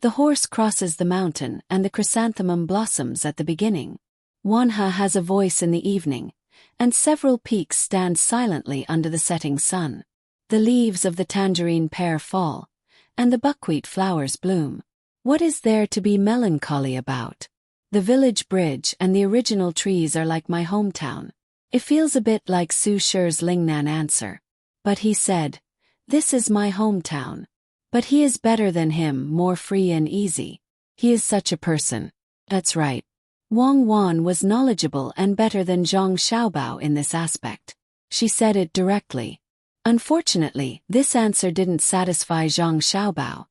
'The horse crosses the mountain and the chrysanthemum blossoms at the beginning. Wanha has a voice in the evening, and several peaks stand silently under the setting sun. The leaves of the tangerine pear fall, and the buckwheat flowers bloom. What is there to be melancholy about? The village bridge and the original trees are like my hometown.' It feels a bit like Su Shi's Lingnan answer. But he said, 'This is my hometown. But he is better than him, more free and easy. He is such a person.' That's right. Wang Wan was knowledgeable and better than Zhang Xiaobao in this aspect. She said it directly. Unfortunately, this answer didn't satisfy Zhang Xiaobao.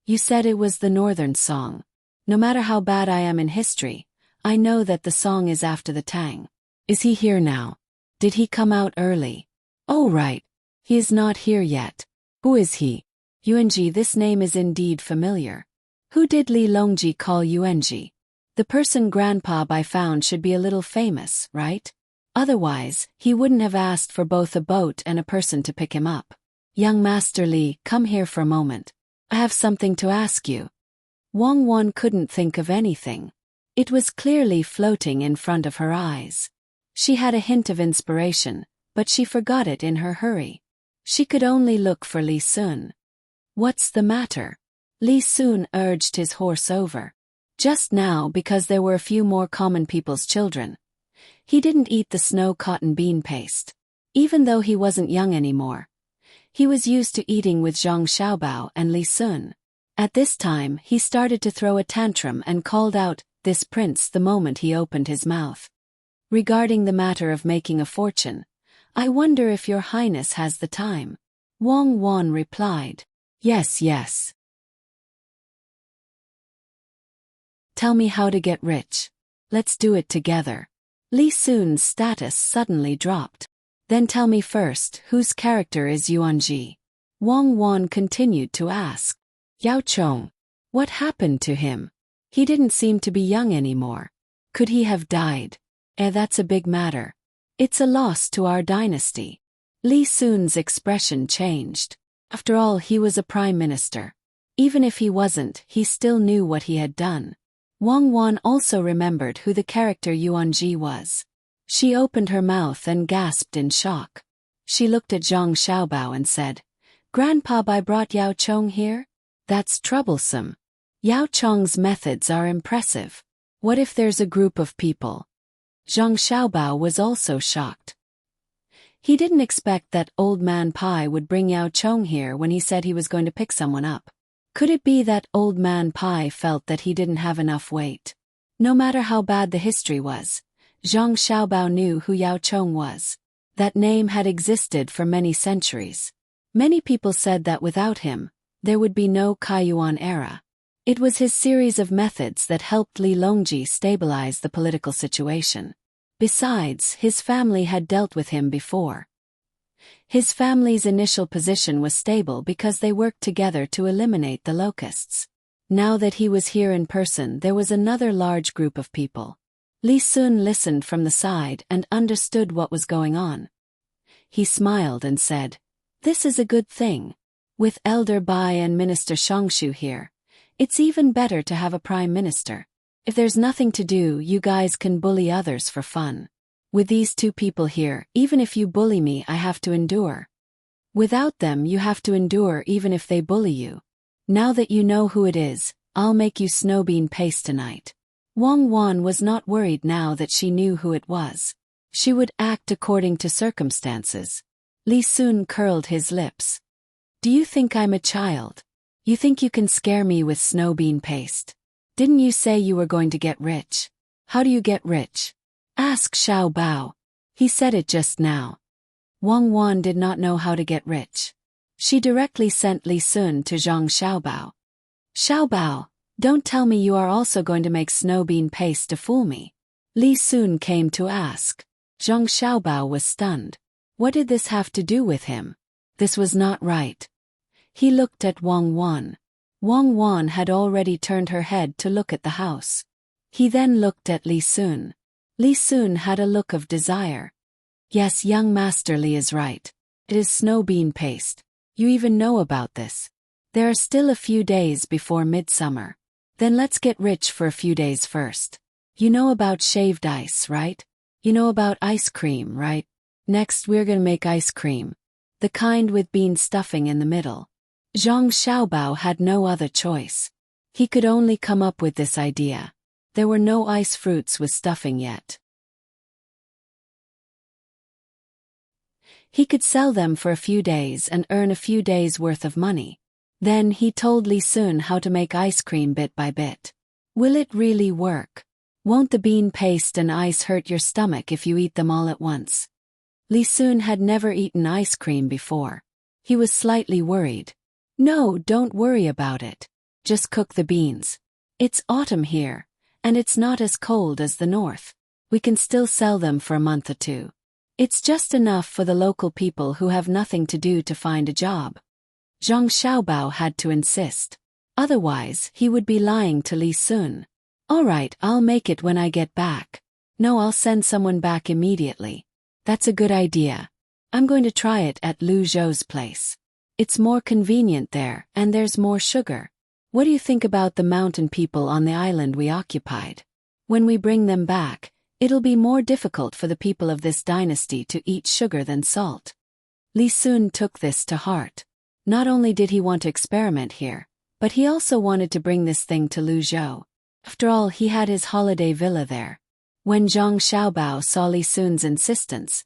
"You said it was the northern song. No matter how bad I am in history, I know that the song is after the Tang. Is he here now? Did he come out early? Oh right. He is not here yet. Who is he? Yuanji, this name is indeed familiar. Who did Li Longji call Yuanji? The person Grandpa Bai found should be a little famous, right? Otherwise, he wouldn't have asked for both a boat and a person to pick him up. Young Master Li, come here for a moment. I have something to ask you." Wang Wan couldn't think of anything. It was clearly floating in front of her eyes. She had a hint of inspiration, but she forgot it in her hurry. She could only look for Li Sun. "What's the matter?" Li Sun urged his horse over. Just now, because there were a few more common people's children. He didn't eat the snow cotton bean paste. Even though he wasn't young anymore. He was used to eating with Zhang Xiaobao and Li Sun. At this time, he started to throw a tantrum and called out, "This prince," the moment he opened his mouth. "Regarding the matter of making a fortune, I wonder if your highness has the time." Wang Wan replied, "Yes, yes. Tell me how to get rich. Let's do it together." Li Sun's status suddenly dropped. "Then tell me first, whose character is Yuanji?" Wang Wan continued to ask. "Yao Chong. What happened to him? He didn't seem to be young anymore. Could he have died? That's a big matter. It's a loss to our dynasty." Li Sun's expression changed. After all, he was a prime minister. Even if he wasn't, he still knew what he had done. Wang Wan also remembered who the character Yuanji was. She opened her mouth and gasped in shock. She looked at Zhang Xiaobao and said, "Grandpa, I brought Yao Chong here? That's troublesome. Yao Chong's methods are impressive. What if there's a group of people?" Zhang Xiaobao was also shocked. He didn't expect that old man Pai would bring Yao Chong here when he said he was going to pick someone up. Could it be that old man Pai felt that he didn't have enough weight? No matter how bad the history was, Zhang Xiaobao knew who Yao Chong was. That name had existed for many centuries. Many people said that without him, there would be no Kaiyuan era. It was his series of methods that helped Li Longji stabilize the political situation. Besides, his family had dealt with him before. His family's initial position was stable because they worked together to eliminate the locusts. Now that he was here in person, there was another large group of people. Li Sun listened from the side and understood what was going on. He smiled and said, "This is a good thing. With Elder Bai and Minister Shongshu here, it's even better to have a prime minister. If there's nothing to do, you guys can bully others for fun. With these two people here, even if you bully me, I have to endure. Without them, you have to endure even if they bully you. Now that you know who it is, I'll make you snowbean paste tonight." Wang Wan was not worried now that she knew who it was. She would act according to circumstances. Li Sun curled his lips. "Do you think I'm a child? You think you can scare me with snowbean paste? Didn't you say you were going to get rich? How do you get rich? Ask Xiao Bao. He said it just now." Wang Wan did not know how to get rich. She directly sent Li Sun to Zhang Xiaobao. "Xiaobao, don't tell me you are also going to make snowbean paste to fool me." Li Sun came to ask. Zhang Xiaobao was stunned. What did this have to do with him? This was not right. He looked at Wang Wan. Wang Wan had already turned her head to look at the house. He then looked at Li Sun. Li Sun had a look of desire. "Yes, young Master Li is right. It is snowbean paste. You even know about this. There are still a few days before midsummer. Then let's get rich for a few days first. You know about shaved ice, right? You know about ice cream, right? Next we're gonna make ice cream. The kind with bean stuffing in the middle." Zhang Xiaobao had no other choice. He could only come up with this idea. There were no ice fruits with stuffing yet. He could sell them for a few days and earn a few days' worth of money. Then he told Li Sun how to make ice cream bit by bit. Will it really work? Won't the bean paste and ice hurt your stomach if you eat them all at once? Li Sun had never eaten ice cream before. He was slightly worried. "No, don't worry about it. Just cook the beans. It's autumn here, and it's not as cold as the north. We can still sell them for a month or two. It's just enough for the local people who have nothing to do to find a job." Zhang Xiaobao had to insist. Otherwise, he would be lying to Li Sun. "All right, I'll make it when I get back. No, I'll send someone back immediately. That's a good idea. I'm going to try it at Lu Zhou's place. It's more convenient there, and there's more sugar. What do you think about the mountain people on the island we occupied? When we bring them back, it'll be more difficult for the people of this dynasty to eat sugar than salt." Li Sun took this to heart. Not only did he want to experiment here, but he also wanted to bring this thing to Lu Zhou. After all, he had his holiday villa there. When Zhang Xiaobao saw Li Sun's insistence,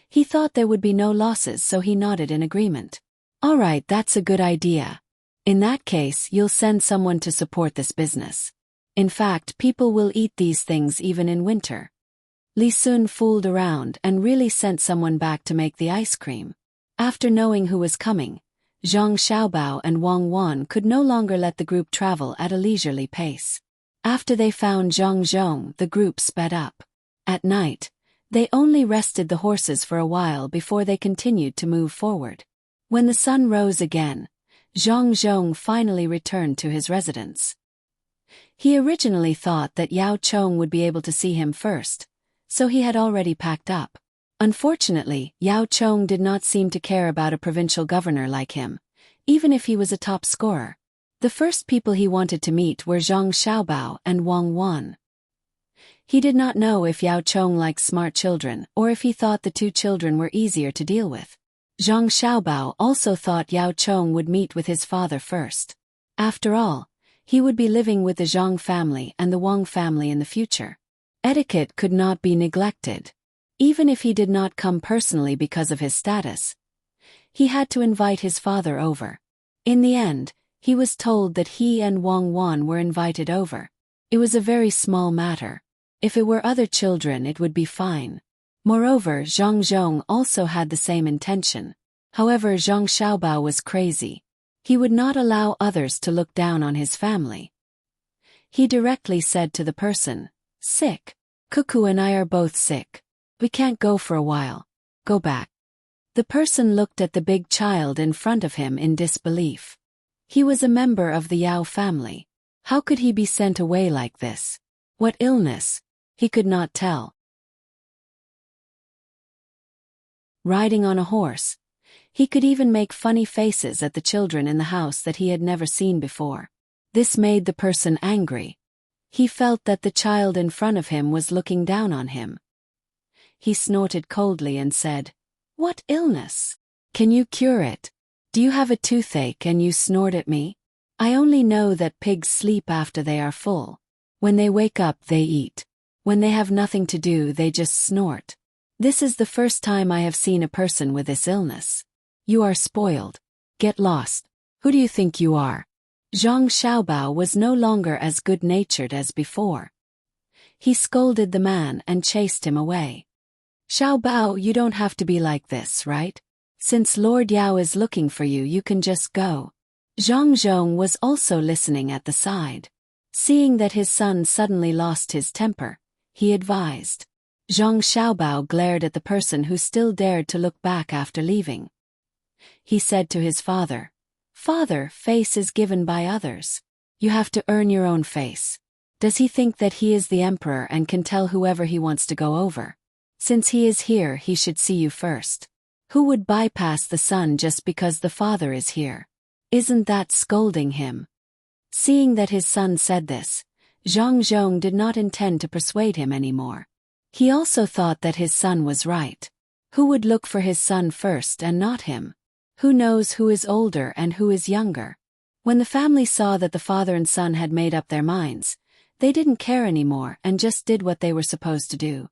he thought there would be no losses, so he nodded in agreement. "All right, that's a good idea. In that case, you'll send someone to support this business. In fact, people will eat these things even in winter." Li Sun fooled around and really sent someone back to make the ice cream. After knowing who was coming, Zhang Xiaobao and Wang Wan could no longer let the group travel at a leisurely pace. After they found Zhang Zhong, the group sped up. At night, they only rested the horses for a while before they continued to move forward. When the sun rose again, Zhang Zhong finally returned to his residence. He originally thought that Yao Chong would be able to see him first, so he had already packed up. Unfortunately, Yao Chong did not seem to care about a provincial governor like him, even if he was a top scorer. The first people he wanted to meet were Zhang Xiaobao and Wang Wan. He did not know if Yao Chong liked smart children or if he thought the two children were easier to deal with. Zhang Xiaobao also thought Yao Chong would meet with his father first. After all, he would be living with the Zhang family and the Wang family in the future. Etiquette could not be neglected. Even if he did not come personally because of his status, he had to invite his father over. In the end, he was told that he and Wang Wan were invited over. It was a very small matter. If it were other children it would be fine. Moreover, Zhang Zhong also had the same intention. However, Zhang Xiaobao was crazy. He would not allow others to look down on his family. He directly said to the person, "Sick. Cuckoo and I are both sick. We can't go for a while. Go back." The person looked at the big child in front of him in disbelief. He was a member of the Yao family. How could he be sent away like this? What illness? He could not tell. Riding on a horse, he could even make funny faces at the children in the house that he had never seen before. This made the person angry. He felt that the child in front of him was looking down on him. He snorted coldly and said, "What illness? Can you cure it? Do you have a toothache and you snort at me? I only know that pigs sleep after they are full. When they wake up they eat. When they have nothing to do they just snort. This is the first time I have seen a person with this illness. You are spoiled. Get lost. Who do you think you are?" Zhang Xiaobao was no longer as good-natured as before. He scolded the man and chased him away. "Xiaobao, you don't have to be like this, right? Since Lord Yao is looking for you, you can just go." Zhang Zhong was also listening at the side. Seeing that his son suddenly lost his temper, he advised. Zhang Xiaobao glared at the person who still dared to look back after leaving. He said to his father, "Father, face is given by others. You have to earn your own face. Does he think that he is the emperor and can tell whoever he wants to go over? Since he is here, he should see you first. Who would bypass the son just because the father is here? Isn't that scolding him?" Seeing that his son said this, Zhang Zhong did not intend to persuade him anymore. He also thought that his son was right. Who would look for his son first and not him? Who knows who is older and who is younger? When the family saw that the father and son had made up their minds, they didn't care anymore and just did what they were supposed to do.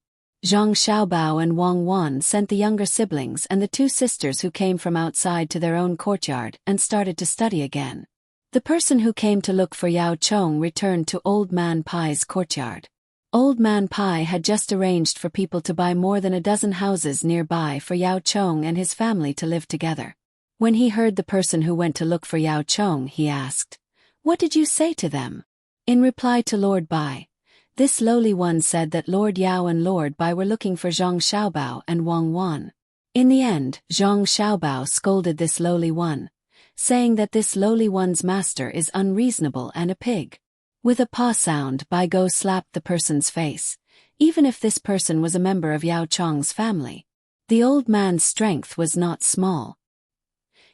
Zhang Xiaobao and Wang Wan sent the younger siblings and the two sisters who came from outside to their own courtyard and started to study again. The person who came to look for Yao Chong returned to Old Man Pai's courtyard. Old Man Pai had just arranged for people to buy more than a dozen houses nearby for Yao Chong and his family to live together. When he heard the person who went to look for Yao Chong, he asked, "What did you say to them?" In reply to Lord Bai, this lowly one said that Lord Yao and Lord Bai were looking for Zhang Xiaobao and Wang Wan. In the end, Zhang Xiaobao scolded this lowly one, saying that this lowly one's master is unreasonable and a pig. With a paw sound, Bai Go slapped the person's face, even if this person was a member of Yao Chong's family. The old man's strength was not small.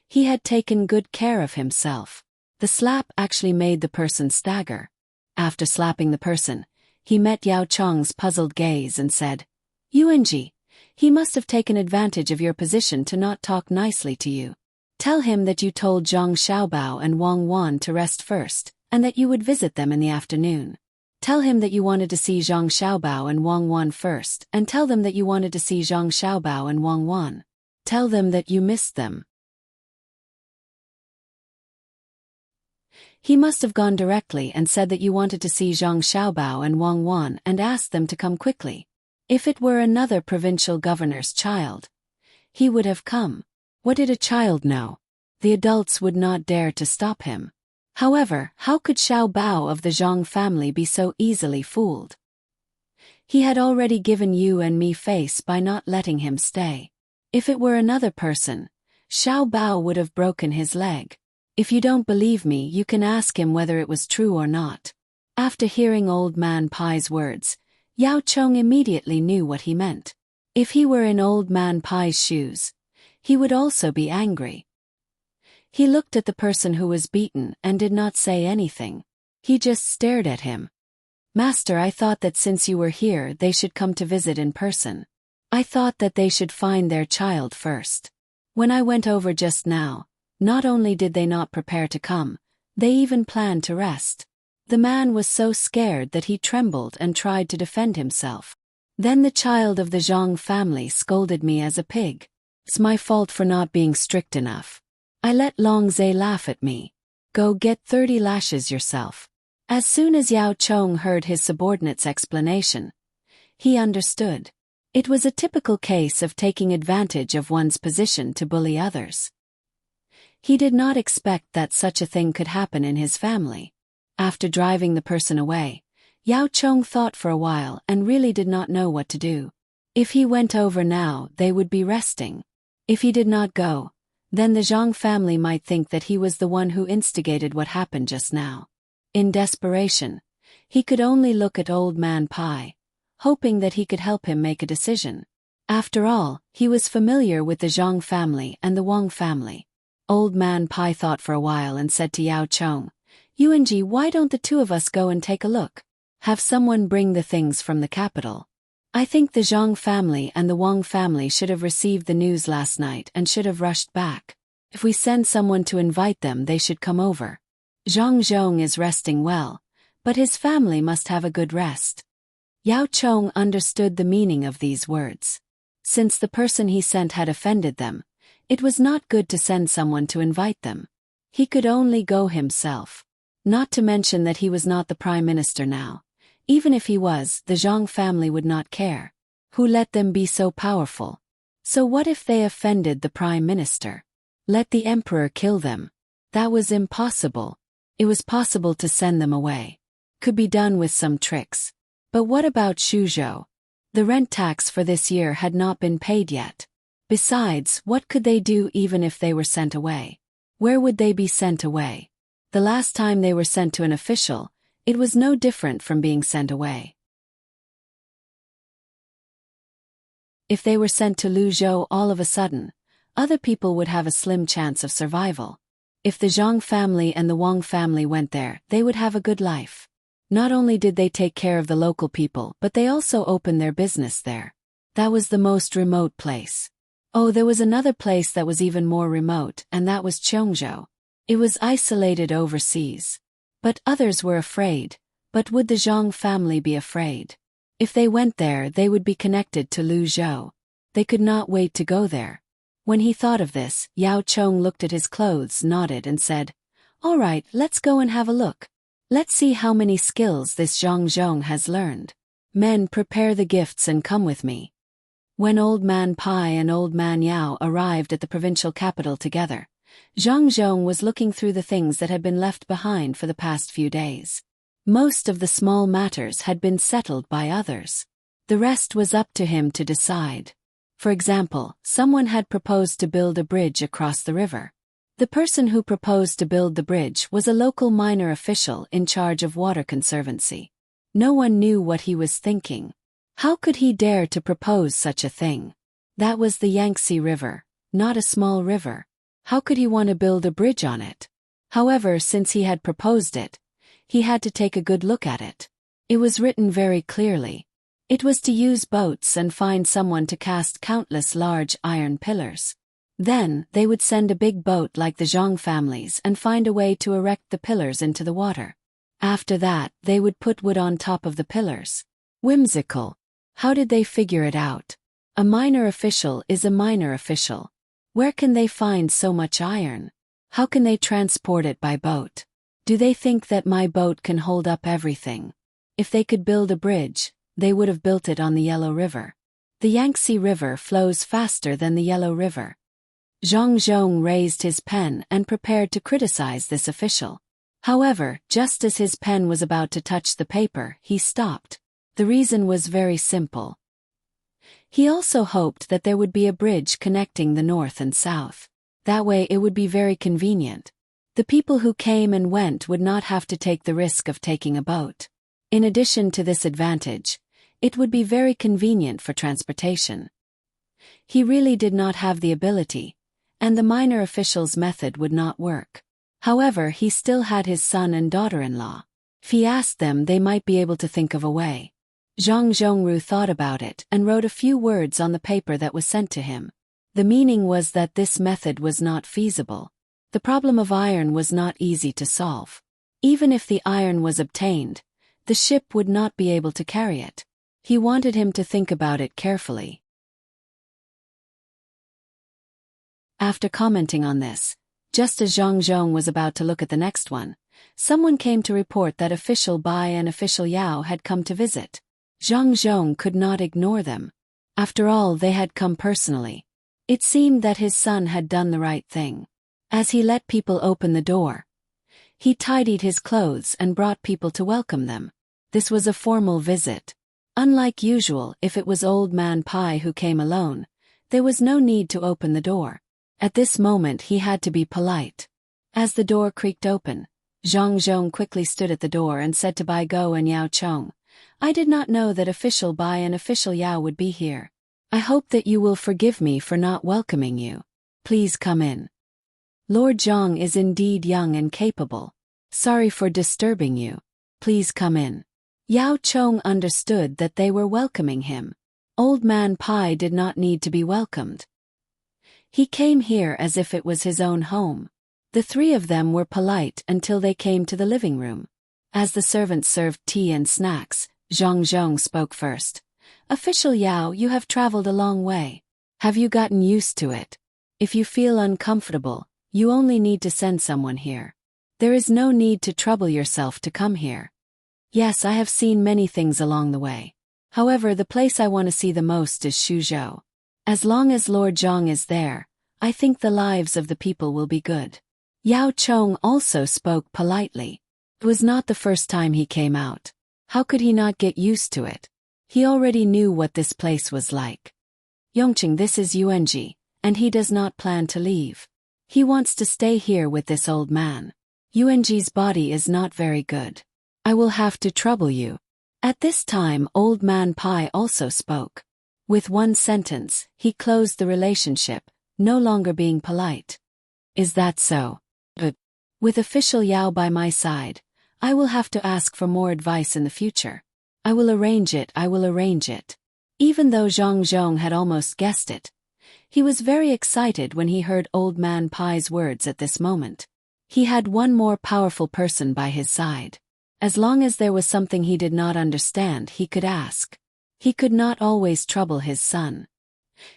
He had taken good care of himself. The slap actually made the person stagger. After slapping the person, he met Yao Chong's puzzled gaze and said, "Yuanji, he must have taken advantage of your position to not talk nicely to you. Tell him that you told Zhang Xiaobao and Wang Wan to rest first, and that you would visit them in the afternoon. Tell him that you wanted to see Zhang Xiaobao and Wang Wan first, and tell them that you wanted to see Zhang Xiaobao and Wang Wan. Tell them that you missed them." He must have gone directly and said that you wanted to see Zhang Xiaobao and Wang Wan and asked them to come quickly. If it were another provincial governor's child, he would have come. What did a child know? The adults would not dare to stop him. However, how could Xiao Bao of the Zhang family be so easily fooled? He had already given you and me face by not letting him stay. If it were another person, Xiao Bao would have broken his leg. If you don't believe me, you can ask him whether it was true or not. After hearing Old Man Pai's words, Yao Chong immediately knew what he meant. If he were in Old Man Pai's shoes, he would also be angry. He looked at the person who was beaten and did not say anything. He just stared at him. "Master, I thought that since you were here they should come to visit in person. I thought that they should find their child first. When I went over just now, not only did they not prepare to come, they even planned to rest." The man was so scared that he trembled and tried to defend himself. "Then the child of the Zhang family scolded me as a pig. It's my fault for not being strict enough. I let Long Zhe laugh at me. Go get 30 lashes yourself." As soon as Yao Chong heard his subordinate's explanation, he understood. It was a typical case of taking advantage of one's position to bully others. He did not expect that such a thing could happen in his family. After driving the person away, Yao Chong thought for a while and really did not know what to do. If he went over now, they would be resting. If he did not go, then the Zhang family might think that he was the one who instigated what happened just now. In desperation, he could only look at Old Man Pai, hoping that he could help him make a decision. After all, he was familiar with the Zhang family and the Wang family. Old Man Pai thought for a while and said to Yao Chong, "Yuanji, why don't the two of us go and take a look? Have someone bring the things from the capital. I think the Zhang family and the Wang family should have received the news last night and should have rushed back. If we send someone to invite them, they should come over. Zhang Zhong is resting well, but his family must have a good rest." Yao Chong understood the meaning of these words. Since the person he sent had offended them, it was not good to send someone to invite them. He could only go himself. Not to mention that he was not the prime minister now. Even if he was, the Zhang family would not care. Who let them be so powerful? So what if they offended the prime minister? Let the emperor kill them. That was impossible. It was possible to send them away. Could be done with some tricks. But what about Shuzhou? The rent tax for this year had not been paid yet. Besides, what could they do even if they were sent away? Where would they be sent away? The last time they were sent to an official, it was no different from being sent away. If they were sent to Luzhou all of a sudden, other people would have a slim chance of survival. If the Zhang family and the Wang family went there, they would have a good life. Not only did they take care of the local people, but they also opened their business there. That was the most remote place. Oh, there was another place that was even more remote, and that was Cheongzhou. It was isolated overseas. But others were afraid. But would the Zhang family be afraid? If they went there, they would be connected to Luzhou. They could not wait to go there. When he thought of this, Yao Chong looked at his clothes, nodded and said, "All right, let's go and have a look. Let's see how many skills this Zhang Zhong has learned. Men, prepare the gifts and come with me." When Old Man Pai and Old Man Yao arrived at the provincial capital together, Zhang Zhong was looking through the things that had been left behind for the past few days. Most of the small matters had been settled by others. The rest was up to him to decide. For example, someone had proposed to build a bridge across the river. The person who proposed to build the bridge was a local minor official in charge of water conservancy. No one knew what he was thinking. How could he dare to propose such a thing? That was the Yangtze River, not a small river. How could he want to build a bridge on it? However, since he had proposed it, he had to take a good look at it. It was written very clearly. It was to use boats and find someone to cast countless large iron pillars. Then, they would send a big boat like the Zhang families and find a way to erect the pillars into the water. After that, they would put wood on top of the pillars. Whimsical. How did they figure it out? A minor official is a minor official. Where can they find so much iron? How can they transport it by boat? Do they think that my boat can hold up everything? If they could build a bridge, they would have built it on the Yellow River. The Yangtze River flows faster than the Yellow River. Zhang Zhong raised his pen and prepared to criticize this official. However, just as his pen was about to touch the paper, he stopped. The reason was very simple. He also hoped that there would be a bridge connecting the north and south. That way it would be very convenient. The people who came and went would not have to take the risk of taking a boat. In addition to this advantage, it would be very convenient for transportation. He really did not have the ability, and the minor official's method would not work. However, he still had his son and daughter-in-law. If he asked them, they might be able to think of a way. Zhang Zhongru thought about it and wrote a few words on the paper that was sent to him. The meaning was that this method was not feasible. The problem of iron was not easy to solve. Even if the iron was obtained, the ship would not be able to carry it. He wanted him to think about it carefully. After commenting on this, just as Zhang Zhong was about to look at the next one, someone came to report that official Bai and official Yao had come to visit. Zhang Zhong could not ignore them. After all, they had come personally. It seemed that his son had done the right thing. As he let people open the door, he tidied his clothes and brought people to welcome them. This was a formal visit. Unlike usual, if it was Old Man Pai who came alone, there was no need to open the door. At this moment he had to be polite. As the door creaked open, Zhang Zhong quickly stood at the door and said to Bai Go and Yao Chong, "I did not know that official Bai and official Yao would be here. I hope that you will forgive me for not welcoming you. Please come in. Lord Zhang is indeed young and capable. Sorry for disturbing you. Please come in." Yao Chong understood that they were welcoming him. Old Man Pai did not need to be welcomed. He came here as if it was his own home. The three of them were polite until they came to the living room. As the servants served tea and snacks, Zhang Zhong spoke first. "Official Yao, you have traveled a long way. Have you gotten used to it? If you feel uncomfortable, you only need to send someone here. There is no need to trouble yourself to come here." "Yes, I have seen many things along the way. However, the place I want to see the most is Shuzhou. As long as Lord Zhang is there, I think the lives of the people will be good." Yao Chong also spoke politely. It was not the first time he came out. How could he not get used to it? He already knew what this place was like. "Yongqing, this is Yuanji, and he does not plan to leave. He wants to stay here with this old man. Yuanji's body is not very good. I will have to trouble you." At this time, Old Man Pai also spoke. With one sentence, he closed the relationship, no longer being polite. "Is that so? But with official Yao by my side, I will have to ask for more advice in the future. I will arrange it. Even though Zhang Zhong had almost guessed it, he was very excited when he heard Old Man Pai's words at this moment. He had one more powerful person by his side. As long as there was something he did not understand, he could ask. He could not always trouble his son.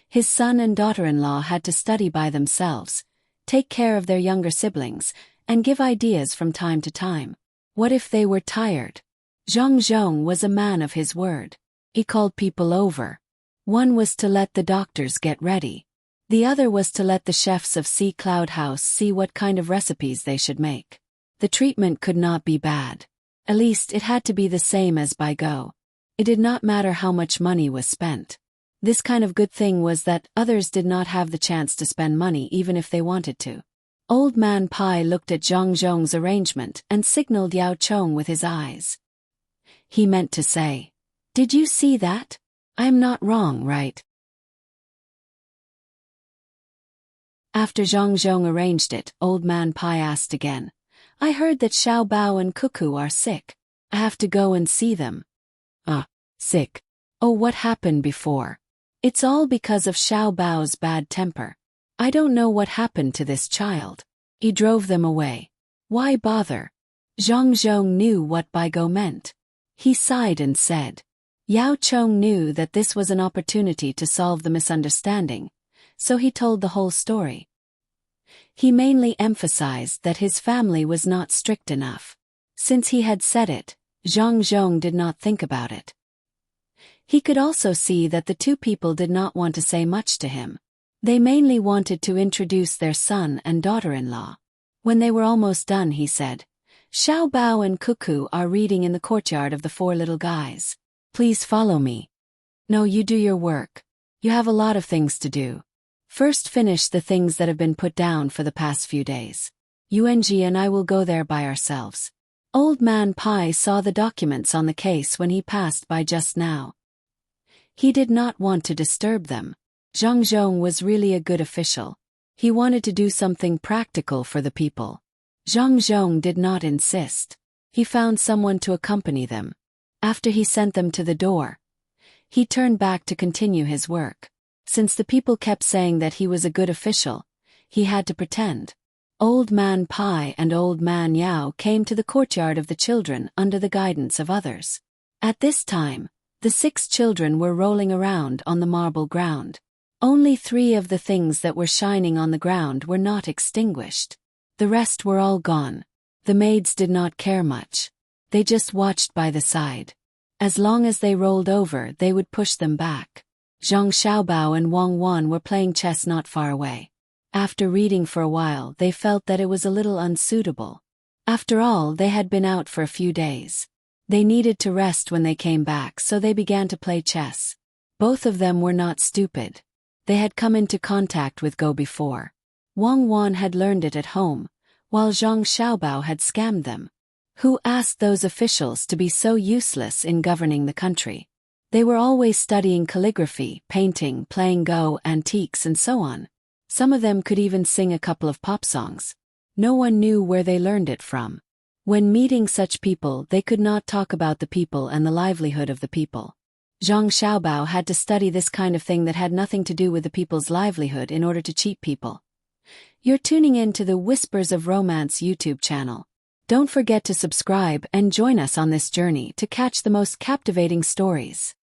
His son and daughter-in-law had to study by themselves, take care of their younger siblings, and give ideas from time to time. What if they were tired? Zhang Zhong was a man of his word. He called people over. One was to let the doctors get ready. The other was to let the chefs of Sea Cloud House see what kind of recipes they should make. The treatment could not be bad. At least it had to be the same as by Go. It did not matter how much money was spent. This kind of good thing was that others did not have the chance to spend money even if they wanted to. Old Man Pai looked at Zhang Zhong's arrangement and signaled Yao Chong with his eyes. He meant to say, "Did you see that? I'm not wrong, right?" After Zhang Zhong arranged it, Old Man Pai asked again, "I heard that Xiao Bao and Cuckoo are sick. I have to go and see them." Sick. Oh, what happened before? It's all because of Xiao Bao's bad temper. I don't know what happened to this child. He drove them away. Why bother? Zhang Zhong knew what Bai Go meant. He sighed and said. Yao Chong knew that this was an opportunity to solve the misunderstanding, so he told the whole story. He mainly emphasized that his family was not strict enough. Since he had said it, Zhang Zhong did not think about it. He could also see that the two people did not want to say much to him. They mainly wanted to introduce their son and daughter-in-law. When they were almost done, he said, "Xiao Bao and Cuckoo are reading in the courtyard of the Four Little Guys. Please follow me." "No, you do your work. You have a lot of things to do. First finish the things that have been put down for the past few days. Yuanji and I will go there by ourselves." Old Man Pai saw the documents on the case when he passed by just now. He did not want to disturb them. Zhang Zhong was really a good official. He wanted to do something practical for the people. Zhang Zhong did not insist. He found someone to accompany them. After he sent them to the door, he turned back to continue his work. Since the people kept saying that he was a good official, he had to pretend. Old Man Pai and Old Man Yao came to the courtyard of the children under the guidance of others. At this time, the 6 children were rolling around on the marble ground. Only 3 of the things that were shining on the ground were not extinguished. The rest were all gone. The maids did not care much. They just watched by the side. As long as they rolled over, they would push them back. Zhang Xiaobao and Wang Wan were playing chess not far away. After reading for a while, they felt that it was a little unsuitable. After all, they had been out for a few days. They needed to rest when they came back, so they began to play chess. Both of them were not stupid. They had come into contact with Go before. Wang Wan had learned it at home, while Zhang Xiaobao had scammed them. Who asked those officials to be so useless in governing the country? They were always studying calligraphy, painting, playing Go, antiques, and so on. Some of them could even sing a couple of pop songs. No one knew where they learned it from. When meeting such people, they could not talk about the people and the livelihood of the people. Zhang Xiaobao had to study this kind of thing that had nothing to do with the people's livelihood in order to cheat people. You're tuning in to the Whispers of Romance YouTube channel. Don't forget to subscribe and join us on this journey to catch the most captivating stories.